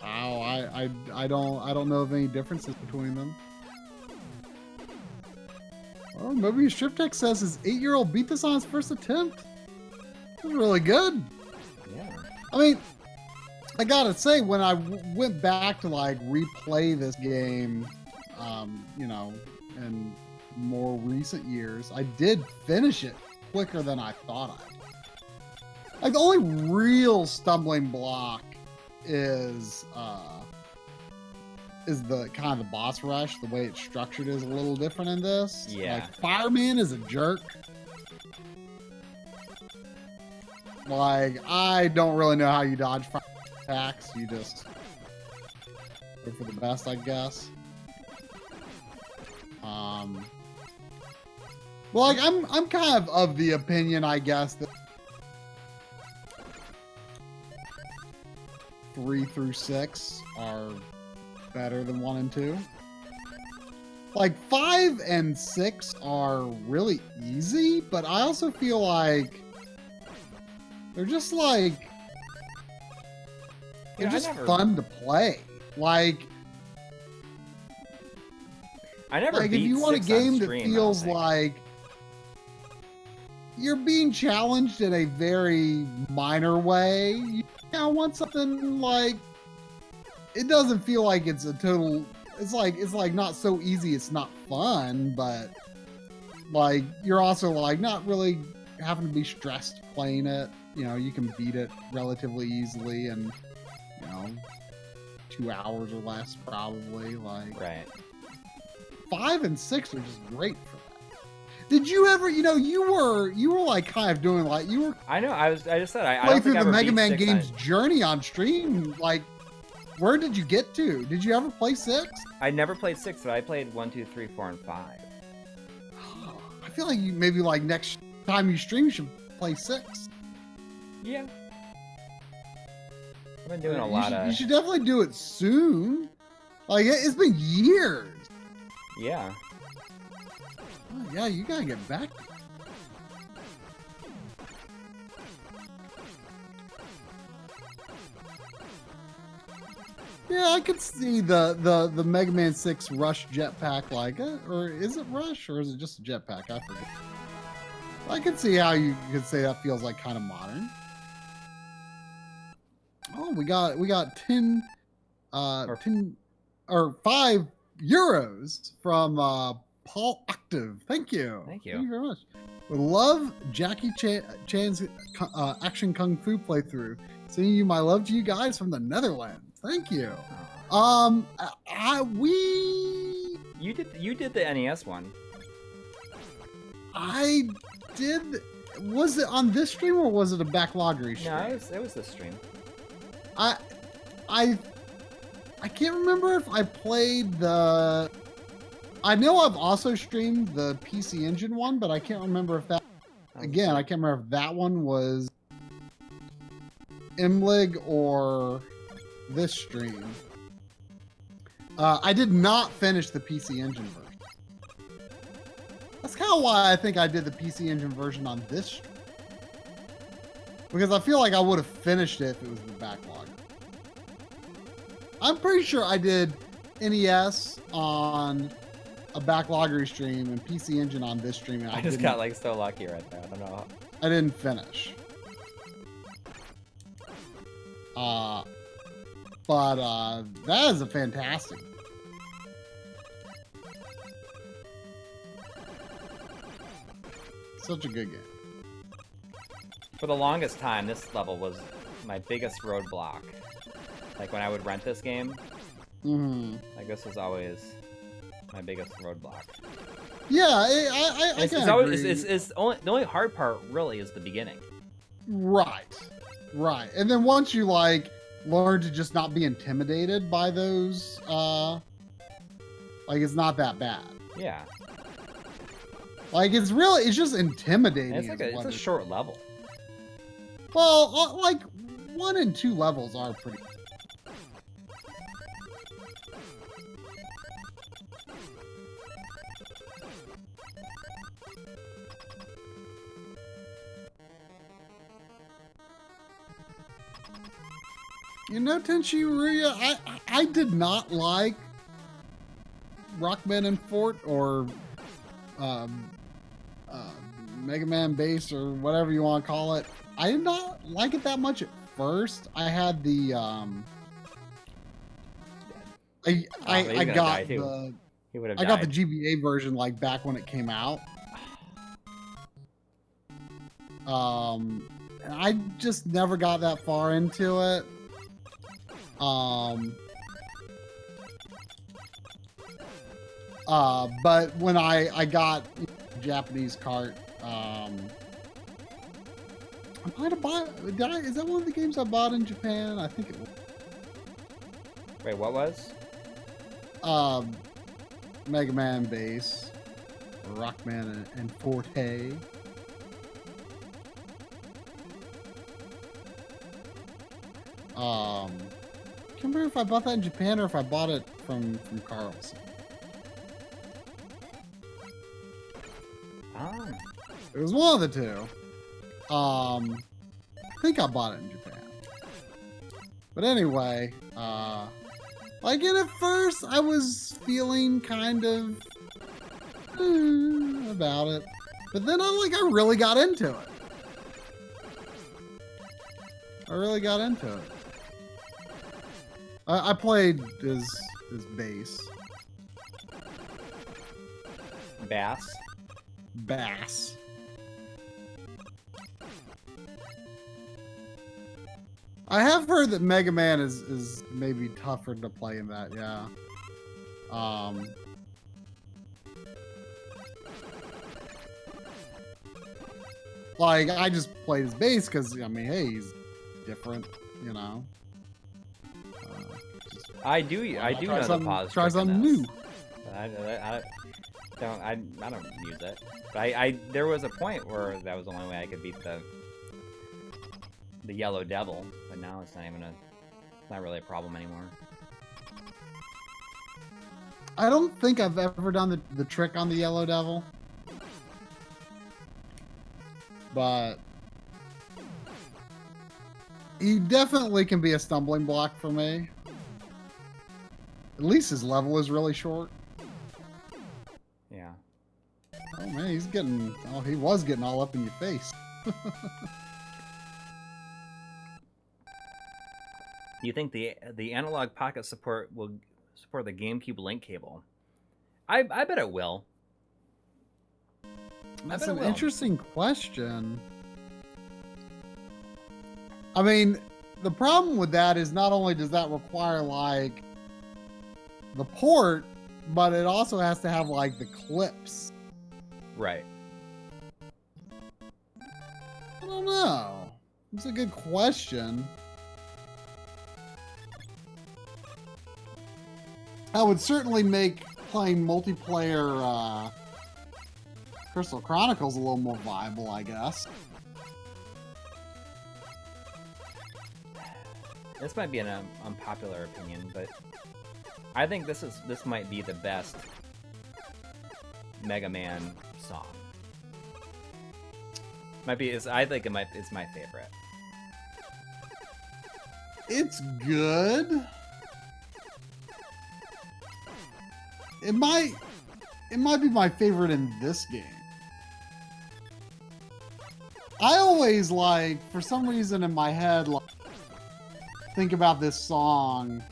Oh, I don't know of any differences between them. Oh, maybe Striptech says his 8-year-old beat this on his first attempt. This is really good. Yeah. I mean, I gotta say, when I went back to, like, replay this game, you know, in more recent years, I did finish it quicker than I thought I would. Like, the only real stumbling block is the kind of the boss rush. The way it's structured is a little different in this. Yeah. Like, Fireman is a jerk. Like, I don't really know how you dodge fire attacks. You just go for the best, I guess. Well, like, I'm kind of the opinion, I guess, that 3 through 6 are better than 1 and 2. Like, 5 and 6 are really easy, but I also feel like they're just like, they're just fun to play. Like, I never like, beat if you want a 6 game on that stream, feels like you're being challenged in a very minor way, you kind of want something like, it doesn't feel like it's a total, it's like not so easy it's not fun, but like you're also like not really having to be stressed playing it. You know, you can beat it relatively easily and, you know, 2 hours or less probably. Like, right. 5 and 6 are just great for that. Did you ever, you know, you were like kind of doing like, you were, I know, I just said I play don't through think I the ever Mega beat Man 6 game's on... journey on stream. Like, where did you get to? Did you ever play 6? I never played 6, but I played 1, 2, 3, 4, and 5. I feel like you maybe like next time you stream you should play 6. Yeah. I've been doing a lot of... You should definitely do it soon. Like, it's been years. Yeah. Oh, yeah, you gotta get back. Yeah, I could see the Mega Man 6 Rush jetpack, like, or is it Rush or is it just a jetpack? I forget. I can see how you could say that feels like kind of modern. Oh, we got 10 or 5 euros from Paul Octave. Thank you. Thank you. Thank you very much. We love Jackie Chan's action kung fu playthrough. Sending you my love to you guys from the Netherlands. Thank you. You did the NES one. I did. Was it on this stream or was it a backloggery stream? No, it was this stream. I can't remember if I played the. I know I've also streamed the PC Engine one, but I can't remember if that. Again, I can't remember if that one was MLiG or this stream. I did not finish the PC Engine version. That's kind of why I think I did the PC Engine version on this stream. Because I feel like I would have finished it if it was the backlog. I'm pretty sure I did NES on a backloggery stream and PC Engine on this stream, and I just got like so lucky right there. I don't know. I didn't finish. But that is a fantastic. Such a good game. For the longest time, this level was my biggest roadblock. Like when I would rent this game, like this was always my biggest roadblock. Yeah, I it's always it's only the only hard part really is the beginning. Right, and then once you like learn to just not be intimidated by those, like it's not that bad. Yeah. Like it's just intimidating. And it's a short level. Well, like 1 and 2 levels are pretty. You know, Tenchi Ruya, I did not like Rockman and Fort or Mega Man Base or whatever you want to call it. I did not like it that much at first. I had the I got the GBA version like back when it came out. And I just never got that far into it. But when I got Japanese cart, I might have bought. Is that one of the games I bought in Japan? I think it was. Wait, what was? Mega Man Base, Rockman and Forte. I can't remember if I bought that in Japan or if I bought it from Carlson. It was one of the two. I think I bought it in Japan. But anyway, like at first I was feeling kind of about it, but then I really got into it. I played his bass. Bass. I have heard that Mega Man is maybe tougher to play in that, yeah. Like, I just played his bass because, I mean, hey, he's different, you know. I do know the pause. Try something new. I don't use it. But there was a point where that was the only way I could beat the Yellow Devil, but now it's not really a problem anymore. I don't think I've ever done the trick on the Yellow Devil. But he definitely can be a stumbling block for me. At least his level is really short. Yeah. Oh man, he was getting all up in your face. Do you think the analog pocket support will support the GameCube link cable? I bet it will. That's an interesting question. I mean, the problem with that is not only does that require like the port, but it also has to have like the clips. Right. I don't know. It's a good question. That would certainly make playing multiplayer Crystal Chronicles a little more viable, I guess. This might be an unpopular opinion, but I think this might be the best Mega Man song. I think it's my favorite. It's good. It might. it might be my favorite in this game. I always like, for some reason in my head, like, think about this song.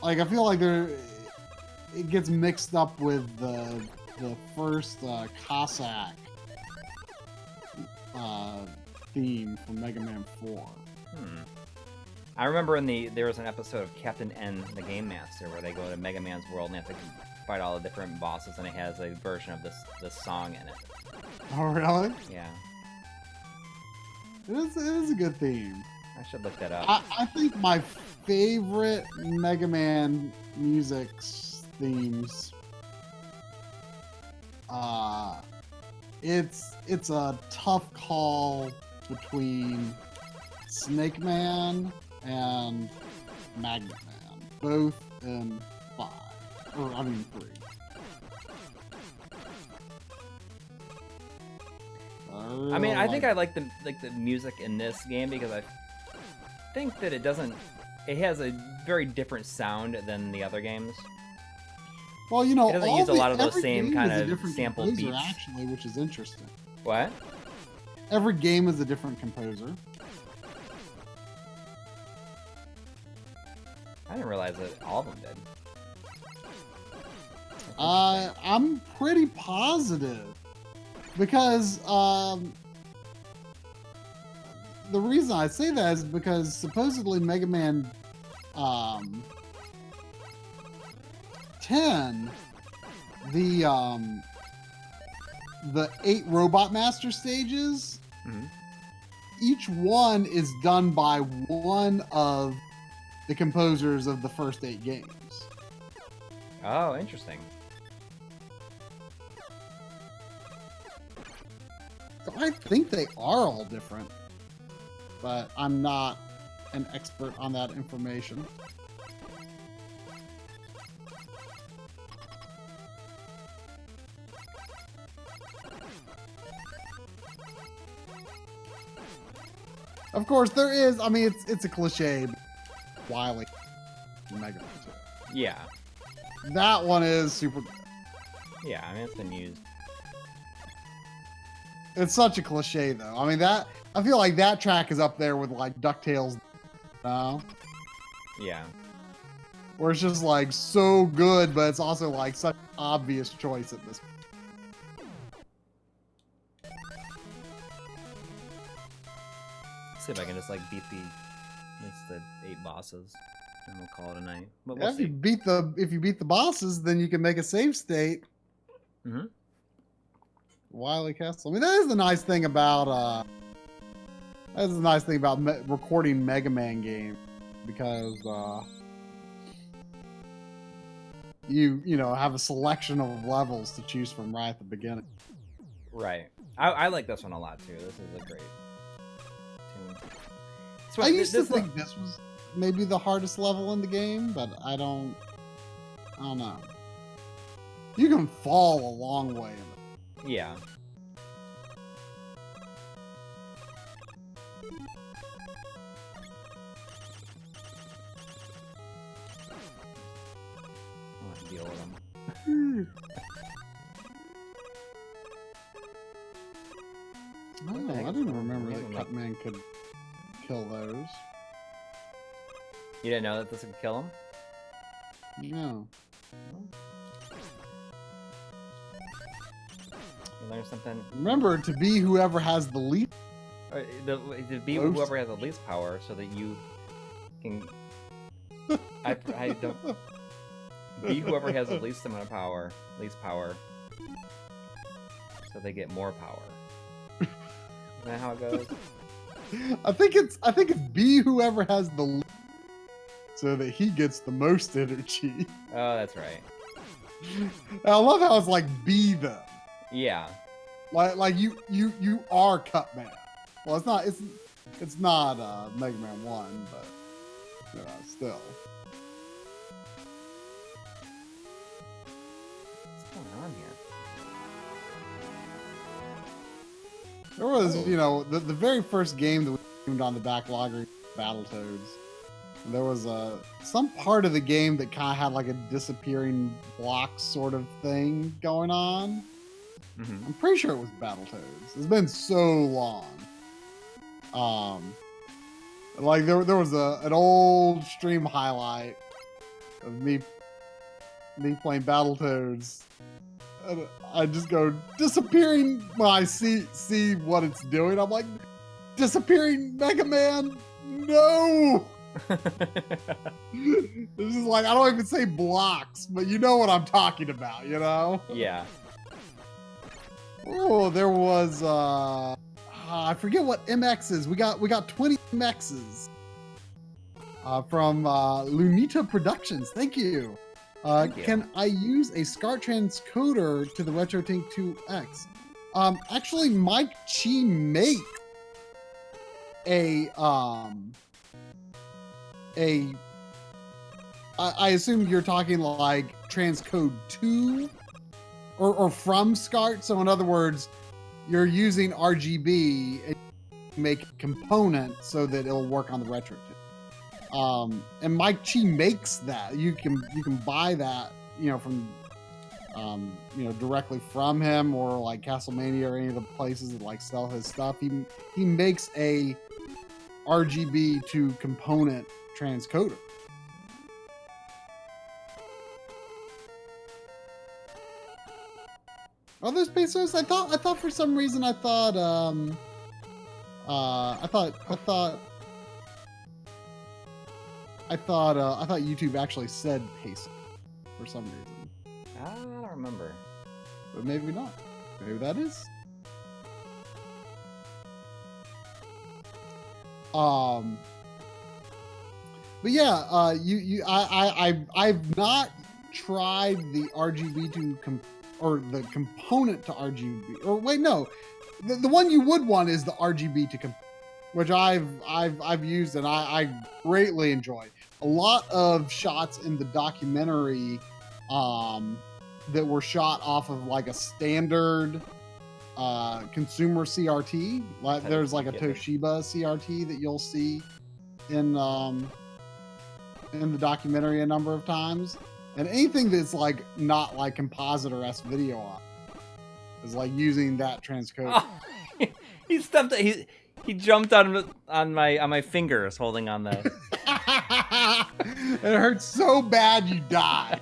Like, I feel like it gets mixed up with the first Cossack theme from Mega Man 4. I remember there was an episode of Captain N, the Game Master, where they go to Mega Man's world and have to fight all the different bosses, and it has a version of this song in it. Oh, really? Yeah. It is a good theme. I should look that up. I think my favorite Mega Man music themes, it's a tough call between Snake Man and Magnet Man, both in 5, or I mean 3. I mean, I think I like the music in this game because I think that it has a very different sound than the other games. Well, you know, it doesn't use a lot of those same kind of sampled composer, beats, actually, which is interesting. What? Every game is a different composer. I didn't realize that all of them did. I'm pretty positive because the reason I say that is because supposedly Mega Man 10, the 8 Robot Master stages, each one is done by one of the composers of the first 8 games. Oh, interesting. So I think they are all different, but I'm not an expert on that information. Of course, there is. I mean, it's a cliche. Wily Mega Man 2. Yeah. That one is super good. Yeah, I mean, it's been used. It's such a cliche, though. I mean, I feel like that track is up there with, like, DuckTales now. Yeah. Where it's just, like, so good, but it's also, like, such an obvious choice at this point. See if I can just, like, beat the 8 bosses, and we'll call it a night. But we'll if you beat the bosses, then you can make a save state. Mm-hmm. Wily Castle. I mean, that is the nice thing about recording Mega Man games, because you know, have a selection of levels to choose from right at the beginning. Right. I like this one a lot too. This is a great tune. I used to think this was maybe the hardest level in the game, but I don't know. You can fall a long way in it. Yeah. I'll deal with them. Oh, I didn't remember that Cutman could kill those. You didn't know that this would kill him? No. You learn something. Remember, to be whoever has the least. To be whoever has the least power, so that you can. I don't. Be whoever has the least amount of power, least power, so they get more power. Isn't that how it goes? I think it's be whoever has the least, so that he gets the most energy. Oh, that's right. I love how it's like be them. Yeah. Like you are Cutman. Well, it's not Mega Man 1, but you know, still. What's going on here? There was, you know, the very first game that we streamed on the backlog, Battletoads. There was some part of the game that kind of had like a disappearing block sort of thing going on. Mm-hmm. I'm pretty sure it was Battletoads. It's been so long. Like there was an old stream highlight of me playing Battletoads. And I just go disappearing when I see what it's doing. I'm like, disappearing Mega Man, no. This is like, I don't even say blocks, but you know what I'm talking about, you know? Yeah. Oh, there was I forget what MXs. We got 20 MXs from Lunita Productions. Thank you. Thank you. Can I use a SCART transcoder to the RetroTink 2X? Actually, Mike Chi makes I assume you're talking like transcode 2 or from SCART. So in other words, you're using RGB and make a component so that it'll work on the RetroTink. And Mike Chi makes that. You can buy that, from directly from him, or like Castlemania or any of the places that like sell his stuff. He makes a RGB to component transcoder. Other pesos? I thought for some reason I thought YouTube actually said peso for some reason. I don't remember. But maybe not. Maybe that is. But yeah, I've not tried the RGB to or the component to RGB. Or wait, no, the one you would want is the RGB to which I've used and I greatly enjoy. A lot of shots in the documentary that were shot off of like a standard consumer CRT. Like there's like a Toshiba CRT that you'll see in the documentary a number of times. And anything that's like not like compositor S video on is like using that transcode. Oh, he stepped. He jumped on my fingers, holding on the. It hurts so bad you die.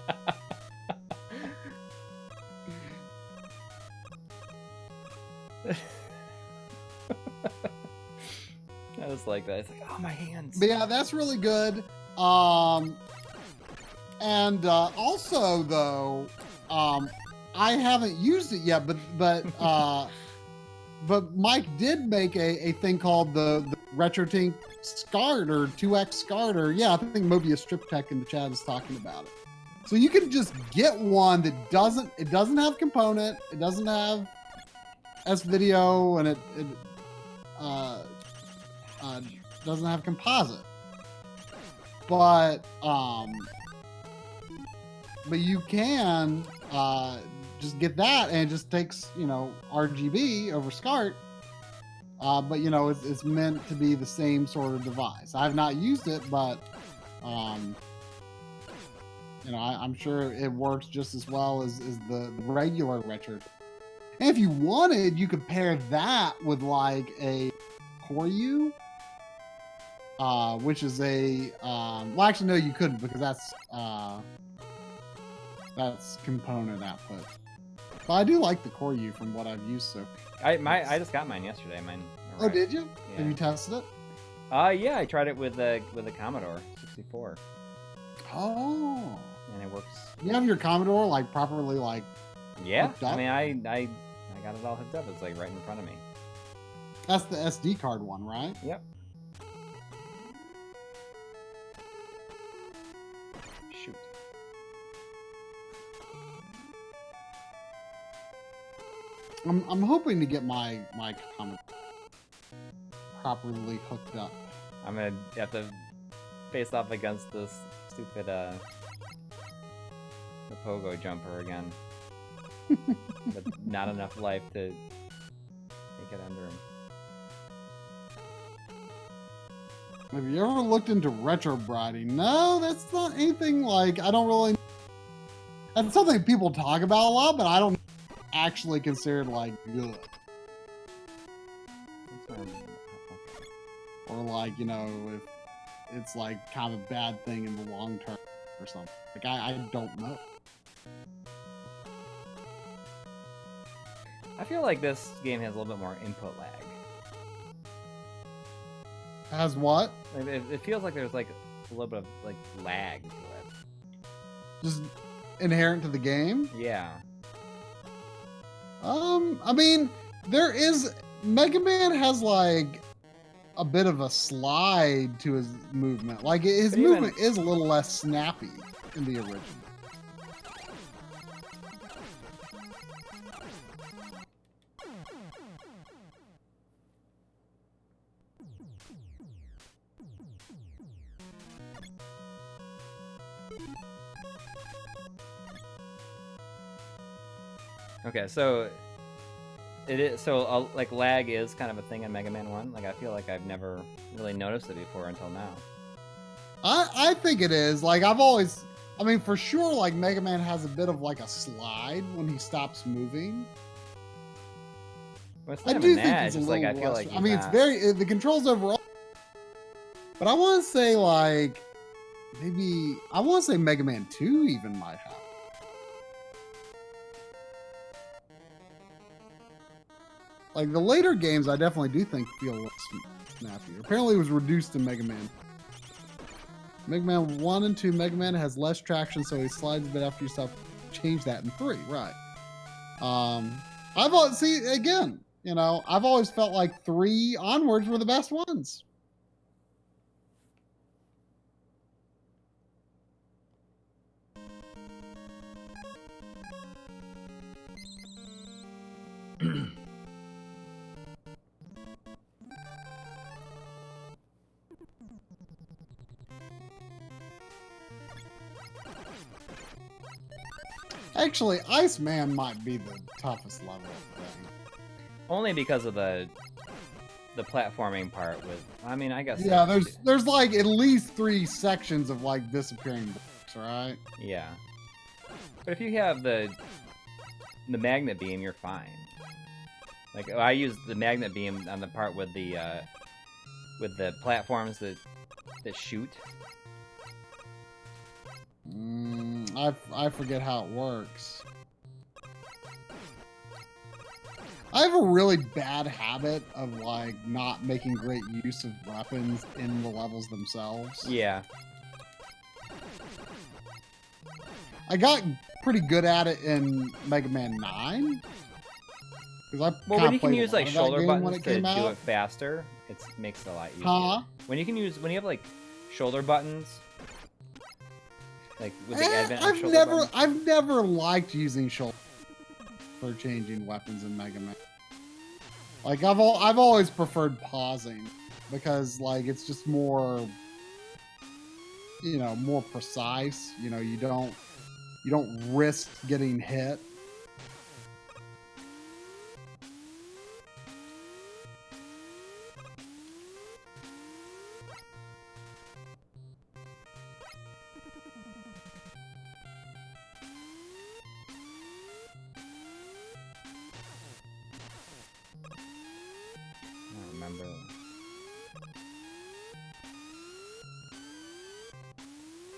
I was like that. It's like, oh, my hands. But yeah, that's really good. And also though, I haven't used it yet, but Mike did make a thing called the RetroTink SCART or 2X SCART, or yeah, I think Mobius Strip Tech in the chat is talking about it. So you can just get one that doesn't have component, it doesn't have S video, and it doesn't have composite. But you can just get that, and it just takes RGB over SCART. But it's meant to be the same sort of device. I've not used it, but I'm sure it works just as well as the regular retro. And if you wanted, you could pair that with like a Coury, which is a well, actually no, you couldn't, because that's component output. But I do like the Coury from what I've used so. I just got mine yesterday. Mine. Oh, did you? Yeah. Have you tested it? Yeah, I tried it with a Commodore 64. Oh. And it works. You have your Commodore like properly like. Yeah, I mean, I got it all hooked up. It's like right in front of me. That's the SD card one, right? Yep. Shoot. I'm hoping to get my Commodore properly hooked up. I'm gonna have to face off against this stupid the pogo jumper again. But not enough life to take it under him. Have you ever looked into retro briding? No, that's not anything like, I don't really, that's something people talk about a lot, but I don't actually consider it like good. Or like, you know, if it's like kind of a bad thing in the long term or something. Like, I don't know. I feel like this game has a little bit more input lag. Has what? Like, it feels like there's like a little bit of like lag to it. Just inherent to the game? Yeah. I mean, there is, Mega Man has like a bit of a slide to his movement. Like his movement is a little less snappy in the original. Okay, so it is like lag is kind of a thing in Mega Man 1. Like I feel like I've never really noticed it before until now. I think it is. Like I've always, I mean, for sure, like Mega Man has a bit of like a slide when he stops moving. Well, it's I not do even think that. it's It's a just like little I feel less. like I mean, it's very, the controls overall. But I want to say like maybe I want to say Mega Man 2 even might have. Like the later games, I definitely do think feel less snappier. Apparently, it was reduced in Mega Man. Mega Man 1 and 2, Mega Man has less traction, so he slides a bit after you stop. Change that in 3, right? I've always, see again, you know, I've always felt like 3 onwards were the best ones. Actually, Iceman might be the toughest level thing. Only because of the platforming part with, I mean, I guess. Yeah, there's like at least 3 sections of like disappearing blocks, right? Yeah. But if you have the magnet beam, you're fine. Like I use the magnet beam on the part with the platforms that shoot. I forget how it works. I have a really bad habit of like not making great use of weapons in the levels themselves. Yeah. I got pretty good at it in Mega Man 9. Well, when you can use like shoulder buttons to do it faster, it makes it a lot easier. Huh? When you have like shoulder buttons, like with the advent of shoulder buttons. I've never liked using shoulder for changing weapons in Mega Man. Like I've always preferred pausing because like it's just more, you know, more precise. You know, you don't risk getting hit.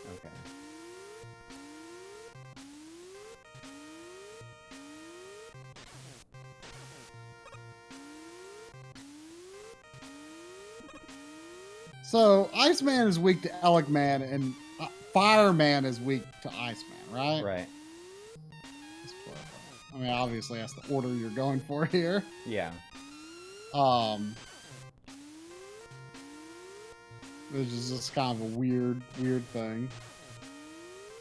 Okay. So Iceman is weak to Elecman, and Fireman is weak to Iceman, right? Right. I mean, obviously that's the order you're going for here. Yeah. Which is just kind of a weird thing.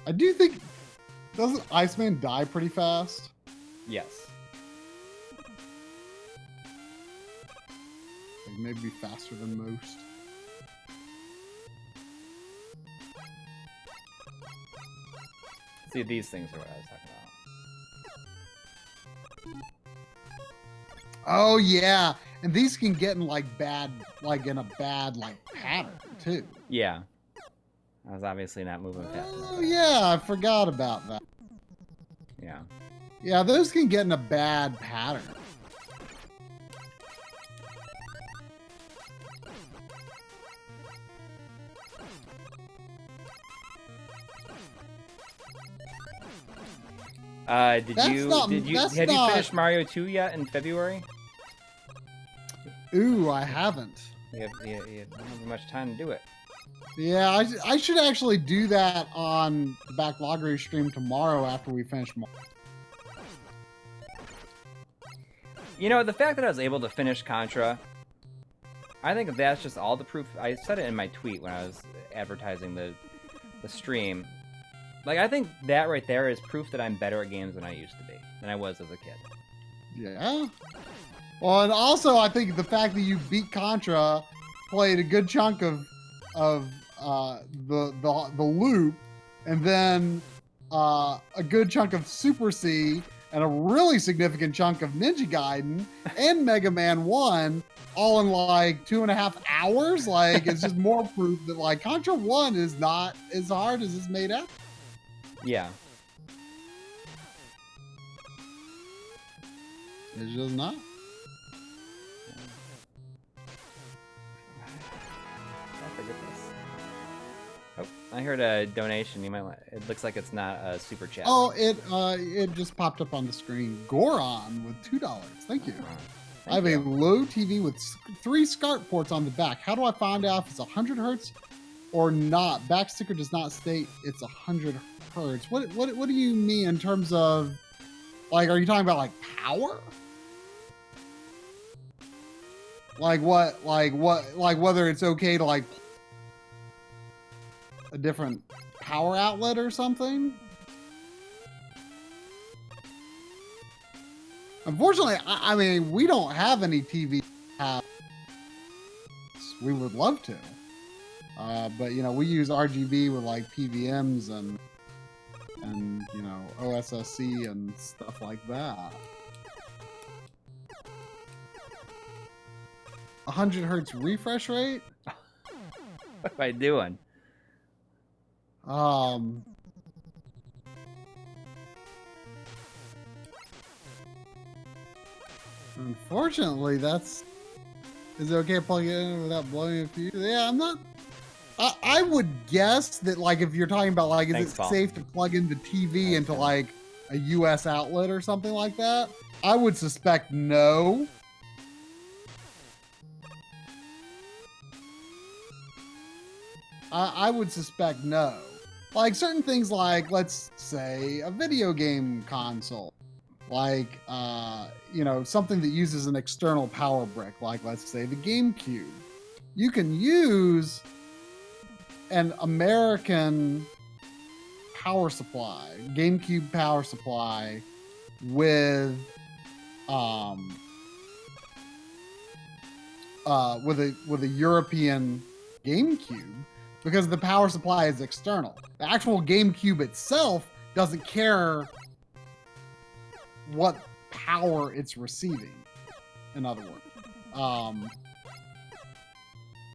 I do think, doesn't Iceman die pretty fast? Yes. Like maybe faster than most. See, these things are what I was talking about. Oh yeah, and these can get in like bad, like in a bad like pattern too. Yeah. I was obviously not moving fast enough. Oh yeah, I forgot about that. Yeah. Yeah, those can get in a bad pattern. Have you finished Mario 2 yet in February? Ooh, I haven't. You don't have much time to do it. Yeah, I should actually do that on the Backloggery stream tomorrow after we finish. You know, the fact that I was able to finish Contra, I think that's just all the proof. I said it in my tweet when I was advertising the stream. Like, I think that right there is proof that I'm better at games than I used to be, than I was as a kid. Yeah. Well, and also I think the fact that you beat Contra, played a good chunk of the loop, and then a good chunk of Super C, and a really significant chunk of Ninja Gaiden and Mega Man 1, all in like 2.5 hours. Like, it's just more proof that like Contra 1 is not as hard as it's made out. Yeah. It's just not. I forget this. Oh, I heard a donation. You might want. It looks like it's not a super chat. Oh, it just popped up on the screen. Goron with $2. Thank you. I have a low TV with 3 SCART ports on the back. How do I find out if it's 100 hertz or not? Back sticker does not state it's 100 hertz. What do you mean in terms of, like, are you talking about like power? Like whether it's okay to like a different power outlet or something? Unfortunately, I mean, we don't have any TV. We would love to. But, you know, we use RGB with like PVMs and you know, OSSC and stuff like that. 100 hertz refresh rate? What am I doing? Unfortunately, is it okay to plug it in without blowing a fuse? Yeah, I'm not. I would guess that, like, if you're talking about, like, is it safe to plug in the TV into, like, a US outlet or something like that? I would suspect no. I would suspect no. Like, certain things like, let's say, a video game console. Like, you know, something that uses an external power brick, like, let's say, the GameCube. You can use an American power supply, GameCube power supply, with a European GameCube, because the power supply is external. The actual GameCube itself doesn't care what power it's receiving, in other words.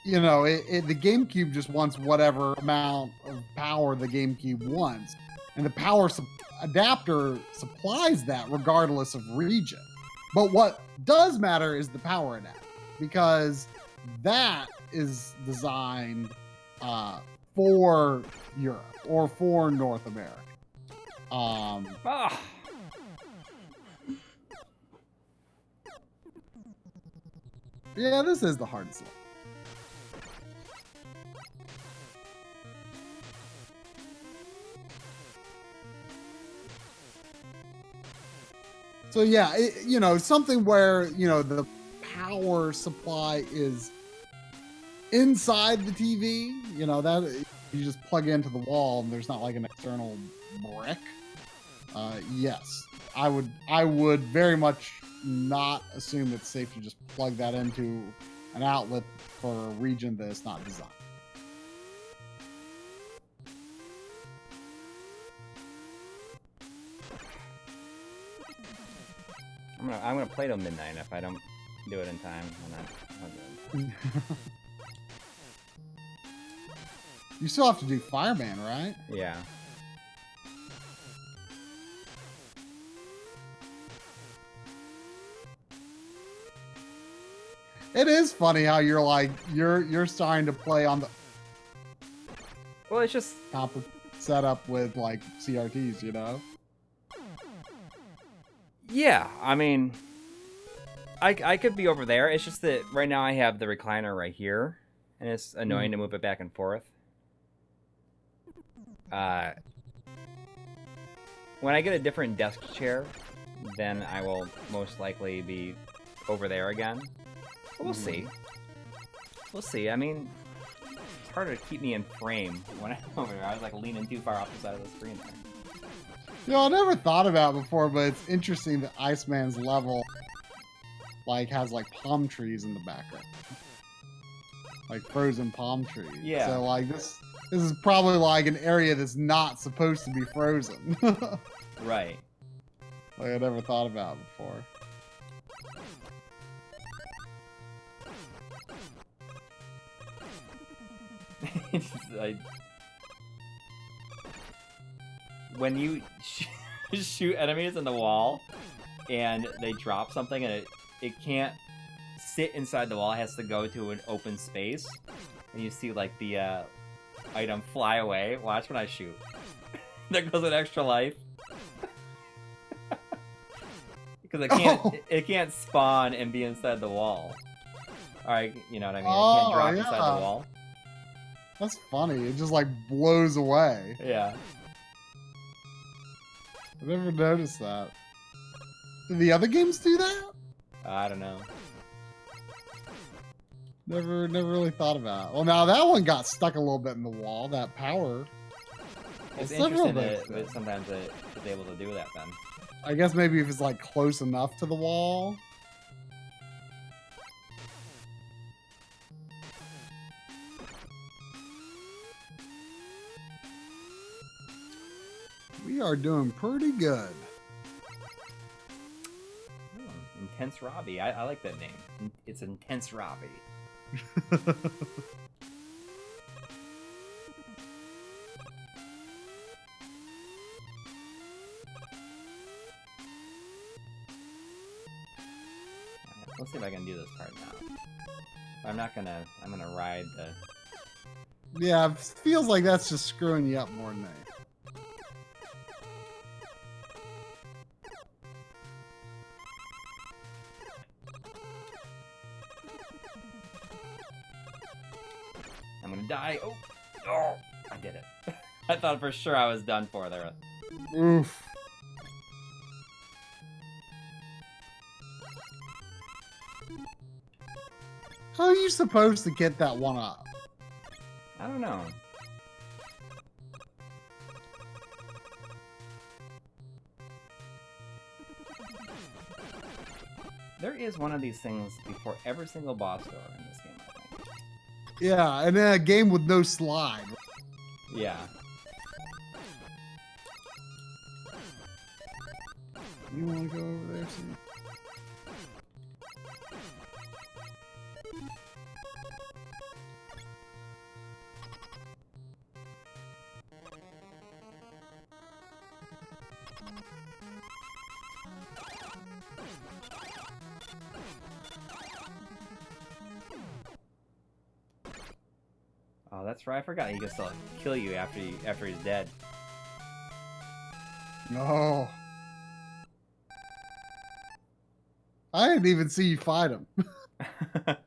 You know, the GameCube just wants whatever amount of power the GameCube wants. And the power adapter supplies that regardless of region. But what does matter is the power adapter, because that is designed for Europe or for North America. Yeah, this is the hardest one. So yeah, you know, something where, you know, the power supply is inside the TV, you know, that you just plug into the wall and there's not like an external brick. Yes, I would very much not assume it's safe to just plug that into an outlet for a region that is not designed. I'm gonna play till midnight. If I don't do it in time, then I'll do it. You still have to do Fireman, right? Yeah. It is funny how you're like you're starting to play on the Well, it's just top of setup with like CRTs, you know? yeah. I mean, I could be over there. It's just that right now I have the recliner right here, and it's annoying to move it back and forth. When I get a different desk chair, then I will most likely be over there again. But we'll see. We'll see. I mean, it's harder to keep me in frame when I'm over there. I was like leaning too far off the side of the screen there. You know, I never thought about it before, but it's interesting that Iceman's level like has like palm trees in the background. Like frozen palm trees. Yeah. So like this is probably like an area that's not supposed to be frozen. Right. Like I never thought about before. When you shoot enemies in the wall and they drop something and it can't sit inside the wall, it has to go to an open space, and you see like the item fly away. Watch when I shoot. There goes an extra life. Because it can't spawn and be inside the wall. Alright, you know what I mean? It can't drop inside the wall. That's funny. It just like blows away. Yeah. I never noticed that. Did the other games do that? I don't know. Never really thought about it. Well, now that one got stuck a little bit in the wall. That power. It's interesting that sometimes it's able to do that then. I guess maybe if it's like close enough to the wall. We are doing pretty good. Intense Robbie. I like that name. It's Intense Robbie. Let's see if I can do this part now. I'm gonna ride the... Yeah, it feels like that's just screwing you up more than anything. I'm gonna die. Oh, I did it. I thought for sure I was done for there. Oof. How are you supposed to get that one up? I don't know. There is one of these things before every single boss door in this game, I think. Yeah, and then a game with no slide. Yeah. You want to go over there, see? Oh, that's right. I forgot he can still kill you after he's dead. No. I didn't even see you fight him. I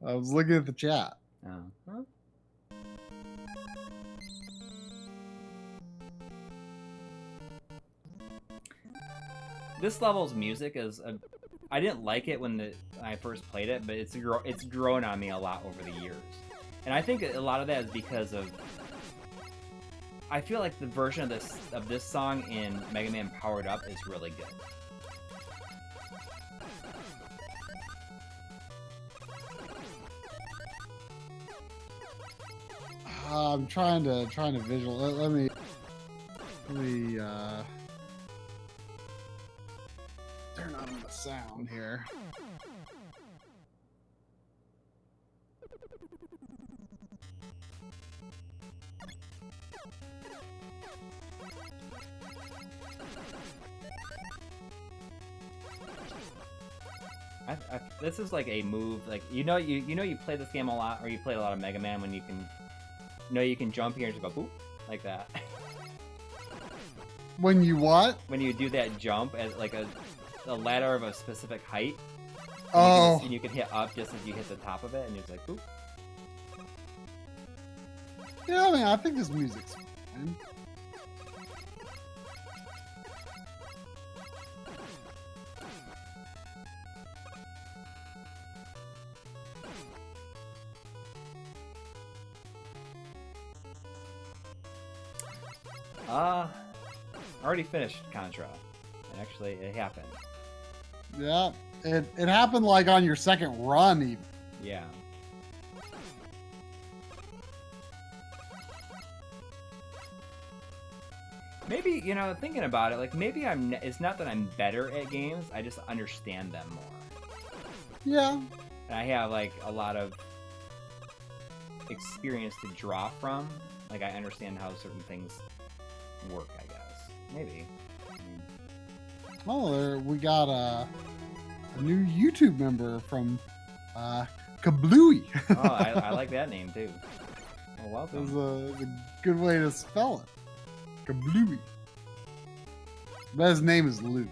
was looking at the chat. Oh. Huh? This level's music is I didn't like it when I first played it, but it's grown on me a lot over the years. And I think a lot of that is because of I feel like the version of this song in Mega Man Powered Up is really good. I'm trying to visual. Let me turn on the sound here. This is like a move. Like you play this game a lot, or you played a lot of Mega Man when you can jump here and just go boop like that. When you what? When you do that jump as like a ladder of a specific height. And you can hit up just as you hit the top of it, and you're just like boop. Yeah, I mean, I think this music's fine. I already finished Contra. Actually, it happened. Yeah, it happened like on your second run even. Yeah. Maybe, thinking about it, like maybe it's not that I'm better at games, I just understand them more. Yeah. And I have like a lot of experience to draw from. Like I understand how certain things work, I guess. Maybe. Oh, we got a new YouTube member from Kablooey. Oh, I like that name too. Well, welcome. That's a good way to spell it. Kablooey. But his name is Luke.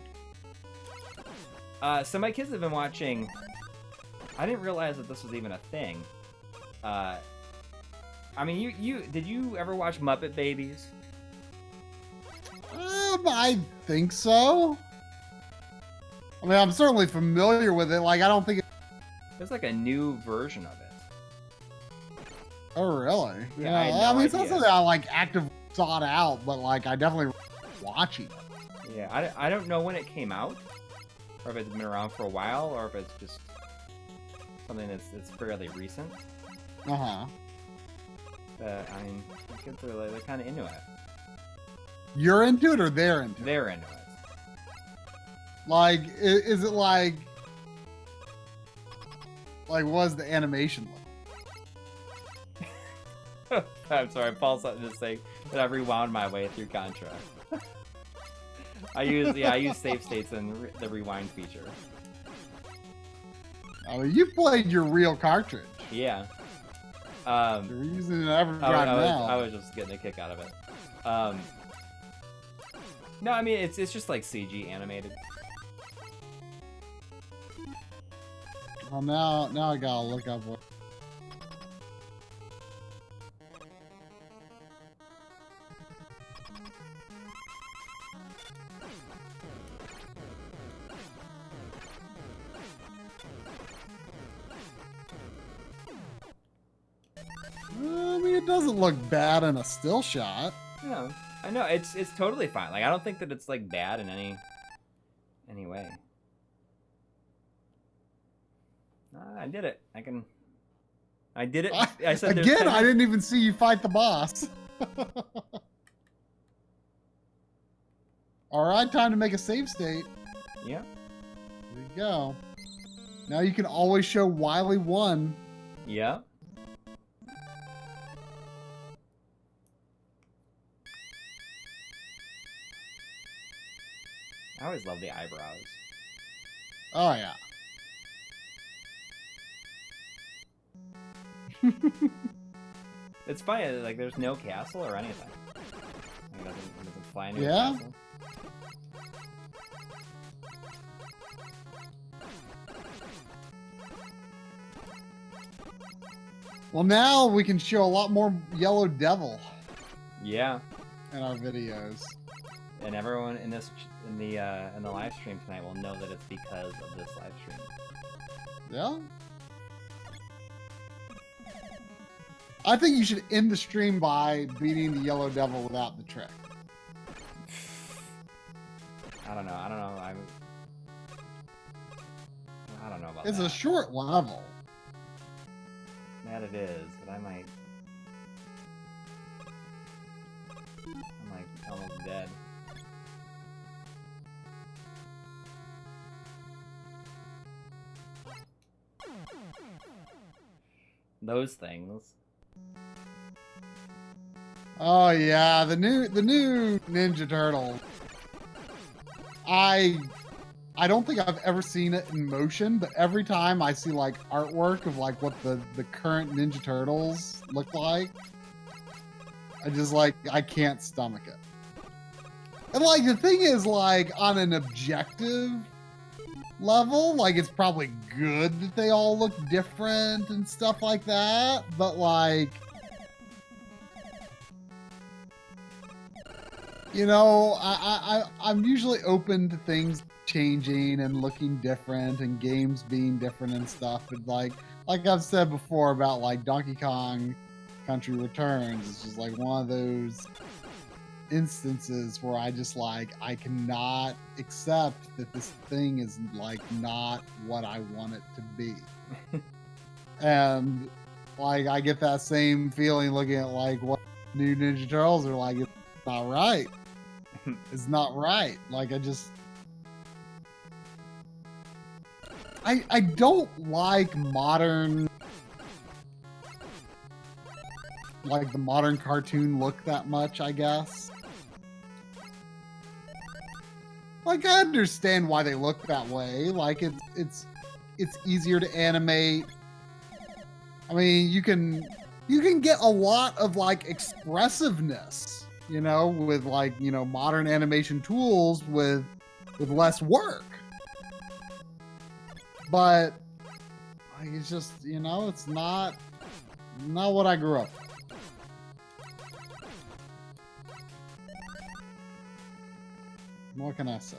So my kids have been watching. I didn't realize that this was even a thing. I mean, did you ever watch Muppet Babies? I think so. I mean, I'm certainly familiar with it. Like, I don't think There's like a new version of it. Oh, really? Yeah, I had no it's not idea. something I like actively sought out, but like I definitely watching it. Yeah, I don't know when it came out, or if it's been around for a while, or if it's just something that's fairly recent. Uh-huh. I mean, the kids are they're kind of into it. You're into it or they're into it? They're into it. Like, is it like what does the animation look? I'm sorry, Paul's something to say that I rewound my way through Contra. I use save states in the rewind feature. I mean, you played your real cartridge. Yeah. You're using it every time now. I was just getting a kick out of it. No, I mean it's just like CG animated. Well, now I gotta look up what. I mean, it doesn't look bad in a still shot. No, I know it's totally fine. Like I don't think that it's like bad in any way. I did it. I did it. I said again. I didn't even see you fight the boss. All right, time to make a save state. Yeah. There you go. Now you can always show Wily 1. Yeah. I always love the eyebrows. Oh yeah. It's funny, like there's no castle or anything. Like, it doesn't fly into a Yeah? castle. Well, now we can show a lot more Yellow Devil Yeah. in our videos. And everyone in the live stream tonight will know that it's because of this live stream. Yeah. I think you should end the stream by beating the Yellow Devil without the trick. I don't know. I don't know about It's that. a short level. That it is, but I'm like almost dead. Those things. Oh yeah, the new Ninja Turtle. I I don't think I've ever seen it in motion, but every time I see like artwork of like what the current Ninja Turtles look like, I just like, I can't stomach it. And like the thing is, like on an objective level, like it's probably good that they all look different and stuff like that, but like, you know, I'm usually open to things changing and looking different and games being different and stuff, but like I've said before about like Donkey Kong Country Returns, it's just like one of those instances where I just like, I cannot accept that this thing is like not what I want it to be. And like I get that same feeling looking at like what new Ninja Turtles are like, it's not right. It's not right. Like I don't like modern, like the modern cartoon look that much, I guess. Like I understand why they look that way. Like it's easier to animate. I mean, you can get a lot of like expressiveness, you know, with like, you know, modern animation tools with less work. But like, it's just, you know, it's not what I grew up with. What can I say?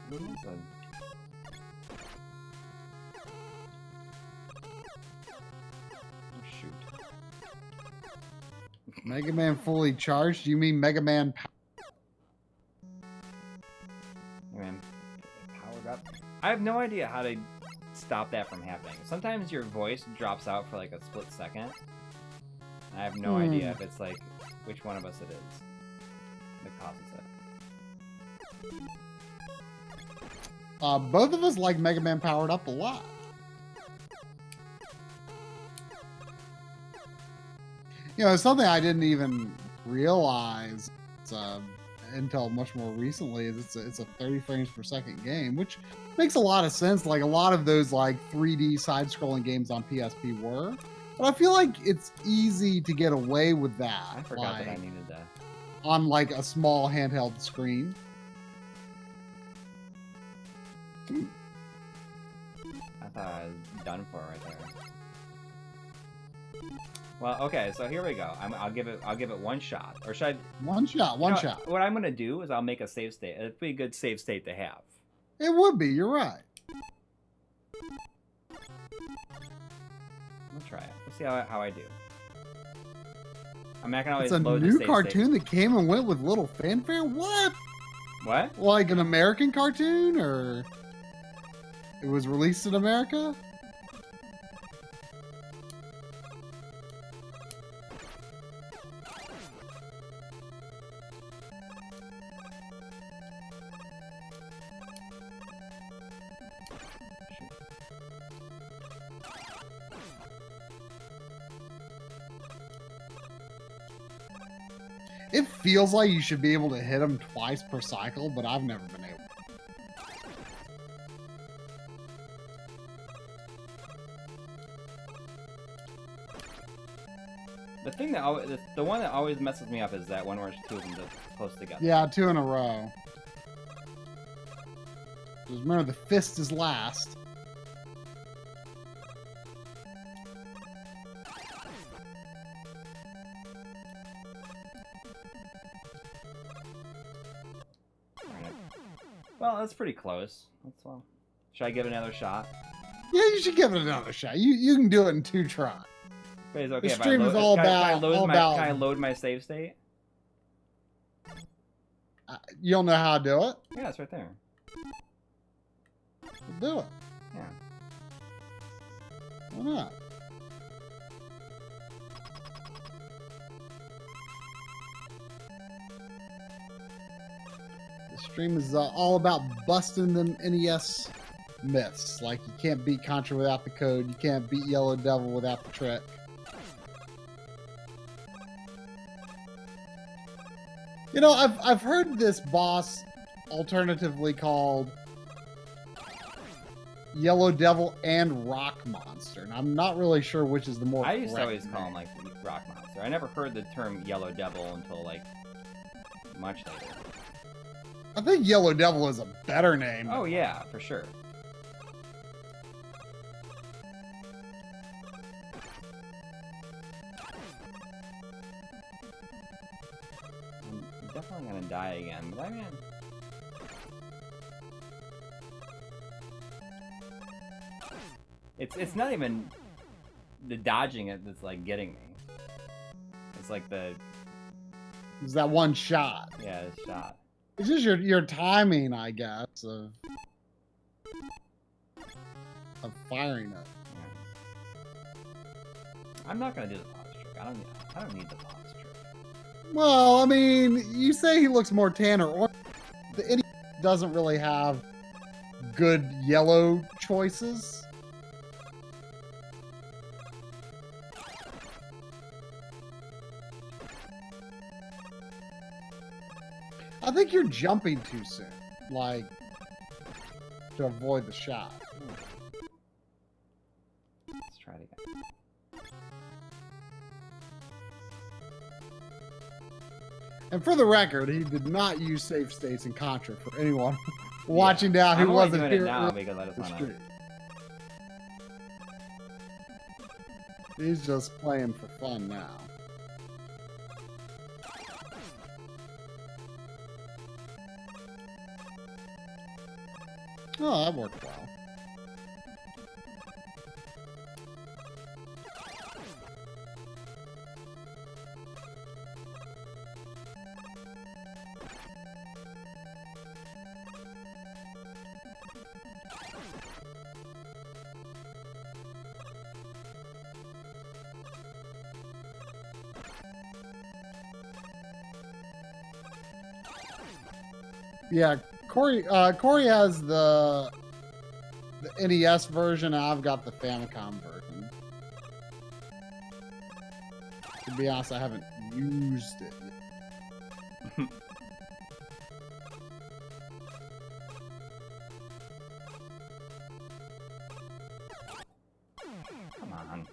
What is that? Oh, shoot. Mega Man fully charged? You mean Mega Man Man, powered up. I have no idea how to stop that from happening. Sometimes your voice drops out for like a split second. I have no idea if it's like which one of us it is that causes it. Both of us like Mega Man powered up a lot. You know, something I didn't even realize until much more recently is it's a 30 frames per second game, which makes a lot of sense. Like a lot of those like 3D side-scrolling games on PSP were. But I feel like it's easy to get away with that. I forgot that I needed that. On like a small handheld screen. I thought I was done for right there. Well, okay, so here we go. I'll give it one shot, or should I? One shot. What I'm gonna do is I'll make a save state. It'd be a good save state to have. It would be. You're right. We'll try it. Let's see how I do. I mean, I can always it's a load new the save cartoon state. that came and went with little fanfare. What? What? Like an American cartoon, or it was released in America? It feels like you should be able to hit them twice per cycle, but I've never been able. The thing that the one that always messes me up is that one where it's two of them close together. Yeah, 2 in a row. Just remember, the fist is last. Well, that's pretty close. That's all. Should I give it another shot? Yeah, you should give it another shot. You can do it in 2 tries. Wait, okay, the stream is all can about. I load my save state? You don't know how to do it? Yeah, it's right there. Do it. Yeah. Why not? The stream is all about busting them NES myths. Like, you can't beat Contra without the code. You can't beat Yellow Devil without the trick. You know, I've heard this boss alternatively called Yellow Devil and Rock Monster, and I'm not really sure which is the more. I used to always correct call him name. like Rock Monster. I never heard the term Yellow Devil until like much later. I think Yellow Devil is a better name. Oh yeah, for sure. I'm definitely gonna die again, but I mean. It's not even the dodging it that's like getting me. It's like the It's that one shot. yeah, the shot. It's just your timing, I guess, of firing it. Yeah. I'm not gonna do the pause trick. I don't need the pause trick. Well, I mean, you say he looks more tan or orange. The NES doesn't really have good yellow choices. I think you're jumping too soon, like, to avoid the shot. Let's try it again. And for the record, he did not use save states in Contra for anyone watching down who I'm only wasn't doing here it now early because I just in the wanna. street. He's just playing for fun now. Oh, that worked well. Yeah, Coury has the NES version, and I've got the Famicom version. To be honest, I haven't used it yet. Come on.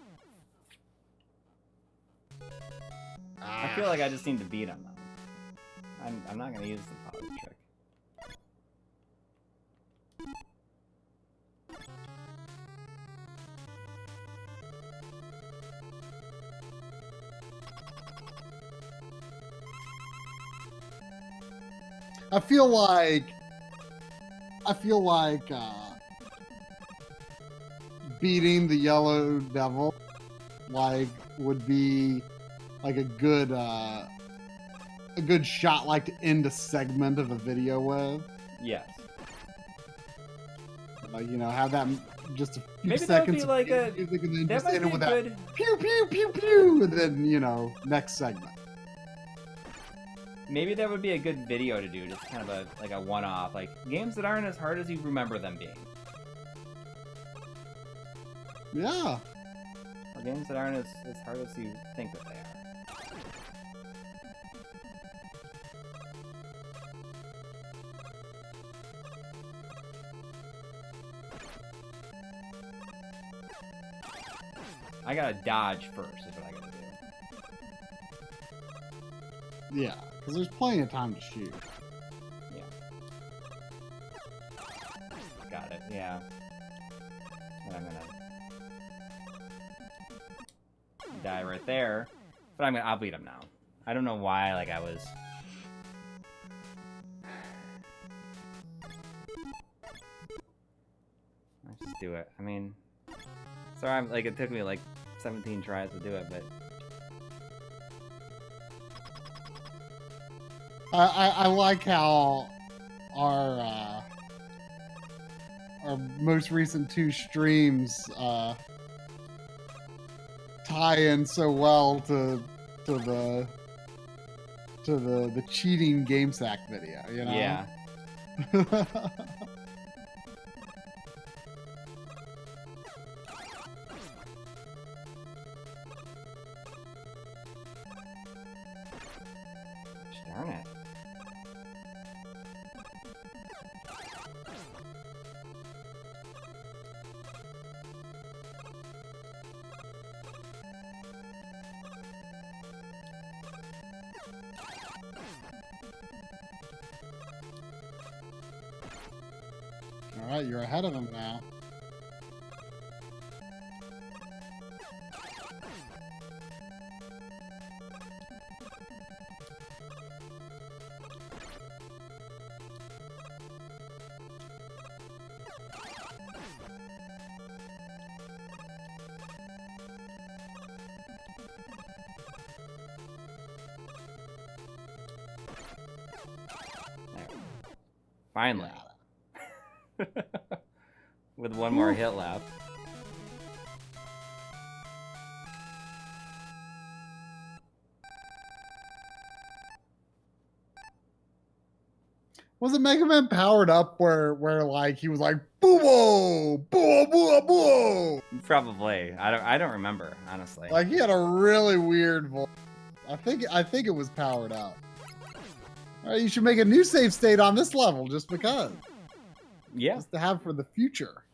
I feel like I just need to beat him though. I'm not gonna use the pause trick. I feel like beating the Yellow Devil like would be like a good shot like to end a segment of a video with. Yes. Like, you know, have that just a few Maybe that would seconds be like a music and then that just might end be it with a that good. pew pew pew pew, and then, you know, next segment. Maybe that would be a good video to do, just kind of a one-off, like games that aren't as hard as you remember them being, Yeah. or games that aren't as hard as you think that they are. I gotta dodge first, is what I gotta do. Yeah, because there's plenty of time to shoot. Yeah. Got it, yeah. And I'm gonna die right there. But I'll beat him now. I don't know why, like, I was... Let's just do it. I mean... Sorry, like, it took me, like, 17 tries to do it, but... I like how our most recent 2 streams tie in so well to the cheating game sack video, you know? Yeah. Darn it. right, you're ahead of him now. Finally. With one more hit left. Was it Mega Man powered up where like he was like boo boo boo boo? Probably. I don't remember, honestly. Like he had a really weird voice. I think it was powered up. All right, you should make a new save state on this level just because. Yeah. Just to have for the future.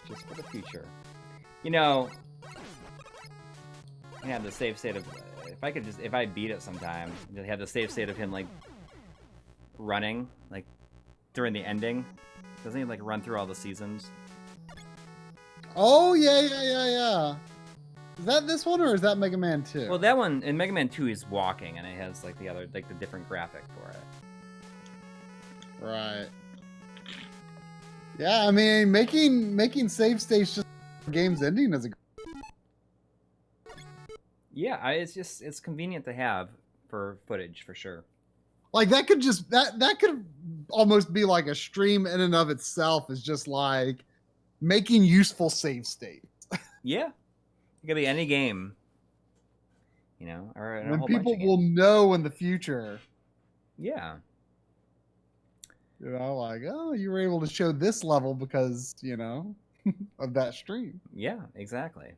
Just for the future. You know, I have the save state of if I beat it sometime, just have the save state of him like running like during the ending. Doesn't he like run through all the seasons? Oh yeah. Is that this one or is that Mega Man 2? Well, that one in Mega Man 2 he's walking and it has like the other like the different graphic for it. Right. Yeah, I mean making save states just for game's ending is a Yeah, it's convenient to have for footage for sure. like that could just that could almost be like a stream in and of itself, is just like making useful save states. Yeah, it could be any game, you know, or a When whole bunch people of will games. know in the future. Yeah. You know, like, oh, you were able to show this level because, you know, of that stream. Yeah, exactly.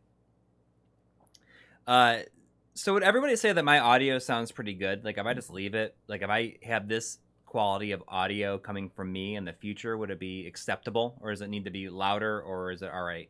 So would everybody say that my audio sounds pretty good? Like if I just leave it, like if I have this quality of audio coming from me in the future, would it be acceptable, or does it need to be louder, or is it all right?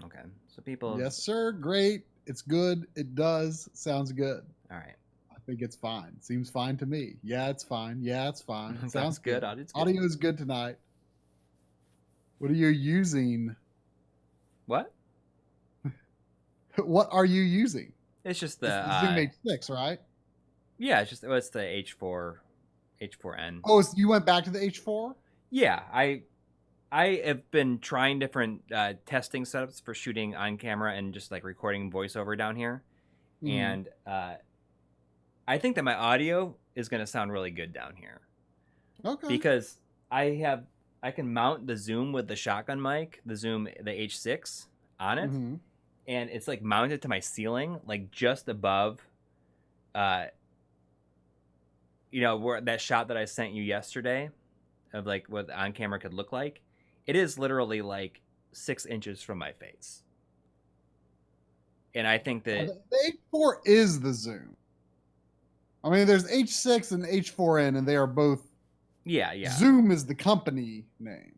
Okay, so people. Yes, sir. Great. It's good. It does. Sounds good. All right. I think it's fine. Seems fine to me. Yeah, it's fine. Yeah, it's fine. Sounds Sounds good. good. Audio's good. Audio is good tonight. What are you using? What? What are you using? It's just It's the the Zoom H6, right? yeah. It's just it's the H4N. Oh, so you went back to the H4? Yeah, I have been trying different testing setups for shooting on camera and just like recording voiceover down here, and I think that my audio is going to sound really good down here. Okay. Because I can mount the Zoom with the shotgun mic, the H6 on it, and it's like mounted to my ceiling, like just above, you know, where that shot that I sent you yesterday of like what on camera could look like. It is literally like 6 inches from my face. And I think that the H4 is the Zoom. I mean, there's H6 and H4N, and they are both. Yeah. Zoom is the company name.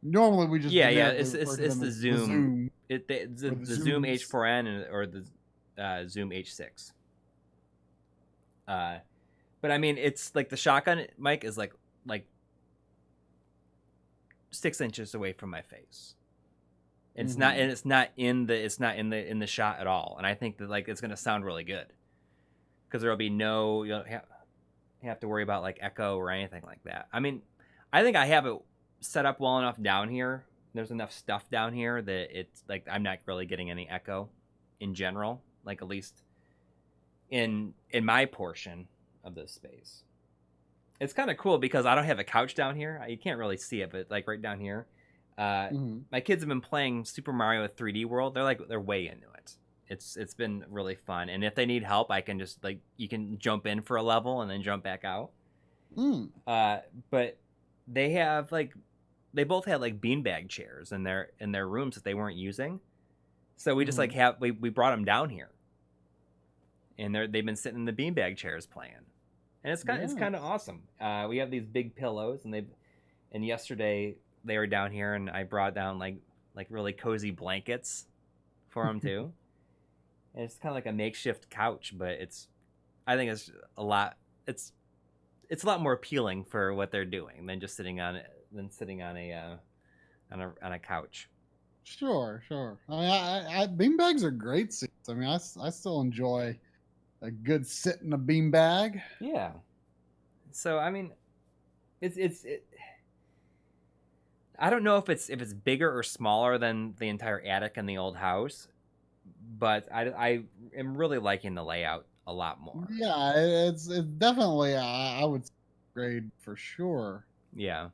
Normally, we just It's the Zoom. The Zoom H4N or the Zoom H6. But I mean, it's like the shotgun mic is like 6 inches away from my face. And it's not in the shot at all. And I think that like it's gonna sound really good because there'll be no you don't have to worry about like echo or anything like that. I mean, I think I have it set up well enough down here. There's enough stuff down here that it's like I'm not really getting any echo in general, like at least in my portion of this space. It's kind of cool because I don't have a couch down here. You can't really see it, but like right down here, my kids have been playing Super Mario 3D World. They're way into it. It's been really fun. And if they need help, I can just like you can jump in for a level and then jump back out. But they both had like beanbag chairs in their rooms that they weren't using. So we just like we brought them down here, and they've been sitting in the beanbag chairs playing. and it's kind of awesome. We have these big pillows, and yesterday they were down here, and I brought down like really cozy blankets for them too. And it's kind of like a makeshift couch, but I think it's a lot. It's a lot more appealing for what they're doing than just sitting on a couch. Sure. I mean, beanbags are great seats. I mean, I still enjoy a good sit in a beanbag. Yeah. So I mean, it's I don't know if it's bigger or smaller than the entire attic in the old house, but I am really liking the layout a lot more. Yeah, it's definitely I would grade for sure. Yeah.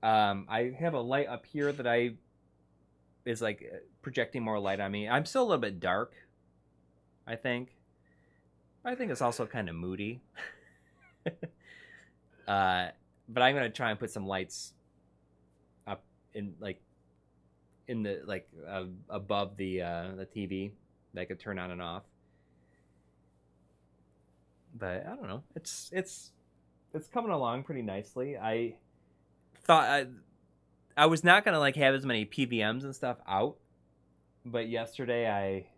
I have a light up here that is like projecting more light on me. I'm still a little bit dark, I think. I think it's also kind of moody. But I'm gonna try and put some lights up in the above the TV that I could turn on and off. But I don't know. It's coming along pretty nicely. I thought I was not gonna like have as many PVMs and stuff out, but yesterday I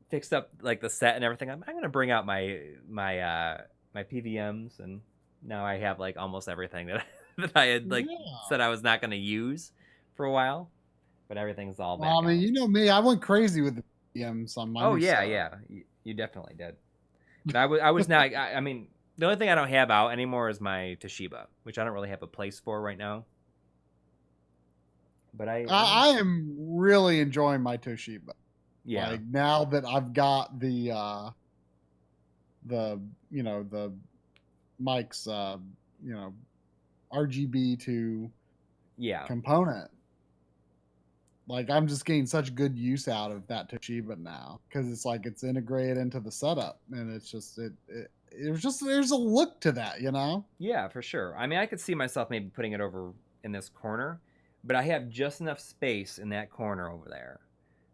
fixed up like the set and everything. I'm gonna bring out my PVMs, and now I have like almost everything that I had said I was not gonna use for a while, but everything's all back. I mean, you know me, I went crazy with the PVMs on my. Oh yeah, you definitely did. But I was not. I mean, the only thing I don't have out anymore is my Toshiba, which I don't really have a place for right now. But I am really enjoying my Toshiba. Yeah. Like now that I've got the Mike's RGB to component. Like I'm just getting such good use out of that Toshiba now because it's like it's integrated into the setup, and it's just there's a look to that, you know? Yeah, for sure. I mean, I could see myself maybe putting it over in this corner, but I have just enough space in that corner over there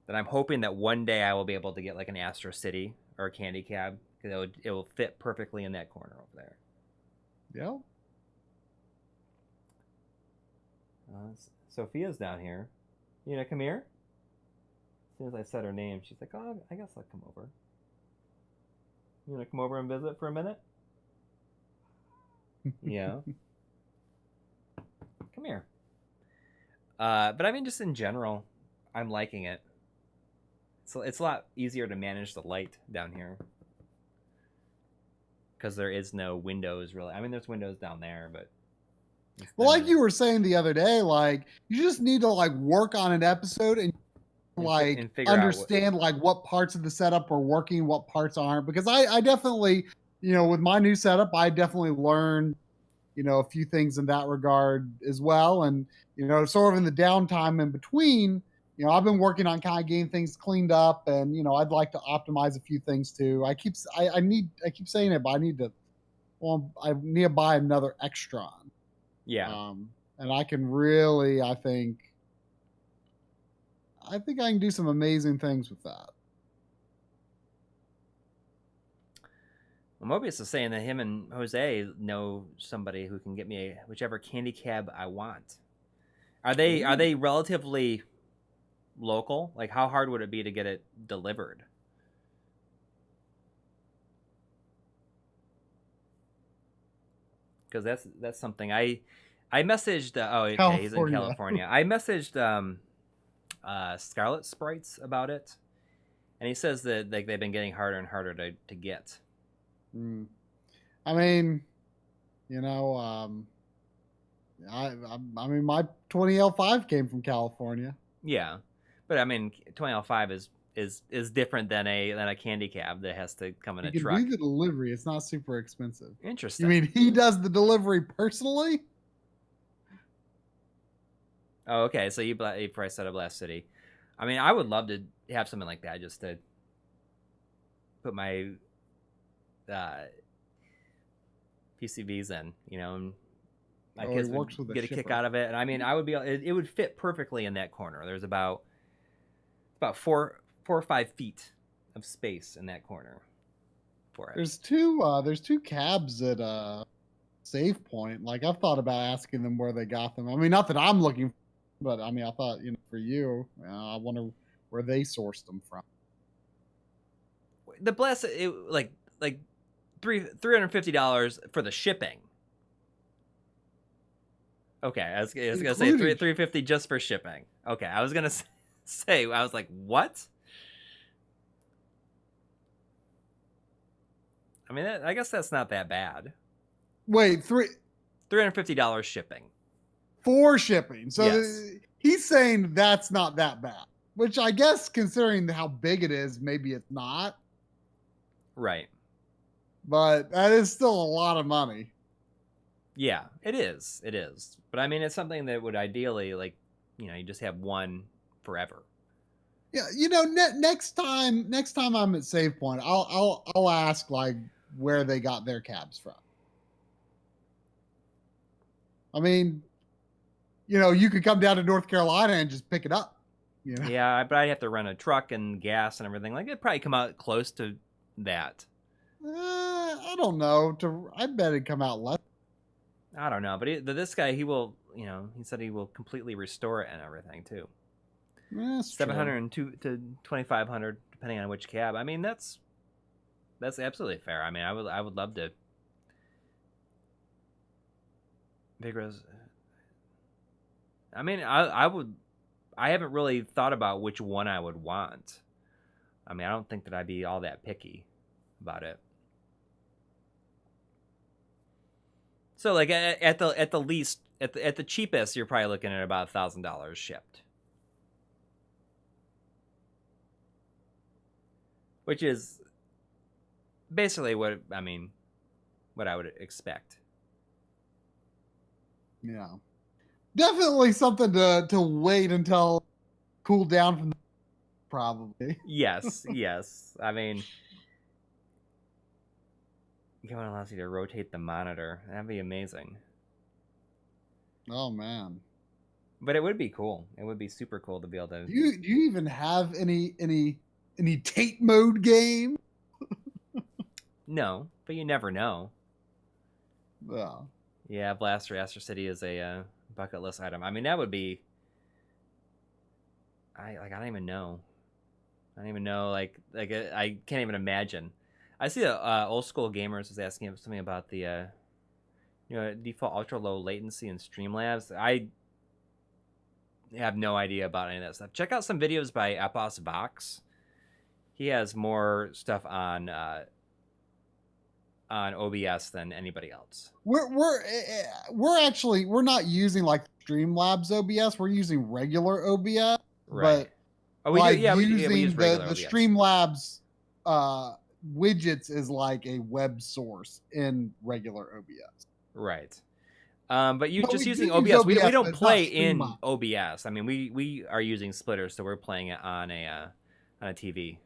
that I'm hoping that one day I will be able to get like an Astro City or a Candy Cab because it will fit perfectly in that corner over there. Yeah. Sophia's down here. You know, come here. As soon as I said her name, she's like, "Oh, I guess I'll come over." You want to come over and visit for a minute? Yeah. Come here. But I mean, just in general, I'm liking it. So it's a lot easier to manage the light down here because there is no windows really. I mean, there's windows down there, but well, like you were saying the other day, like you just need to like work on an episode and understand like what parts of the setup are working, what parts aren't. Because I definitely, with my new setup, I definitely learned, a few things in that regard as well. And, sort of in the downtime in between, I've been working on kind of getting things cleaned up, and, I'd like to optimize a few things too. I keep saying it, but I need to buy another Extron. Yeah. And I can really, I think I can do some amazing things with that. Well, Mobius is saying that him and Jose know somebody who can get me whichever Candy Cab I want. Are they relatively local? Like, how hard would it be to get it delivered? Because that's something I messaged. Okay, he's in California. I messaged Scarlet Sprites about it, and he says that like they've been getting harder and harder to get. I mean, I mean, my 20L5 came from California. Yeah, but I mean, 20L5 is different than a Candy Cab that has to come in a truck. You can do the delivery; it's not super expensive. Interesting. You mean he does the delivery personally? Oh, okay. So you priced out of Blast City. I mean, I would love to have something like that just to put my PCBs in, and my kids would get a kick out of it. And I mean, I would it would fit perfectly in that corner. There's about 4 or 5 feet of space in that corner. for it. There's two cabs at Save Point. Like I've thought about asking them where they got them. I mean, not that I'm looking, but I mean, I thought for you, I wonder where they sourced them from. The bless like $350 for the shipping. Okay, I was gonna say $350 just for shipping. Okay, I was gonna say I was like, what? I mean, I guess that's not that bad. Wait, $350 shipping. For shipping. So yes. He's saying that's not that bad. Which I guess, considering how big it is, maybe it's not. Right. But that is still a lot of money. Yeah, it is. It is. But I mean, it's something that would ideally, like, you just have one forever. Yeah, next time I'm at Save Point, I'll ask like where they got their cabs from. I mean, you could come down to North Carolina and just pick it up. Yeah, but I'd have to run a truck and gas and everything. Like, it'd probably come out close to that. I don't know. I bet it'd come out less. I don't know, but this guy, he will, he said he will completely restore it and everything too. That's $700 to $2,500, depending on which cab. I mean, that's absolutely fair. I mean, I would love to. I mean, I would. I haven't really thought about which one I would want. I mean, I don't think that I'd be all that picky about it. So, like at the least, at the cheapest, you're probably looking at about $1,000 shipped, which is basically what I would expect. Yeah, definitely something to wait until cool down from. Probably. Yes. I mean, Gaiden allows you to rotate the monitor. That'd be amazing. Oh man! But it would be cool. It would be super cool to be able to. Do you even have any tape mode game? No, but you never know. Yeah. Yeah, Blaster Astor City is a bucket list item. I mean, that would be. I don't even know. Like I can't even imagine. I see old school gamers was asking something about the default ultra low latency in Streamlabs. I have no idea about any of that stuff. Check out some videos by Epos Vox. He has more stuff on OBS than anybody else. We're not using like Streamlabs OBS. We're using regular OBS, right? But we use regular the OBS. Streamlabs widgets is like a web source in regular OBS. Right. But using OBS, we don't play in OBS. I mean, we are using splitters, so we're playing it on a TV.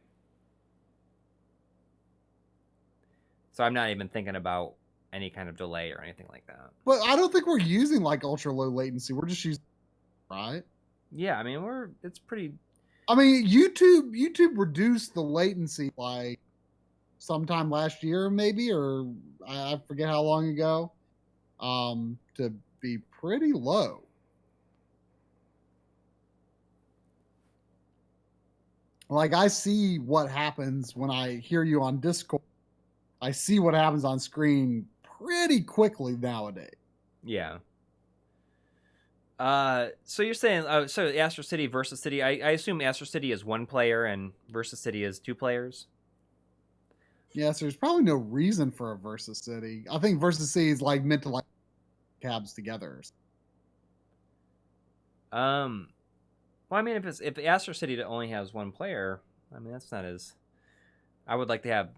So I'm not even thinking about any kind of delay or anything like that. But I don't think we're using like ultra low latency. We're just using, right? Yeah, I mean, it's pretty. I mean, YouTube reduced the latency like sometime last year, maybe, or I forget how long ago, to be pretty low. Like I see what happens when I hear you on Discord. I see what happens on screen pretty quickly nowadays. Yeah. So you're saying so Astro City versus City. I assume Astro City is one player and versus City is two players. Yes, there's probably no reason for a versus City. I think versus City is like meant to like cabs together. Well, I mean, if Astro City only has one player, I mean that's not as. I would like to have.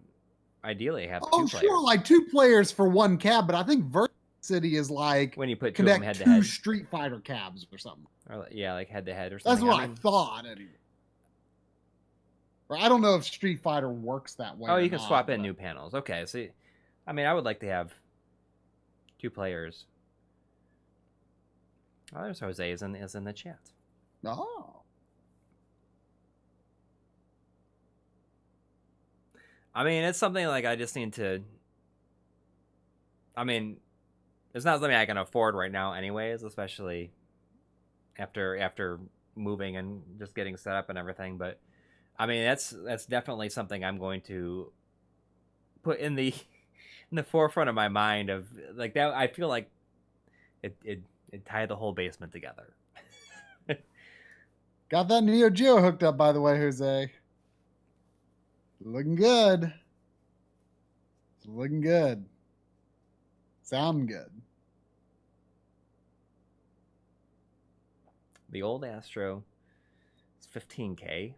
Ideally, have two players. Sure, like two players for one cab, but I think versus City is like when you put two of them head to head. head. Street Fighter cabs or something. Or yeah, like head to head or something. That's what I thought anyway. Or I don't know if Street Fighter works that way. Oh, you can swap in new panels. Okay, so I mean, I would like to have two players. Oh, there's Jose is in the chat. Oh. I mean, it's something like I just need to. I mean, it's not something I can afford right now, anyways. Especially after moving and just getting set up and everything. But I mean, that's definitely something I'm going to put in the in the forefront of my mind of like that. I feel like it tied the whole basement together. Got that Neo Geo hooked up, by the way, Jose. Looking good. Looking good. Sounding good. The old Astro is $15K.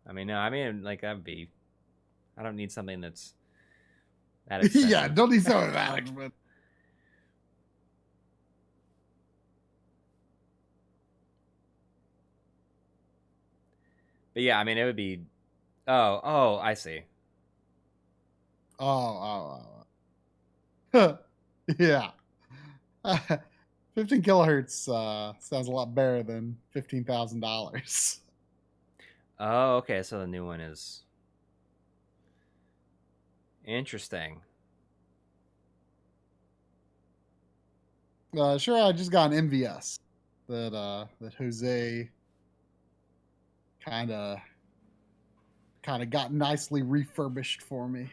I mean, no, I mean like that'd be. I don't need something that's that expensive. Yeah, don't need something that expensive. But yeah, I mean, it would be. Oh, I see. Oh. Yeah. 15 kilohertz sounds a lot better than $15,000. Oh, okay. So the new one is interesting. Sure, I just got an MVS that Jose kind of got nicely refurbished for me.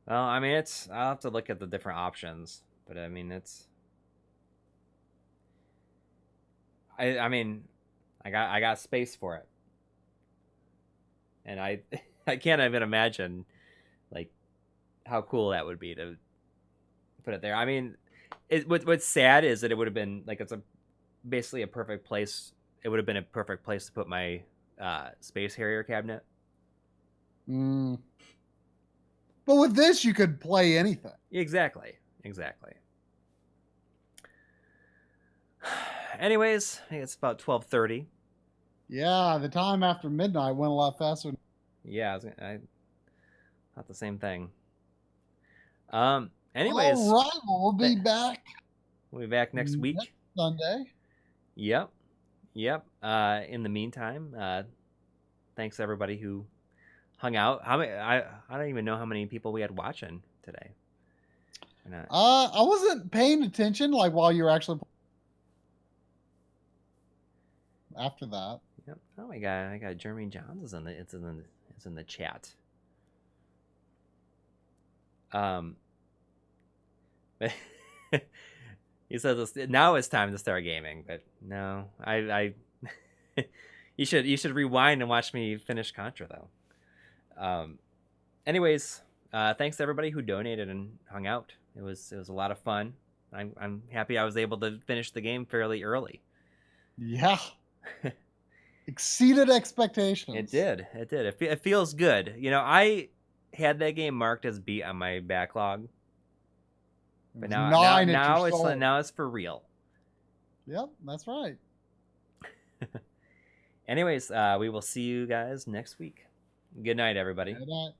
Well, I mean, I'll have to look at the different options, but I mean, I mean, I got space for it, and I I can't even imagine like how cool that would be to put it there. I mean, what's sad is that it would have been like basically a perfect place. It would have been a perfect place to put my Space Harrier cabinet. Mm. But with this, you could play anything. Exactly. Anyways, I think it's about 12:30. Yeah, the time after midnight went a lot faster. Yeah, I thought the same thing. Anyways, all right, well, we'll be back. We'll be back next week. Next Sunday. Yep. In the meantime, thanks everybody who hung out. How many? I don't even know how many people we had watching today. I wasn't paying attention like while you were actually after that. Yep. Oh, I got Jeremy Johns is it's in the chat. He says now it's time to start gaming, but no, I you should rewind and watch me finish Contra though. Anyways, thanks to everybody who donated and hung out. It was a lot of fun. I'm happy I was able to finish the game fairly early. Yeah. Exceeded expectations. It did. It feels good. You know, I had that game marked as beat on my backlog. But now it's for real. Yep, that's right. Anyways, we will see you guys next week. Good night, everybody. Good night.